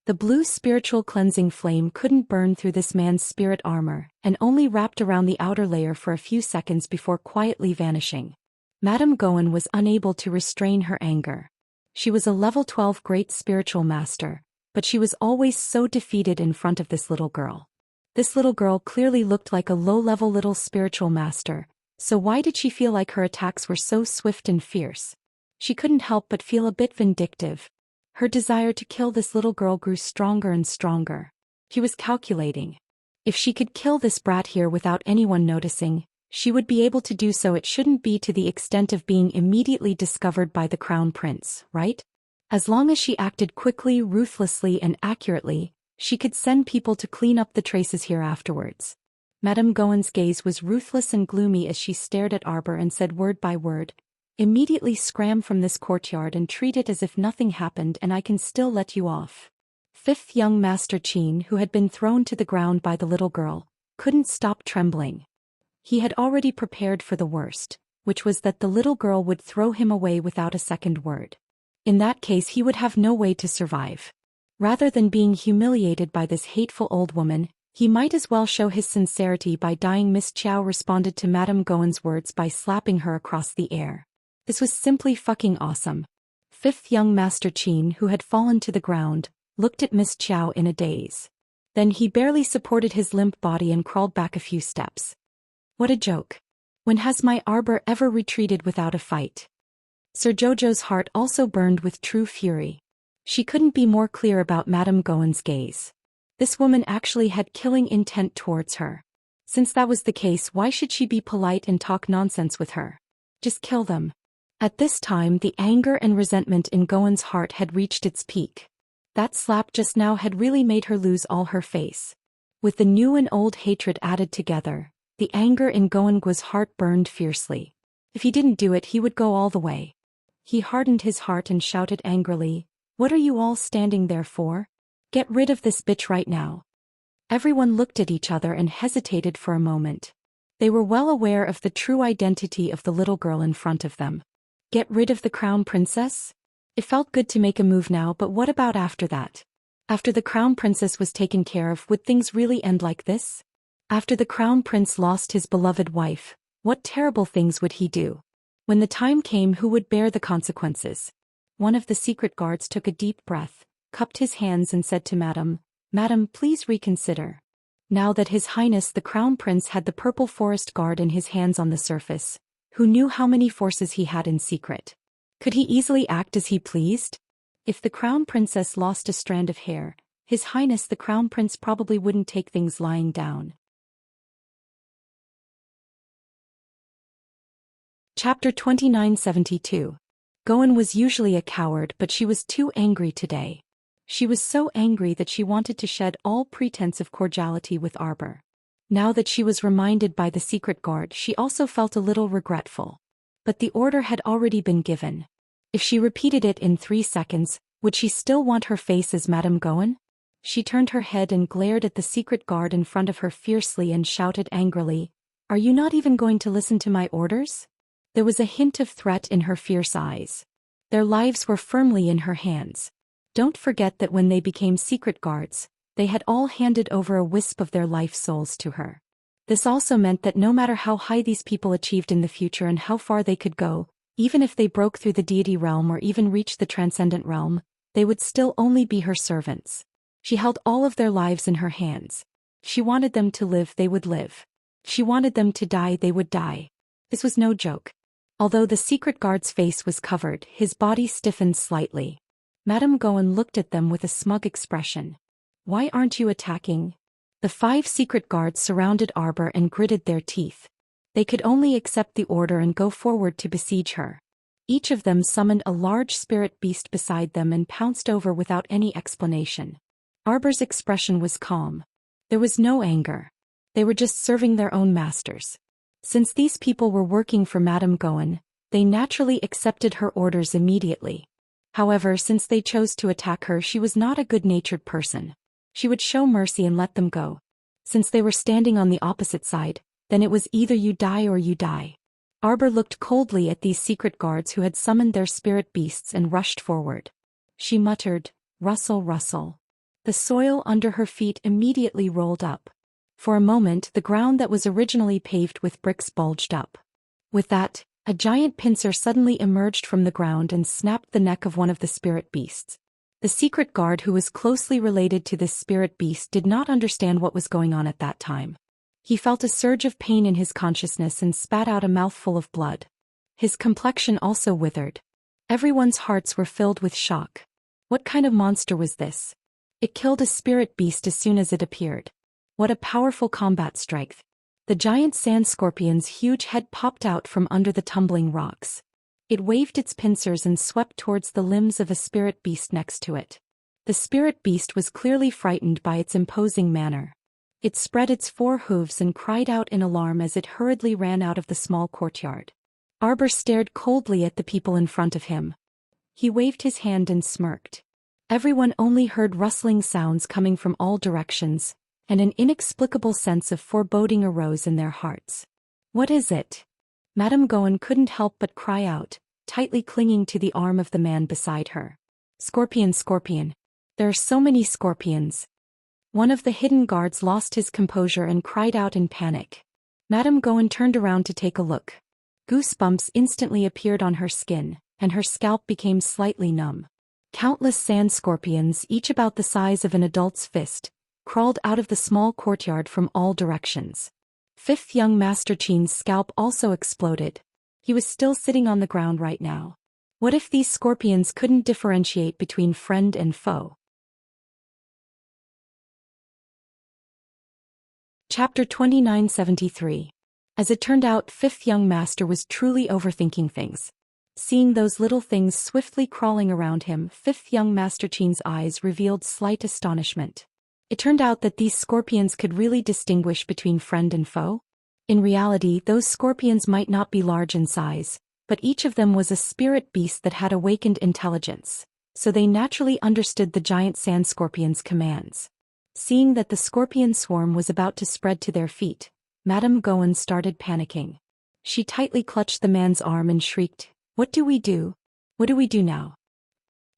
The blue spiritual cleansing flame couldn't burn through this man's spirit armor, and only wrapped around the outer layer for a few seconds before quietly vanishing. Madame Gowan was unable to restrain her anger. She was a level 12 great spiritual master, but she was always so defeated in front of this little girl. This little girl clearly looked like a low-level little spiritual master, so why did she feel like her attacks were so swift and fierce? She couldn't help but feel a bit vindictive. Her desire to kill this little girl grew stronger and stronger. She was calculating. If she could kill this brat here without anyone noticing, she would be able to do so. It shouldn't be to the extent of being immediately discovered by the crown prince, right? As long as she acted quickly, ruthlessly, and accurately, she could send people to clean up the traces here afterwards. Madame Gowan's gaze was ruthless and gloomy as she stared at Arbor and said word by word, "Immediately scram from this courtyard and treat it as if nothing happened, and I can still let you off." Fifth young Master Chin, who had been thrown to the ground by the little girl, couldn't stop trembling. He had already prepared for the worst, which was that the little girl would throw him away without a second word. In that case he would have no way to survive. Rather than being humiliated by this hateful old woman, he might as well show his sincerity by dying. Miss Chow responded to Madame Gowan's words by slapping her across the air. This was simply fucking awesome. Fifth young Master Chin, who had fallen to the ground, looked at Miss Chow in a daze. Then he barely supported his limp body and crawled back a few steps. What a joke. When has my Arbor ever retreated without a fight? Sir Jojo's heart also burned with true fury. She couldn't be more clear about Madame Gowan's gaze. This woman actually had killing intent towards her. Since that was the case, why should she be polite and talk nonsense with her? Just kill them. At this time, the anger and resentment in Gowan's heart had reached its peak. That slap just now had really made her lose all her face. With the new and old hatred added together, the anger in Gowan's heart burned fiercely. If he didn't do it, he would go all the way. He hardened his heart and shouted angrily, "What are you all standing there for? Get rid of this bitch right now." Everyone looked at each other and hesitated for a moment. They were well aware of the true identity of the little girl in front of them. Get rid of the crown princess? It felt good to make a move now, but what about after that? After the crown princess was taken care of, would things really end like this? After the crown prince lost his beloved wife, what terrible things would he do? When the time came, who would bear the consequences? One of the secret guards took a deep breath, cupped his hands and said to Madam, please reconsider. Now that His Highness the Crown Prince had the Purple Forest Guard in his hands on the surface, who knew how many forces he had in secret? Could he easily act as he pleased? If the Crown Princess lost a strand of hair, His Highness the Crown Prince probably wouldn't take things lying down. Chapter 2972. Gowan was usually a coward, but she was too angry today. She was so angry that she wanted to shed all pretense of cordiality with Arbor. Now that she was reminded by the secret guard, she also felt a little regretful. But the order had already been given. If she repeated it in 3 seconds, would she still want her face as Madame Gowan? She turned her head and glared at the secret guard in front of her fiercely and shouted angrily, "Are you not even going to listen to my orders?" There was a hint of threat in her fierce eyes. Their lives were firmly in her hands. Don't forget that when they became secret guards, they had all handed over a wisp of their life souls to her. This also meant that no matter how high these people achieved in the future and how far they could go, even if they broke through the deity realm or even reached the transcendent realm, they would still only be her servants. She held all of their lives in her hands. She wanted them to live, they would live. She wanted them to die, they would die. This was no joke. Although the secret guard's face was covered, his body stiffened slightly. Madame Gowan looked at them with a smug expression. "Why aren't you attacking?" The 5 secret guards surrounded Arbor and gritted their teeth. They could only accept the order and go forward to besiege her. Each of them summoned a large spirit beast beside them and pounced over without any explanation. Arbor's expression was calm. There was no anger. They were just serving their own masters. Since these people were working for Madame Gowan, they naturally accepted her orders immediately. However, since they chose to attack her, she was not a good-natured person. She would show mercy and let them go. Since they were standing on the opposite side, then it was either you die or you die. Arbor looked coldly at these secret guards who had summoned their spirit beasts and rushed forward. She muttered, "Rustle, rustle." The soil under her feet immediately rolled up. For a moment the ground that was originally paved with bricks bulged up. With that, a giant pincer suddenly emerged from the ground and snapped the neck of one of the spirit beasts. The secret guard who was closely related to this spirit beast did not understand what was going on at that time. He felt a surge of pain in his consciousness and spat out a mouthful of blood. His complexion also withered. Everyone's hearts were filled with shock. What kind of monster was this? It killed a spirit beast as soon as it appeared. What a powerful combat strength. The giant sand scorpion's huge head popped out from under the tumbling rocks. It waved its pincers and swept towards the limbs of a spirit beast next to it. The spirit beast was clearly frightened by its imposing manner. It spread its 4 hooves and cried out in alarm as it hurriedly ran out of the small courtyard. Arbor stared coldly at the people in front of him. He waved his hand and smirked. Everyone only heard rustling sounds coming from all directions, and an inexplicable sense of foreboding arose in their hearts. "What is it?" Madame Gowan couldn't help but cry out, tightly clinging to the arm of the man beside her. "Scorpion, scorpion. There are so many scorpions." One of the hidden guards lost his composure and cried out in panic. Madame Gowan turned around to take a look. Goosebumps instantly appeared on her skin, and her scalp became slightly numb. Countless sand scorpions, each about the size of an adult's fist, crawled out of the small courtyard from all directions. Fifth young Master Chin's scalp also exploded. He was still sitting on the ground right now. What if these scorpions couldn't differentiate between friend and foe? Chapter 2973. As it turned out, Fifth Young Master was truly overthinking things. Seeing those little things swiftly crawling around him, Fifth Young Master Chin's eyes revealed slight astonishment. It turned out that these scorpions could really distinguish between friend and foe. In reality, those scorpions might not be large in size, but each of them was a spirit beast that had awakened intelligence, so they naturally understood the giant sand scorpion's commands. Seeing that the scorpion swarm was about to spread to their feet, Madame Gowan started panicking. She tightly clutched the man's arm and shrieked, "What do we do? What do we do now?"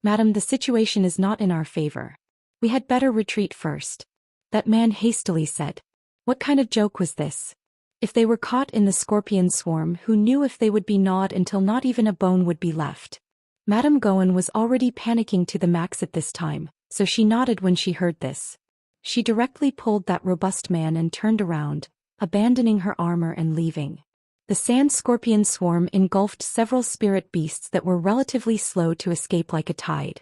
"Madam, the situation is not in our favor. We had better retreat first," that man hastily said. What kind of joke was this? If they were caught in the scorpion swarm, who knew if they would be gnawed until not even a bone would be left? Madame Gowan was already panicking to the max at this time, so she nodded when she heard this. She directly pulled that robust man and turned around, abandoning her armor and leaving. The sand scorpion swarm engulfed several spirit beasts that were relatively slow to escape like a tide.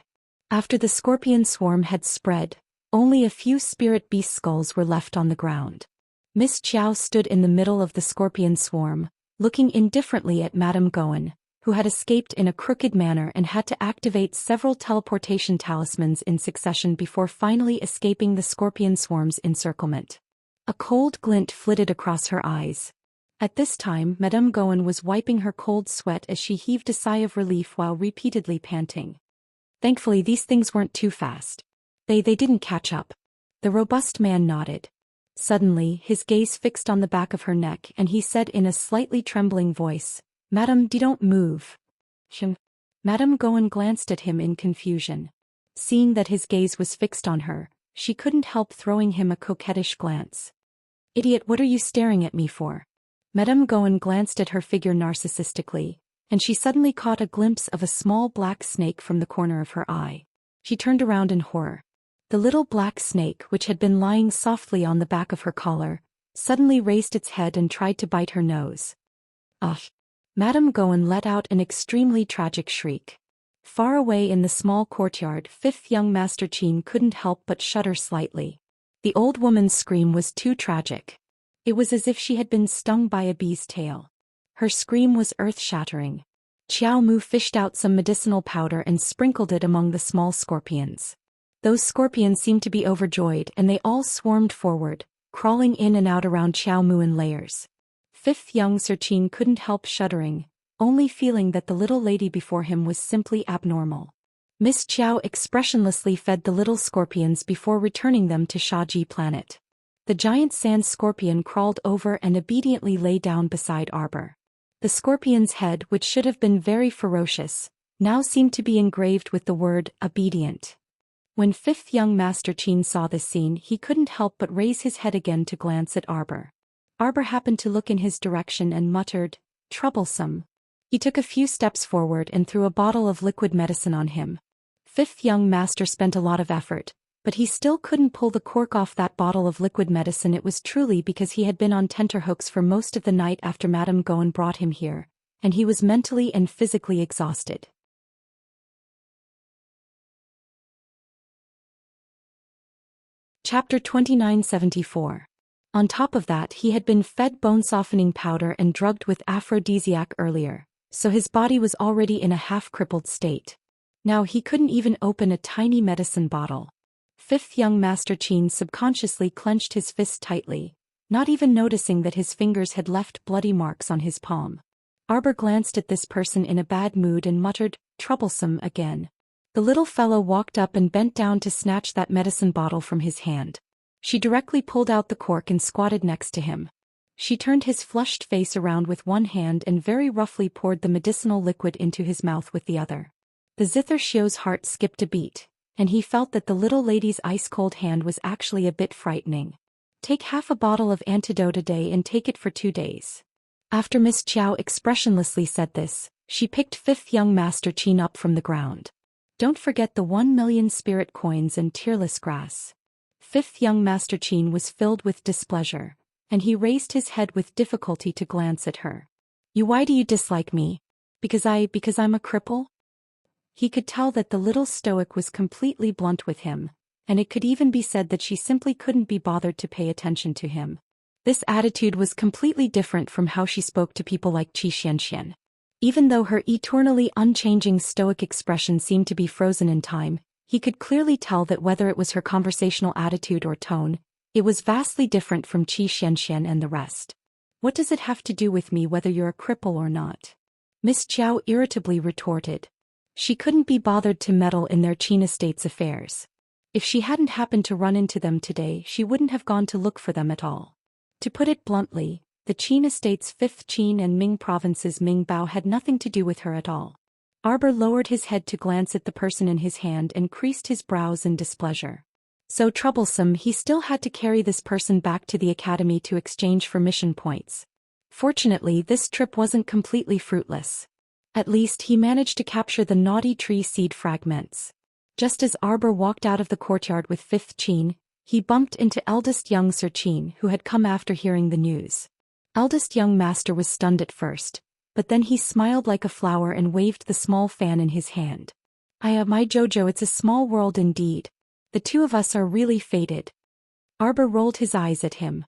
After the scorpion swarm had spread, only a few spirit beast skulls were left on the ground. Miss Chiao stood in the middle of the scorpion swarm, looking indifferently at Madame Gowan, who had escaped in a crooked manner and had to activate several teleportation talismans in succession before finally escaping the scorpion swarm's encirclement. A cold glint flitted across her eyes. At this time, Madame Gowan was wiping her cold sweat as she heaved a sigh of relief while repeatedly panting. Thankfully, these things weren't too fast. They didn't catch up. The robust man nodded. Suddenly, his gaze fixed on the back of her neck and he said in a slightly trembling voice, "Madam, don't move." Madame Gowan glanced at him in confusion. Seeing that his gaze was fixed on her, she couldn't help throwing him a coquettish glance. "Idiot, what are you staring at me for?" Madame Gowan glanced at her figure narcissistically, and she suddenly caught a glimpse of a small black snake from the corner of her eye. She turned around in horror. The little black snake, which had been lying softly on the back of her collar, suddenly raised its head and tried to bite her nose. Ugh! Madame Gowan let out an extremely tragic shriek. Far away in the small courtyard, Fifth Young Master Chin couldn't help but shudder slightly. The old woman's scream was too tragic. It was as if she had been stung by a bee's tail. Her scream was earth-shattering. Qiao Mu fished out some medicinal powder and sprinkled it among the small scorpions. Those scorpions seemed to be overjoyed and they all swarmed forward, crawling in and out around Qiao Mu in layers. Fifth Young Sir Chin couldn't help shuddering, only feeling that the little lady before him was simply abnormal. Miss Qiao expressionlessly fed the little scorpions before returning them to Shaji planet. The giant sand scorpion crawled over and obediently lay down beside Arbor. The scorpion's head, which should have been very ferocious, now seemed to be engraved with the word obedient. When fifth young Master Qin saw this scene, he couldn't help but raise his head again to glance at Arbor. Arbor happened to look in his direction and muttered, "Troublesome." He took a few steps forward and threw a bottle of liquid medicine on him. Fifth young master spent a lot of effort, but he still couldn't pull the cork off that bottle of liquid medicine. It was truly because he had been on tenterhooks for most of the night after Madame Goen brought him here, and he was mentally and physically exhausted. Chapter 2974. On top of that, he had been fed bone-softening powder and drugged with aphrodisiac earlier, so his body was already in a half-crippled state. Now he couldn't even open a tiny medicine bottle. Fifth young Master Qin subconsciously clenched his fist tightly, not even noticing that his fingers had left bloody marks on his palm. Arbor glanced at this person in a bad mood and muttered, "Troublesome," again. The little fellow walked up and bent down to snatch that medicine bottle from his hand. She directly pulled out the cork and squatted next to him. She turned his flushed face around with one hand and very roughly poured the medicinal liquid into his mouth with the other. The Zither Xiu's heart skipped a beat, and he felt that the little lady's ice-cold hand was actually a bit frightening. "Take half a bottle of antidote a day and take it for 2 days. After Miss Qiao expressionlessly said this, she picked fifth young Master Qin up from the ground. "Don't forget the 1,000,000 spirit coins and tearless grass." Fifth young Master Qin was filled with displeasure, and he raised his head with difficulty to glance at her. Why do you dislike me? Because I'm a cripple?" He could tell that the little stoic was completely blunt with him, and it could even be said that she simply couldn't be bothered to pay attention to him. This attitude was completely different from how she spoke to people like Qi Xianxian. Even though her eternally unchanging stoic expression seemed to be frozen in time, he could clearly tell that whether it was her conversational attitude or tone, it was vastly different from Qi Xianxian and the rest. "What does it have to do with me whether you're a cripple or not?" Miss Qiao irritably retorted. She couldn't be bothered to meddle in their Qin estate's affairs. If she hadn't happened to run into them today, she wouldn't have gone to look for them at all. To put it bluntly, the Qin estate's 5th Qin and Ming province's Ming Bao had nothing to do with her at all. Arbor lowered his head to glance at the person in his hand and creased his brows in displeasure. So troublesome, he still had to carry this person back to the academy to exchange for mission points. Fortunately, this trip wasn't completely fruitless. At least he managed to capture the naughty tree seed fragments. Just as Arbor walked out of the courtyard with 5th Qin, he bumped into eldest young Sir Qin, who had come after hearing the news. Eldest young master was stunned at first, but then he smiled like a flower and waved the small fan in his hand. My Jojo, it's a small world indeed. The two of us are really fated." Arbor rolled his eyes at him.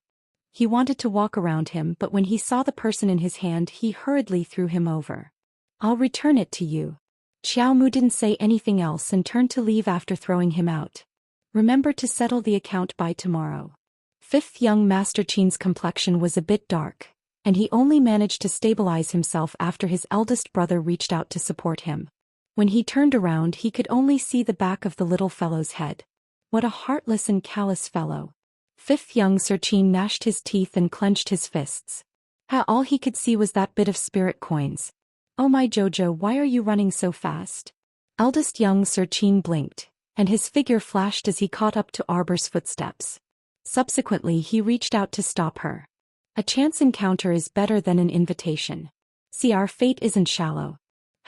He wanted to walk around him, but when he saw the person in his hand, he hurriedly threw him over. "I'll return it to you." Xiao Mu didn't say anything else and turned to leave after throwing him out. "Remember to settle the account by tomorrow." Fifth young Master Qin's complexion was a bit dark, and he only managed to stabilize himself after his eldest brother reached out to support him. When he turned around, he could only see the back of the little fellow's head. What a heartless and callous fellow. Fifth young Sir Qin gnashed his teeth and clenched his fists. All he could see was that bit of spirit coins. "Oh my Jojo, why are you running so fast?" Eldest young Sir Qin blinked, and his figure flashed as he caught up to Arbor's footsteps. Subsequently, he reached out to stop her. A chance encounter is better than an invitation. See, our fate isn't shallow.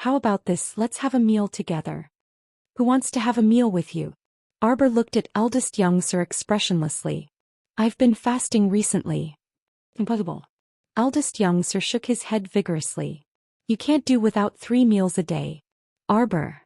How about this, let's have a meal together. Who wants to have a meal with you? Arbor looked at eldest young Sir expressionlessly. "I've been fasting recently." "Impossible." Eldest young Sir shook his head vigorously. "You can't do without 3 meals a day. Arbor."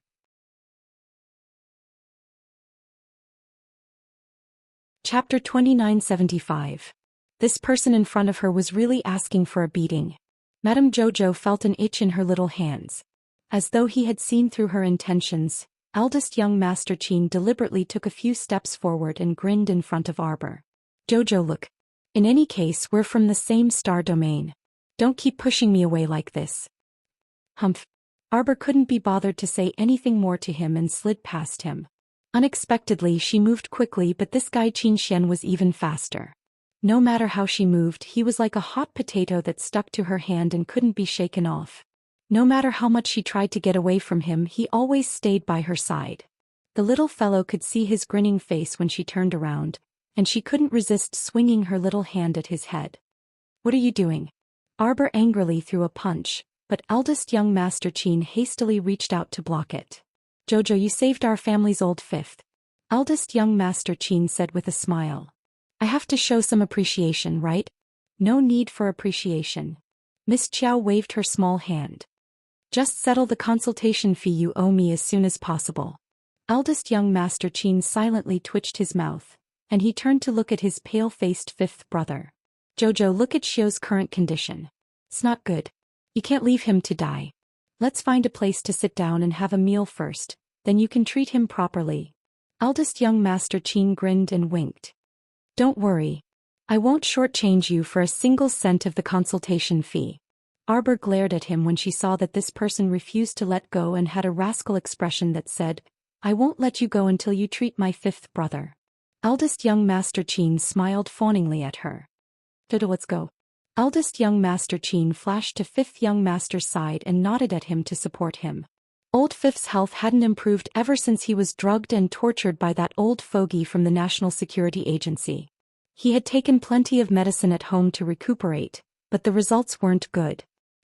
Chapter 2975. This person in front of her was really asking for a beating. Madame Jojo felt an itch in her little hands. As though he had seen through her intentions, eldest young Master Qin deliberately took a few steps forward and grinned in front of Arbor. "Jojo, look. In any case, we're from the same star domain. Don't keep pushing me away like this." Humph. Arbor couldn't be bothered to say anything more to him and slid past him. Unexpectedly, she moved quickly, but this guy Qin Xian was even faster. No matter how she moved, he was like a hot potato that stuck to her hand and couldn't be shaken off. No matter how much she tried to get away from him, he always stayed by her side. The little fellow could see his grinning face when she turned around, and she couldn't resist swinging her little hand at his head. "What are you doing?" Arbor angrily threw a punch, but eldest young Master Qin hastily reached out to block it. "Jojo, you saved our family's old fifth," eldest young Master Qin said with a smile. "I have to show some appreciation, right?" "No need for appreciation." Miss Chiao waved her small hand. "Just settle the consultation fee you owe me as soon as possible." Eldest young Master Qin silently twitched his mouth, and he turned to look at his pale-faced fifth brother. "Jojo, look at Shio's current condition. It's not good. You can't leave him to die. Let's find a place to sit down and have a meal first, then you can treat him properly." Eldest young Master Qin grinned and winked. "Don't worry. I won't shortchange you for a single cent of the consultation fee." Arbor glared at him when she saw that this person refused to let go and had a rascal expression that said, "I won't let you go until you treat my fifth brother." Eldest young Master Qin smiled fawningly at her. "Dodo, let's go." Eldest young Master Qin flashed to fifth young Master's side and nodded at him to support him. Old Fifth's health hadn't improved ever since he was drugged and tortured by that old fogey from the National Security Agency. He had taken plenty of medicine at home to recuperate, but the results weren't good.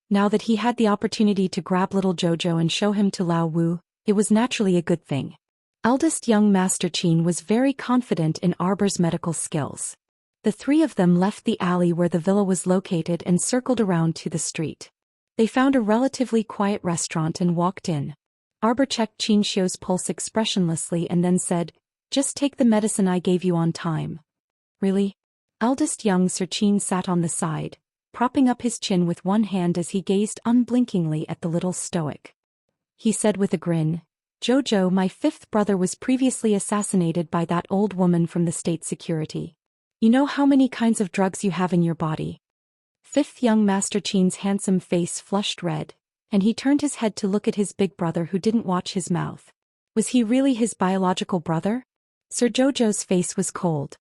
Now that he had the opportunity to grab little Jojo and show him to Lao Wu, it was naturally a good thing. Eldest young Master Qin was very confident in Arbor's medical skills. The three of them left the alley where the villa was located and circled around to the street. They found a relatively quiet restaurant and walked in. Arbor checked Qin Shio's pulse expressionlessly and then said, "Just take the medicine I gave you on time." "Really?" Eldest young Sir Qin sat on the side, propping up his chin with one hand as he gazed unblinkingly at the little stoic. He said with a grin, "Jojo, my fifth brother was previously assassinated by that old woman from the state security. You know how many kinds of drugs you have in your body?" Fifth young Master Qin's handsome face flushed red, and he turned his head to look at his big brother who didn't watch his mouth. Was he really his biological brother? Sir Jojo's face was cold.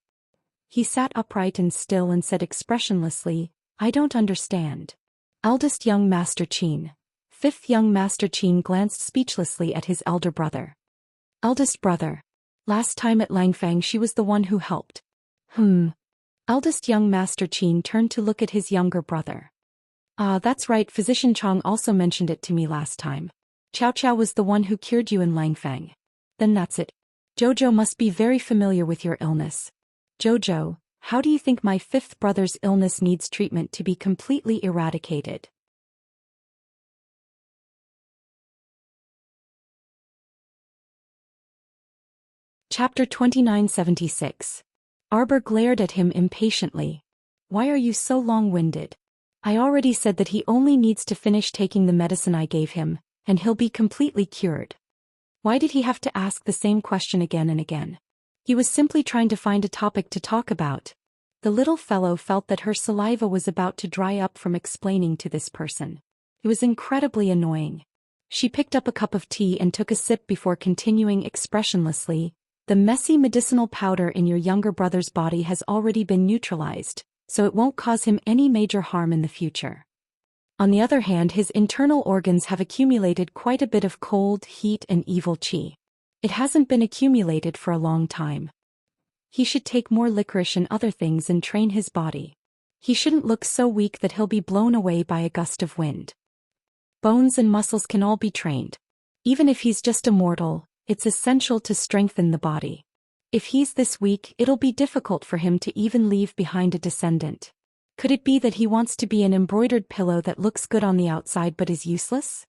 He sat upright and still and said expressionlessly, "I don't understand." Eldest young Master Qin. Fifth young Master Qin glanced speechlessly at his elder brother. "Eldest brother. Last time at Langfang she was the one who helped." Eldest young Master Qin turned to look at his younger brother. "Ah, that's right, Physician Chong also mentioned it to me last time. Chow Chow was the one who cured you in Langfang." "Then that's it. Jojo must be very familiar with your illness." "Jojo, how do you think my fifth brother's illness needs treatment to be completely eradicated?" Chapter 2976. Arbor glared at him impatiently. "Why are you so long-winded? I already said that he only needs to finish taking the medicine I gave him, and he'll be completely cured." Why did he have to ask the same question again and again? He was simply trying to find a topic to talk about. The little fellow felt that her saliva was about to dry up from explaining to this person. It was incredibly annoying. She picked up a cup of tea and took a sip before continuing expressionlessly, "The messy medicinal powder in your younger brother's body has already been neutralized, so it won't cause him any major harm in the future. On the other hand, his internal organs have accumulated quite a bit of cold, heat and evil qi. It hasn't been accumulated for a long time. He should take more licorice and other things and train his body. He shouldn't look so weak that he'll be blown away by a gust of wind. Bones and muscles can all be trained. Even if he's just a mortal, it's essential to strengthen the body. If he's this weak, it'll be difficult for him to even leave behind a descendant. Could it be that he wants to be an embroidered pillow that looks good on the outside but is useless?"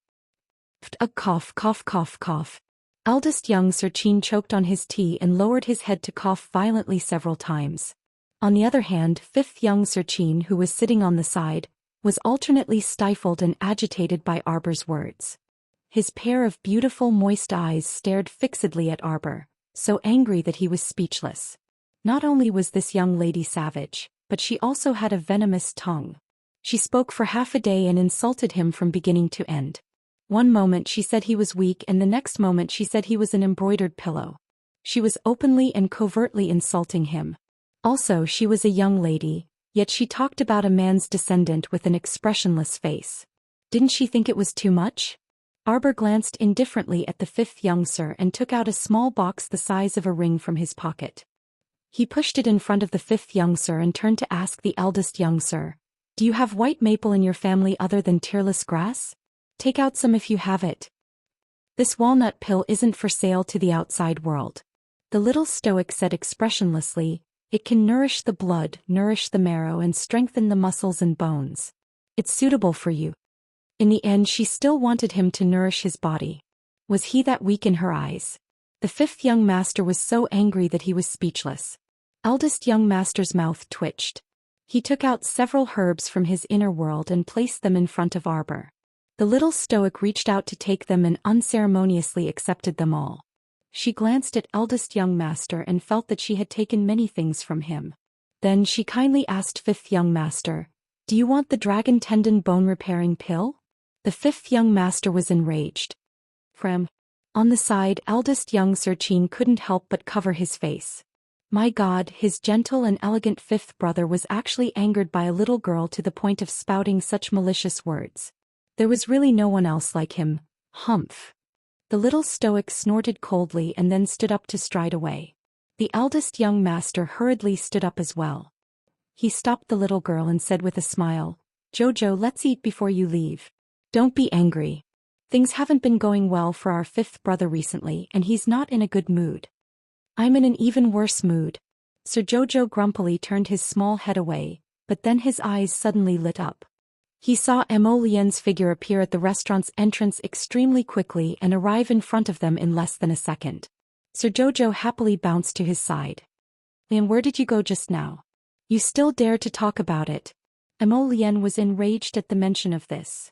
A cough, cough, cough, cough. Eldest young Sir Qin choked on his tea and lowered his head to cough violently several times. On the other hand, fifth young Sir Qin, who was sitting on the side, was alternately stifled and agitated by Arbor's words. His pair of beautiful moist eyes stared fixedly at Arbor, so angry that he was speechless. Not only was this young lady savage, but she also had a venomous tongue. She spoke for half a day and insulted him from beginning to end. One moment she said he was weak and the next moment she said he was an embroidered pillow. She was openly and covertly insulting him. Also, she was a young lady, yet she talked about a man's descendant with an expressionless face. Didn't she think it was too much? Arbor glanced indifferently at the fifth young sir and took out a small box the size of a ring from his pocket. He pushed it in front of the fifth young sir and turned to ask the eldest young sir, "Do you have white maple in your family other than tearless grass? Take out some if you have it. This walnut pill isn't for sale to the outside world." The little stoic said expressionlessly, "It can nourish the blood, nourish the marrow and strengthen the muscles and bones. It's suitable for you." In the end she still wanted him to nourish his body. Was he that weak in her eyes? The fifth young master was so angry that he was speechless. Eldest young master's mouth twitched. He took out several herbs from his inner world and placed them in front of Arbor. The little stoic reached out to take them and unceremoniously accepted them all. She glanced at eldest young master and felt that she had taken many things from him. Then she kindly asked fifth young master, "Do you want the dragon tendon bone repairing pill?" The fifth young master was enraged. From on the side, eldest young Sir Chin couldn't help but cover his face. My God, his gentle and elegant fifth brother was actually angered by a little girl to the point of spouting such malicious words. There was really no one else like him. Humph. The little stoic snorted coldly and then stood up to stride away. The eldest young master hurriedly stood up as well. He stopped the little girl and said with a smile, "Jojo, let's eat before you leave. Don't be angry. Things haven't been going well for our fifth brother recently and he's not in a good mood." "I'm in an even worse mood." Sir Jojo grumpily turned his small head away, but then his eyes suddenly lit up. He saw Mo Lien's figure appear at the restaurant's entrance extremely quickly and arrive in front of them in less than a second. Sir Jojo happily bounced to his side. "And where did you go just now? You still dare to talk about it?" Mo Lien was enraged at the mention of this.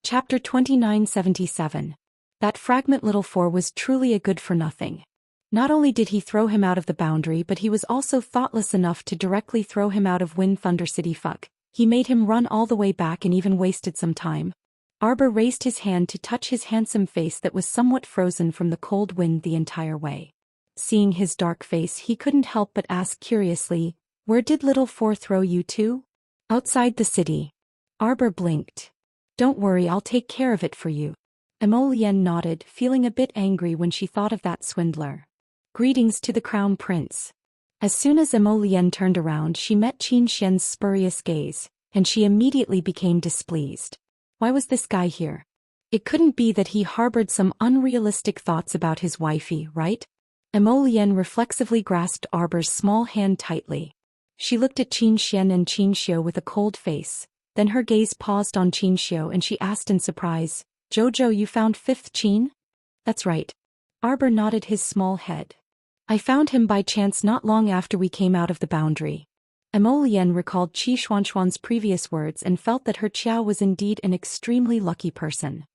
Chapter 2977. That fragment little four was truly a good for nothing. Not only did he throw him out of the boundary, but he was also thoughtless enough to directly throw him out of Wind Thunder City. Fuck. He made him run all the way back and even wasted some time. Arbor raised his hand to touch his handsome face that was somewhat frozen from the cold wind the entire way. Seeing his dark face, he couldn't help but ask curiously, "Where did little four throw you to?" "Outside the city." Arbor blinked. "Don't worry, I'll take care of it for you." Mo Lien nodded, feeling a bit angry when she thought of that swindler. "Greetings to the Crown Prince." As soon as Mo Lien turned around, she met Qin Xian's spurious gaze, and she immediately became displeased. Why was this guy here? It couldn't be that he harbored some unrealistic thoughts about his wifey, right? Mo Lien reflexively grasped Arbor's small hand tightly. She looked at Qin Xian and Qin Xiu with a cold face, then her gaze paused on Qin Xiu and she asked in surprise, "Jojo, you found fifth Qin?" "That's right." Arbor nodded his small head. "I found him by chance not long after we came out of the boundary." Mo Lien recalled Qi Xuanxuan's previous words and felt that her Qiao was indeed an extremely lucky person.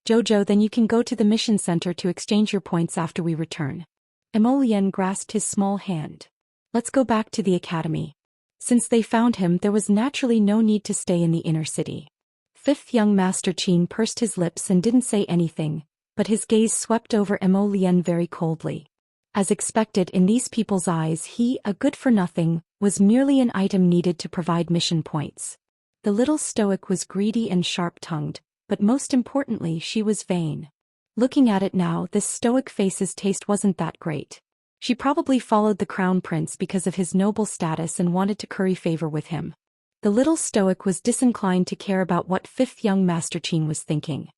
"Jojo, then you can go to the mission center to exchange your points after we return." Mo Lien grasped his small hand. "Let's go back to the academy." Since they found him, there was naturally no need to stay in the inner city. Fifth young Master Qin pursed his lips and didn't say anything, but his gaze swept over Mo Lien very coldly. As expected, in these people's eyes he, a good-for-nothing, was merely an item needed to provide mission points. The little stoic was greedy and sharp-tongued, but most importantly she was vain. Looking at it now, this stoic face's taste wasn't that great. She probably followed the crown prince because of his noble status and wanted to curry favor with him. The little stoic was disinclined to care about what fifth young Master Qin was thinking.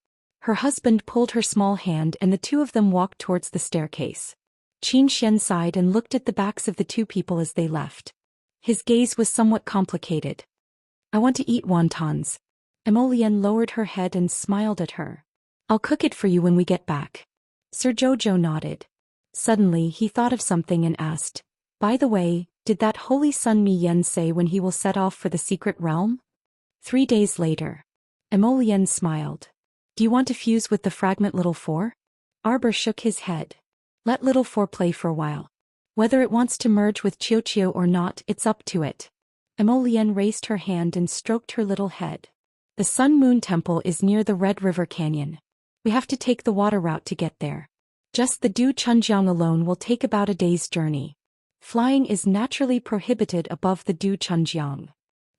Her husband pulled her small hand and the two of them walked towards the staircase. Qin Xian sighed and looked at the backs of the two people as they left. His gaze was somewhat complicated. "I want to eat wontons." Mo Lien lowered her head and smiled at her. "I'll cook it for you when we get back." Sir Jojo nodded. Suddenly he thought of something and asked, "By the way, did that holy son Mi Yen say when he will set off for the secret realm?" 3 days later. Mo Lien smiled. "Do you want to fuse with the fragment little four?" Arbor shook his head. "Let little four play for a while. Whether it wants to merge with Chiu Chiu or not, it's up to it." Mo Lien raised her hand and stroked her little head. "The Sun Moon Temple is near the Red River Canyon. We have to take the water route to get there. Just the Du Chunjiang alone will take about a day's journey. Flying is naturally prohibited above the Du Chunjiang.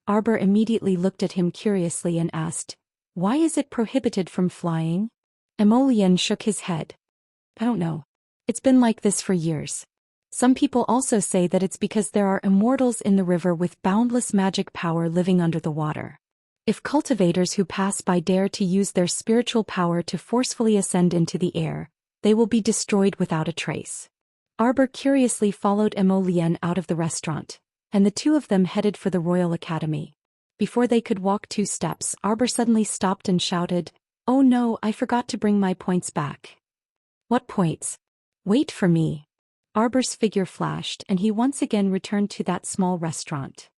Arbor immediately looked at him curiously and asked, "Why is it prohibited from flying?" Emolian shook his head. "I don't know. It's been like this for years. Some people also say that it's because there are immortals in the river with boundless magic power living under the water. If cultivators who pass by dare to use their spiritual power to forcefully ascend into the air, they will be destroyed without a trace." Arbor curiously followed Emolian out of the restaurant, and the two of them headed for the Royal Academy. Before they could walk 2 steps, Arbor suddenly stopped and shouted, "Oh no, I forgot to bring my points back." "What points?" "Wait for me." Arbor's figure flashed and he once again returned to that small restaurant.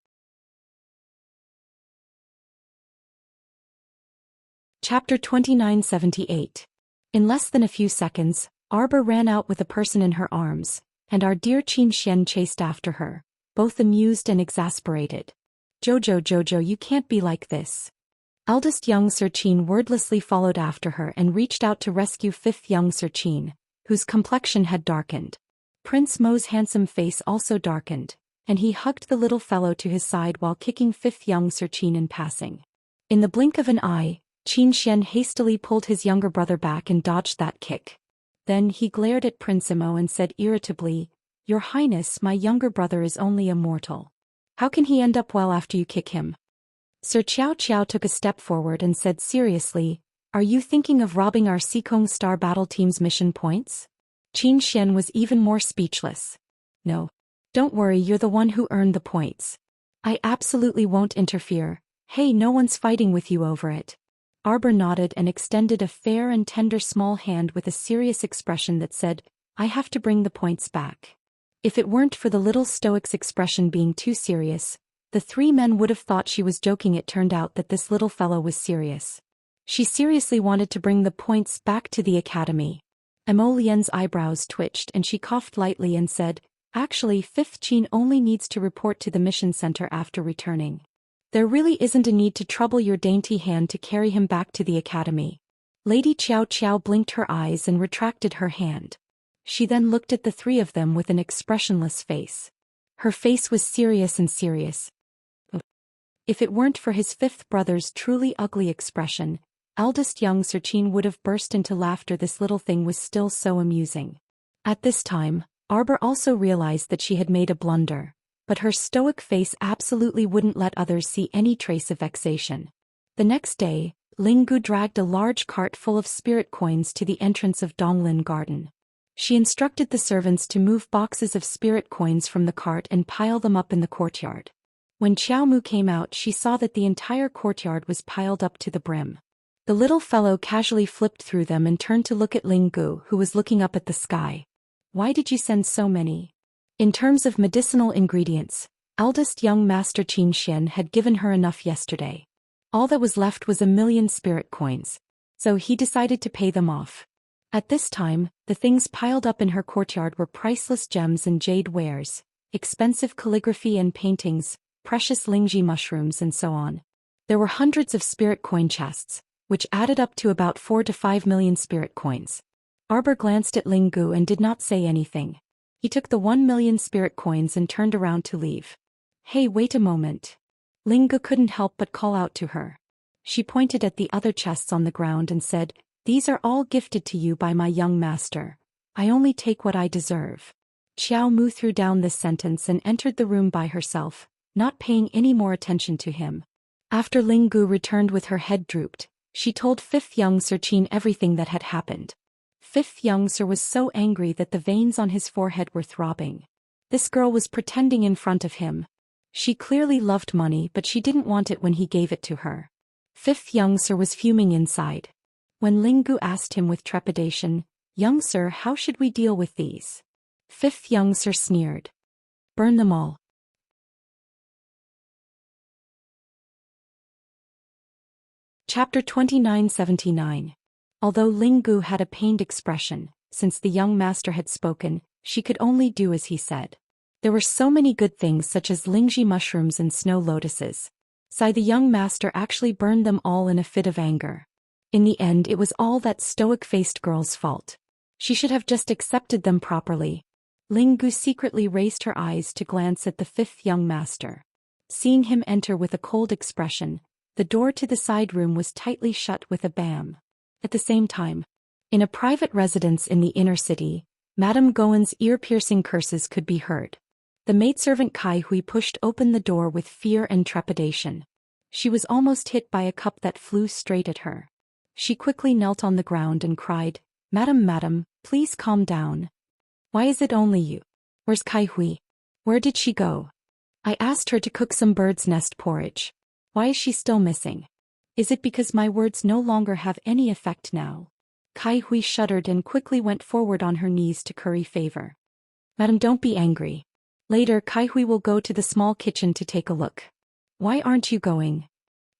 Chapter 2978. In less than a few seconds, Arbor ran out with a person in her arms, and our dear Qin Xian chased after her, both amused and exasperated. Jojo, you can't be like this." Eldest young Sir Qin wordlessly followed after her and reached out to rescue 5th young Sir Qin, whose complexion had darkened. Prince Mo's handsome face also darkened, and he hugged the little fellow to his side while kicking 5th young Sir Qin in passing. In the blink of an eye, Qin Xian hastily pulled his younger brother back and dodged that kick. Then he glared at Prince Mo and said irritably, "Your Highness, my younger brother is only a mortal. How can he end up well after you kick him?" Sir Qiao Qiao took a step forward and said seriously, "Are you thinking of robbing our Seekong Star Battle Team's mission points?" Qin Xian was even more speechless. "No. Don't worry, you're the one who earned the points. I absolutely won't interfere. Hey, no one's fighting with you over it." Arbor nodded and extended a fair and tender small hand with a serious expression that said, "I have to bring the points back." If it weren't for the little stoic's expression being too serious, the 3 men would have thought she was joking. It turned out that this little fellow was serious. She seriously wanted to bring the points back to the academy. Emolien's eyebrows twitched and she coughed lightly and said, "Actually, 5th Qin only needs to report to the mission center after returning. There really isn't a need to trouble your dainty hand to carry him back to the academy." Lady Qiao Qiao blinked her eyes and retracted her hand. She then looked at the 3 of them with an expressionless face. Her face was serious and serious. If it weren't for his 5th brother's truly ugly expression, eldest young Sir Qin would have burst into laughter. This little thing was still so amusing. At this time, Arbor also realized that she had made a blunder, but her stoic face absolutely wouldn't let others see any trace of vexation. The next day, Linggu dragged a large cart full of spirit coins to the entrance of Donglin Garden. She instructed the servants to move boxes of spirit coins from the cart and pile them up in the courtyard. When Qiao Mu came out, she saw that the entire courtyard was piled up to the brim. The little fellow casually flipped through them and turned to look at Linggu, who was looking up at the sky. "Why did you send so many?" In terms of medicinal ingredients, eldest young Master Qin Xian had given her enough yesterday. All that was left was 1,000,000 spirit coins, so he decided to pay them off. At this time, the things piled up in her courtyard were priceless gems and jade wares, expensive calligraphy and paintings, precious lingji mushrooms and so on. There were hundreds of spirit coin chests, which added up to about 4 to 5 million spirit coins. Arbor glanced at Linggu and did not say anything. He took the 1,000,000 spirit coins and turned around to leave. "Hey, wait a moment." Linggu couldn't help but call out to her. She pointed at the other chests on the ground and said, "These are all gifted to you by my young master. I only take what I deserve." Qiao Mu threw down this sentence and entered the room by herself, not paying any more attention to him. After Linggu returned with her head drooped, she told 5th young Sir Qin everything that had happened. 5th young Sir was so angry that the veins on his forehead were throbbing. This girl was pretending in front of him. She clearly loved money, but she didn't want it when he gave it to her. 5th young Sir was fuming inside. When Linggu asked him with trepidation, "Young Sir, how should we deal with these?" 5th young Sir sneered. "Burn them all." Chapter 2979. Although Linggu had a pained expression, since the young master had spoken, she could only do as he said. There were so many good things such as lingji mushrooms and snow lotuses. The young master actually burned them all in a fit of anger. In the end, it was all that stoic-faced girl's fault. She should have just accepted them properly. Linggu secretly raised her eyes to glance at the 5th young master. Seeing him enter with a cold expression, the door to the side room was tightly shut with a bam. At the same time, in a private residence in the inner city, Madame Gowen's ear-piercing curses could be heard. The maidservant Kai Hui pushed open the door with fear and trepidation. She was almost hit by a cup that flew straight at her. She quickly knelt on the ground and cried, Madam, please calm down. Why is it only you? Where's Kai Hui? Where did she go? I asked her to cook some bird's nest porridge. Why is she still missing? Is it because my words no longer have any effect now? Kai Hui shuddered and quickly went forward on her knees to curry favor. Madam, don't be angry. Later, Kai Hui will go to the small kitchen to take a look. Why aren't you going?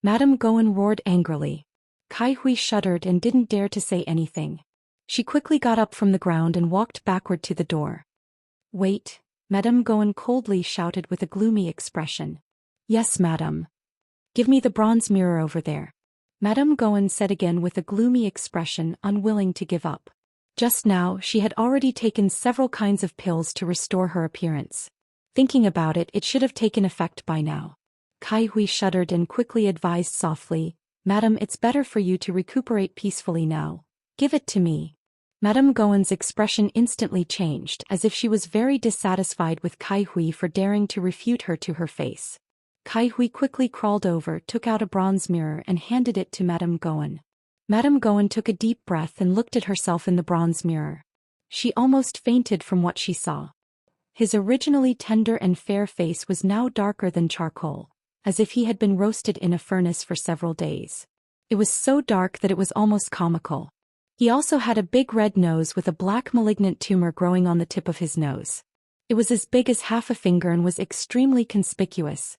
Madame Gowen roared angrily. Kai Hui shuddered and didn't dare to say anything. She quickly got up from the ground and walked backward to the door. Wait, Madame Gowen coldly shouted with a gloomy expression. Yes, madam. Give me the bronze mirror over there. Madame Gowen said again with a gloomy expression, unwilling to give up. Just now, she had already taken several kinds of pills to restore her appearance. Thinking about it, it should have taken effect by now. Kai Hui shuddered and quickly advised softly, Madam, it's better for you to recuperate peacefully now. Give it to me. Madame Gowen's expression instantly changed, as if she was very dissatisfied with Kai Hui for daring to refute her to her face. Kai Hui quickly crawled over, took out a bronze mirror and handed it to Madame Gowen. Madame Gowen took a deep breath and looked at herself in the bronze mirror. She almost fainted from what she saw. His originally tender and fair face was now darker than charcoal, as if he had been roasted in a furnace for several days. It was so dark that it was almost comical. He also had a big red nose with a black malignant tumor growing on the tip of his nose. It was as big as half a finger and was extremely conspicuous.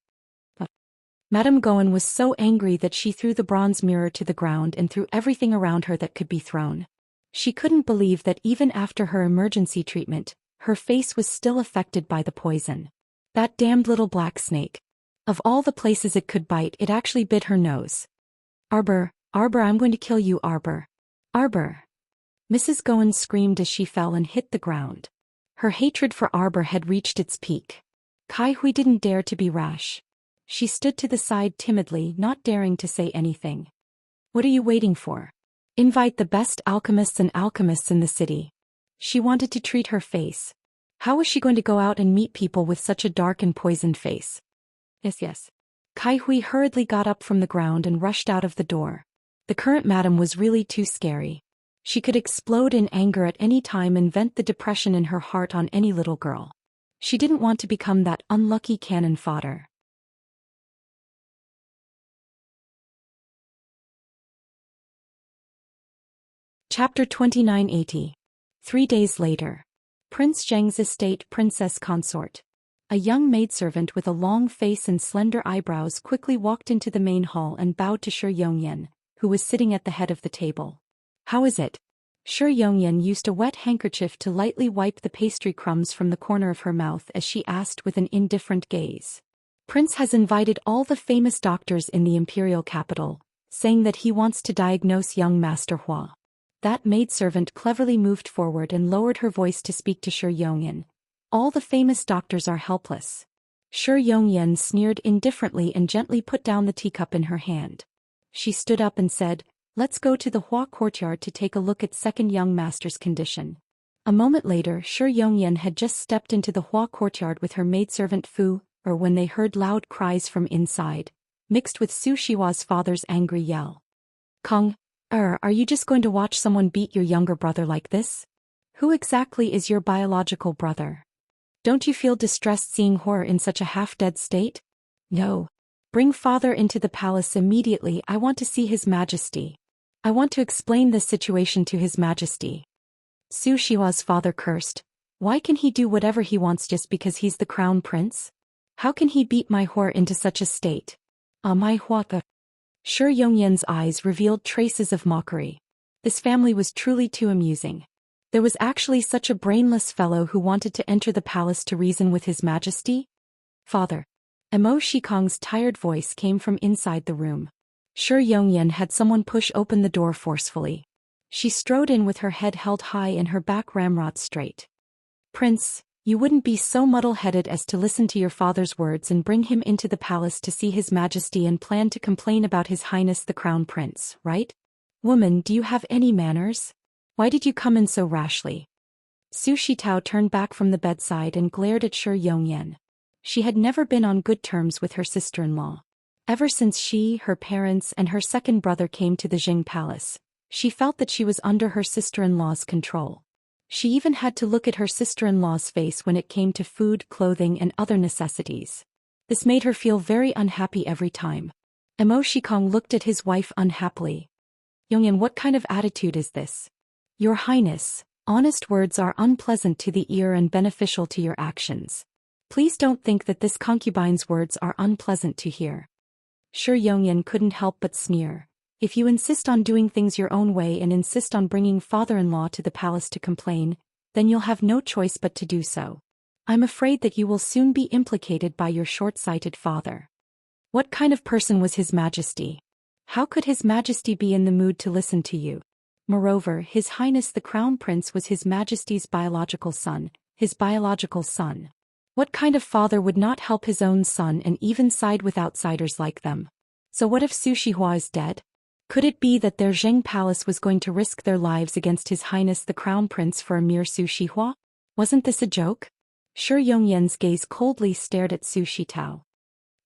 Madame Gowen was so angry that she threw the bronze mirror to the ground and threw everything around her that could be thrown. She couldn't believe that even after her emergency treatment, her face was still affected by the poison. That damned little black snake. Of all the places it could bite, it actually bit her nose. Arbor, I'm going to kill you, Arbor. Arbor. Mrs. Gowen screamed as she fell and hit the ground. Her hatred for Arbor had reached its peak. Kai Hui didn't dare to be rash. She stood to the side timidly, not daring to say anything. What are you waiting for? Invite the best alchemists and alchemists in the city. She wanted to treat her face. How was she going to go out and meet people with such a dark and poisoned face? Yes. Kai Hui hurriedly got up from the ground and rushed out of the door. The current madam was really too scary. She could explode in anger at any time and vent the depression in her heart on any little girl. She didn't want to become that unlucky cannon fodder. Chapter 2980. 3 days later. Prince Zheng's estate, Princess Consort. A young maidservant with a long face and slender eyebrows quickly walked into the main hall and bowed to Shi Yongyan, who was sitting at the head of the table. How is it? Shi Yongyan used a wet handkerchief to lightly wipe the pastry crumbs from the corner of her mouth as she asked with an indifferent gaze. Prince has invited all the famous doctors in the imperial capital, saying that he wants to diagnose young Master Hua. That maidservant cleverly moved forward and lowered her voice to speak to Shi Yongyan. All the famous doctors are helpless. Shi Yongyan sneered indifferently and gently put down the teacup in her hand. She stood up and said, Let's go to the Hua courtyard to take a look at second young master's condition. A moment later, Shi Yongyan had just stepped into the Hua courtyard with her maidservant Fu, when they heard loud cries from inside, mixed with Su Shihua's father's angry yell. Kong, are you just going to watch someone beat your younger brother like this? Who exactly is your biological brother? Don't you feel distressed seeing Hua in such a half-dead state? No. Bring father into the palace immediately. I want to see his majesty. I want to explain this situation to his majesty. Su Shihua's father cursed. Why can he do whatever he wants just because he's the crown prince? How can he beat my Hua into such a state? My Hua. Shi Yongyan's eyes revealed traces of mockery. This family was truly too amusing. There was actually such a brainless fellow who wanted to enter the palace to reason with his majesty? Father. Mo Shikong's tired voice came from inside the room. Shi Yongyan had someone push open the door forcefully. She strode in with her head held high and her back ramrod straight. Prince, You wouldn't be so muddle-headed as to listen to your father's words and bring him into the palace to see His Majesty and plan to complain about His Highness the Crown Prince, right? Woman, do you have any manners? Why did you come in so rashly? Su Shitao turned back from the bedside and glared at Shi Yongyan. She had never been on good terms with her sister-in-law. Ever since she, her parents, and her second brother came to the Jing Palace, she felt that she was under her sister-in-law's control. She even had to look at her sister-in-law's face when it came to food, clothing, and other necessities. This made her feel very unhappy every time. Mo Shikong looked at his wife unhappily. Yongyan, what kind of attitude is this? Your Highness, honest words are unpleasant to the ear and beneficial to your actions. Please don't think that this concubine's words are unpleasant to hear. Shi Yongyan couldn't help but sneer. If you insist on doing things your own way and insist on bringing father-in-law to the palace to complain, then you'll have no choice but to do so. I'm afraid that you will soon be implicated by your short-sighted father. What kind of person was His Majesty? How could His Majesty be in the mood to listen to you? Moreover, His Highness the Crown Prince was His Majesty's biological son, his biological son. What kind of father would not help his own son and even side with outsiders like them? So what if Su Shihua is dead? Could it be that their Zheng Palace was going to risk their lives against His Highness the Crown Prince for a mere Su Shihua? Wasn't this a joke? Shi Yongyan's gaze coldly stared at Su Shitao.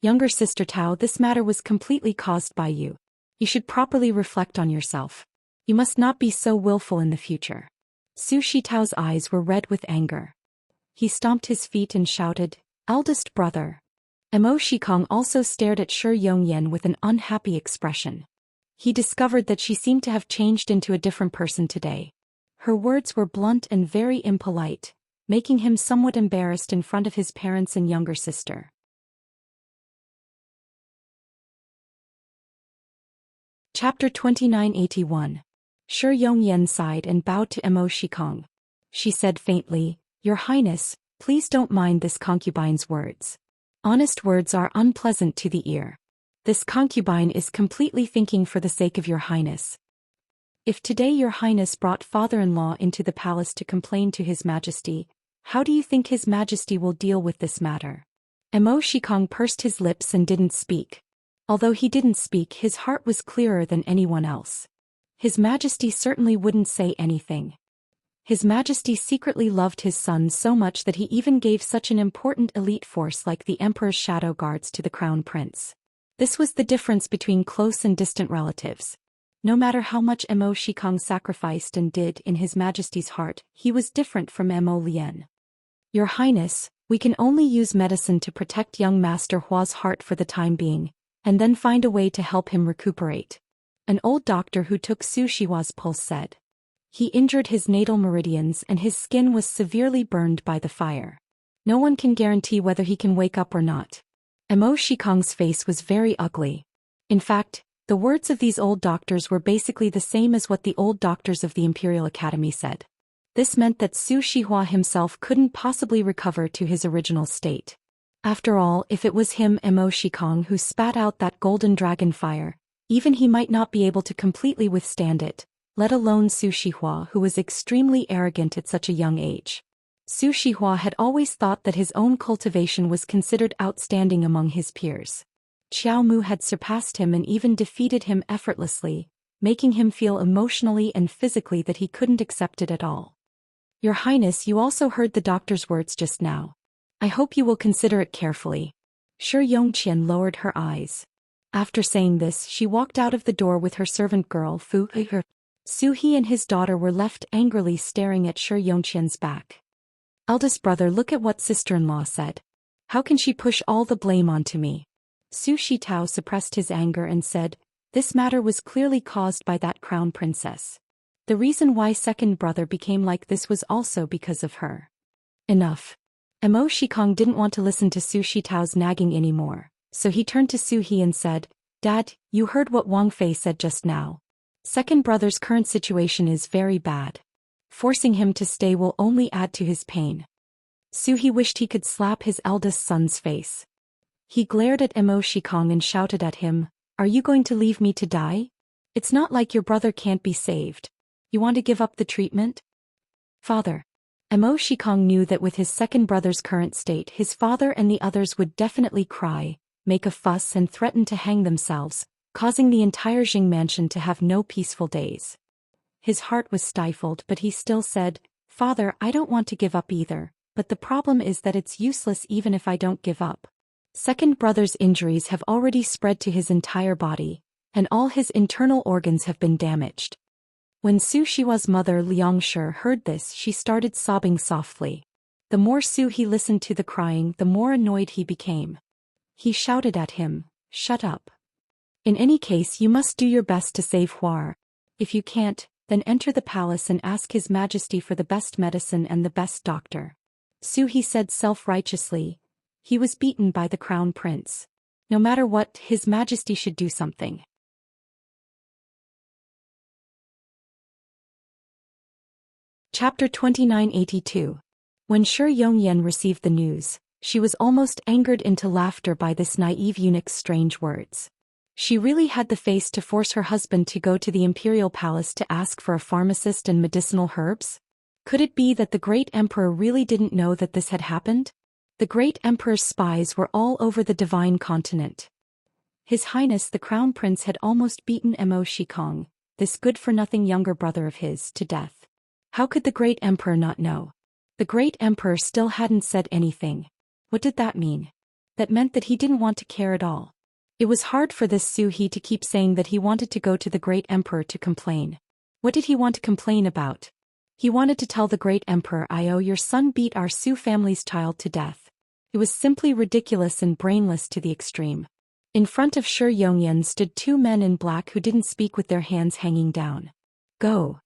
Younger sister Tao, this matter was completely caused by you. You should properly reflect on yourself. You must not be so willful in the future. Su Shitao's eyes were red with anger. He stomped his feet and shouted, "Eldest brother." Mo Shikong also stared at Shi Yongyan with an unhappy expression. He discovered that she seemed to have changed into a different person today. Her words were blunt and very impolite, making him somewhat embarrassed in front of his parents and younger sister. Chapter 2981. Shi Yongyan sighed and bowed to Mo Shikong. She said faintly, "Your Highness, please don't mind this concubine's words. Honest words are unpleasant to the ear. This concubine is completely thinking for the sake of your Highness. If today your Highness brought father-in-law into the palace to complain to His Majesty, how do you think His Majesty will deal with this matter?" Mo Shikong pursed his lips and didn't speak. Although he didn't speak, his heart was clearer than anyone else. His Majesty certainly wouldn't say anything. His Majesty secretly loved his son so much that he even gave such an important elite force like the Emperor's Shadow Guards to the Crown Prince. This was the difference between close and distant relatives. No matter how much Mo Shikong sacrificed and did in His Majesty's heart, he was different from Mo Lien. Your Highness, we can only use medicine to protect young Master Hua's heart for the time being, and then find a way to help him recuperate. An old doctor who took Su Shihua's pulse said. He injured his natal meridians and his skin was severely burned by the fire. No one can guarantee whether he can wake up or not. Mo Shikong's face was very ugly. In fact, the words of these old doctors were basically the same as what the old doctors of the Imperial Academy said. This meant that Su Shihua himself couldn't possibly recover to his original state. After all, if it was him, Mo Shikong, who spat out that golden dragon fire, even he might not be able to completely withstand it, let alone Su Shihua, who was extremely arrogant at such a young age. Su Shihua had always thought that his own cultivation was considered outstanding among his peers. Qiao Mu had surpassed him and even defeated him effortlessly, making him feel emotionally and physically that he couldn't accept it at all. Your Highness, you also heard the doctor's words just now. I hope you will consider it carefully. Shi Yongqian lowered her eyes. After saying this, she walked out of the door with her servant girl Fu He. Su He and his daughter were left angrily staring at Shi Yongqian's back. Eldest brother, look at what sister-in-law said. How can she push all the blame onto me? Su Shitao suppressed his anger and said, this matter was clearly caused by that crown princess. The reason why second brother became like this was also because of her. Enough. Mo Shikong didn't want to listen to Su Shitao's nagging anymore, so he turned to Su He and said, Dad, you heard what Wang Fei said just now. Second brother's current situation is very bad. Forcing him to stay will only add to his pain. Su He wished he could slap his eldest son's face. He glared at Mo Shikong and shouted at him, Are you going to leave me to die? It's not like your brother can't be saved. You want to give up the treatment? Father. Mo Shikong knew that with his second brother's current state, his father and the others would definitely cry, make a fuss and threaten to hang themselves, causing the entire Jing mansion to have no peaceful days. His heart was stifled, but he still said, "Father, I don't want to give up either, but the problem is that it's useless even if I don't give up." Second brother's injuries have already spread to his entire body, and all his internal organs have been damaged. When Su Shihua's mother Liang Shi heard this, she started sobbing softly. The more Su He listened to the crying, the more annoyed he became. He shouted at him, "Shut up. In any case, you must do your best to save Huar. If you can't, then enter the palace and ask His Majesty for the best medicine and the best doctor." Su He said self-righteously. He was beaten by the crown prince. No matter what, His Majesty should do something. Chapter 2982. When Shi Yongyan received the news, she was almost angered into laughter by this naive eunuch's strange words. She really had the face to force her husband to go to the imperial palace to ask for a pharmacist and medicinal herbs? Could it be that the great emperor really didn't know that this had happened? The great emperor's spies were all over the divine continent. His Highness the Crown Prince had almost beaten Mo Shikong, this good-for-nothing younger brother of his, to death. How could the great emperor not know? The great emperor still hadn't said anything. What did that mean? That meant that he didn't want to care at all. It was hard for this Su He to keep saying that he wanted to go to the great emperor to complain. What did he want to complain about? He wanted to tell the great emperor, your son beat our Su family's child to death. It was simply ridiculous and brainless to the extreme. In front of Shi Yongyan stood two men in black who didn't speak with their hands hanging down. "Go,"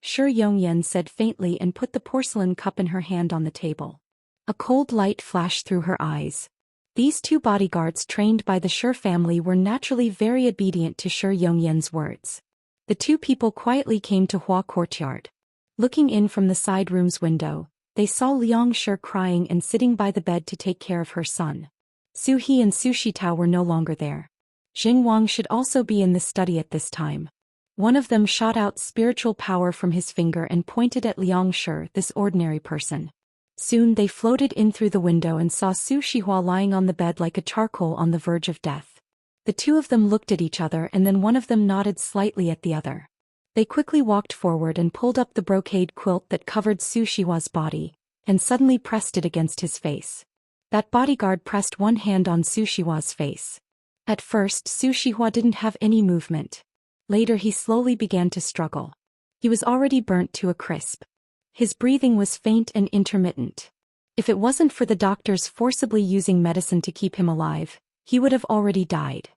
Shi Yongyan said faintly and put the porcelain cup in her hand on the table. A cold light flashed through her eyes. These two bodyguards trained by the Shi family were naturally very obedient to Shi Yongyan's words. The two people quietly came to Hua courtyard. Looking in from the side room's window, they saw Liang Shi crying and sitting by the bed to take care of her son. Su He and Su Shitao were no longer there. Jing Wang should also be in the study at this time. One of them shot out spiritual power from his finger and pointed at Liang Shi, this ordinary person. Soon they floated in through the window and saw Su Shihua lying on the bed like a charcoal on the verge of death. The two of them looked at each other and then one of them nodded slightly at the other. They quickly walked forward and pulled up the brocade quilt that covered Su Shihua's body, and suddenly pressed it against his face. That bodyguard pressed one hand on Su Shihua's face. At first Su Shihua didn't have any movement. Later he slowly began to struggle. He was already burnt to a crisp. His breathing was faint and intermittent. If it wasn't for the doctors forcibly using medicine to keep him alive, he would have already died.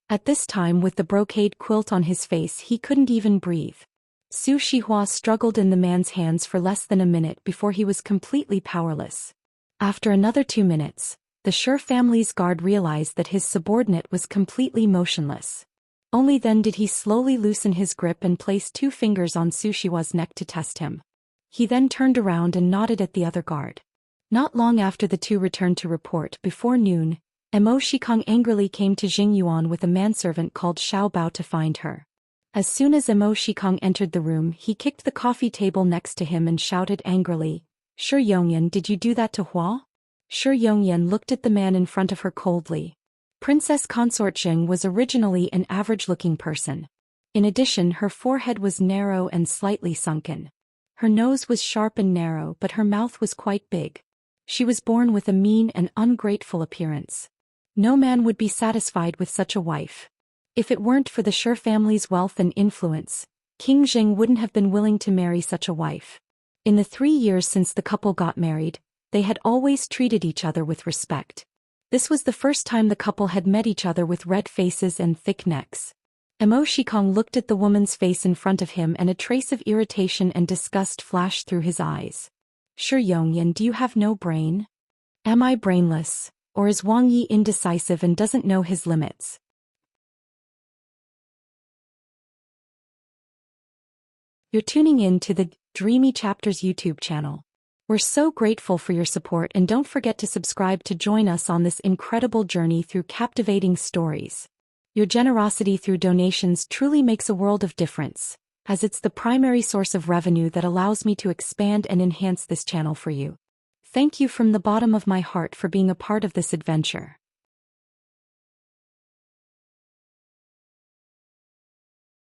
At this time, with the brocade quilt on his face, he couldn't even breathe. Su Shihua struggled in the man's hands for less than a minute before he was completely powerless. After another 2 minutes, the Shi family's guard realized that his subordinate was completely motionless. Only then did he slowly loosen his grip and place 2 fingers on Su Shihua's neck to test him. He then turned around and nodded at the other guard. Not long after the two returned to report, before noon, Mo Shikong angrily came to Jing Yuan with a manservant called Xiao Bao to find her. As soon as Mo Shikong entered the room, he kicked the coffee table next to him and shouted angrily, "Shi Yongyan, did you do that to Hua?" Shi Yongyan looked at the man in front of her coldly. Princess Consort Jing was originally an average-looking person. In addition, her forehead was narrow and slightly sunken. Her nose was sharp and narrow, but her mouth was quite big. She was born with a mean and ungrateful appearance. No man would be satisfied with such a wife. If it weren't for the Shi family's wealth and influence, King Jing wouldn't have been willing to marry such a wife. In the 3 years since the couple got married, they had always treated each other with respect. This was the first time the couple had met each other with red faces and thick necks. Mo Shikong looked at the woman's face in front of him and a trace of irritation and disgust flashed through his eyes. "Shi Yongyan, do you have no brain? Am I brainless, or is Wang Yi indecisive and doesn't know his limits?" You're tuning in to the Dreamy Chapters YouTube channel. We're so grateful for your support, and don't forget to subscribe to join us on this incredible journey through captivating stories. Your generosity through donations truly makes a world of difference. as it's the primary source of revenue that allows me to expand and enhance this channel for you. Thank you from the bottom of my heart for being a part of this adventure.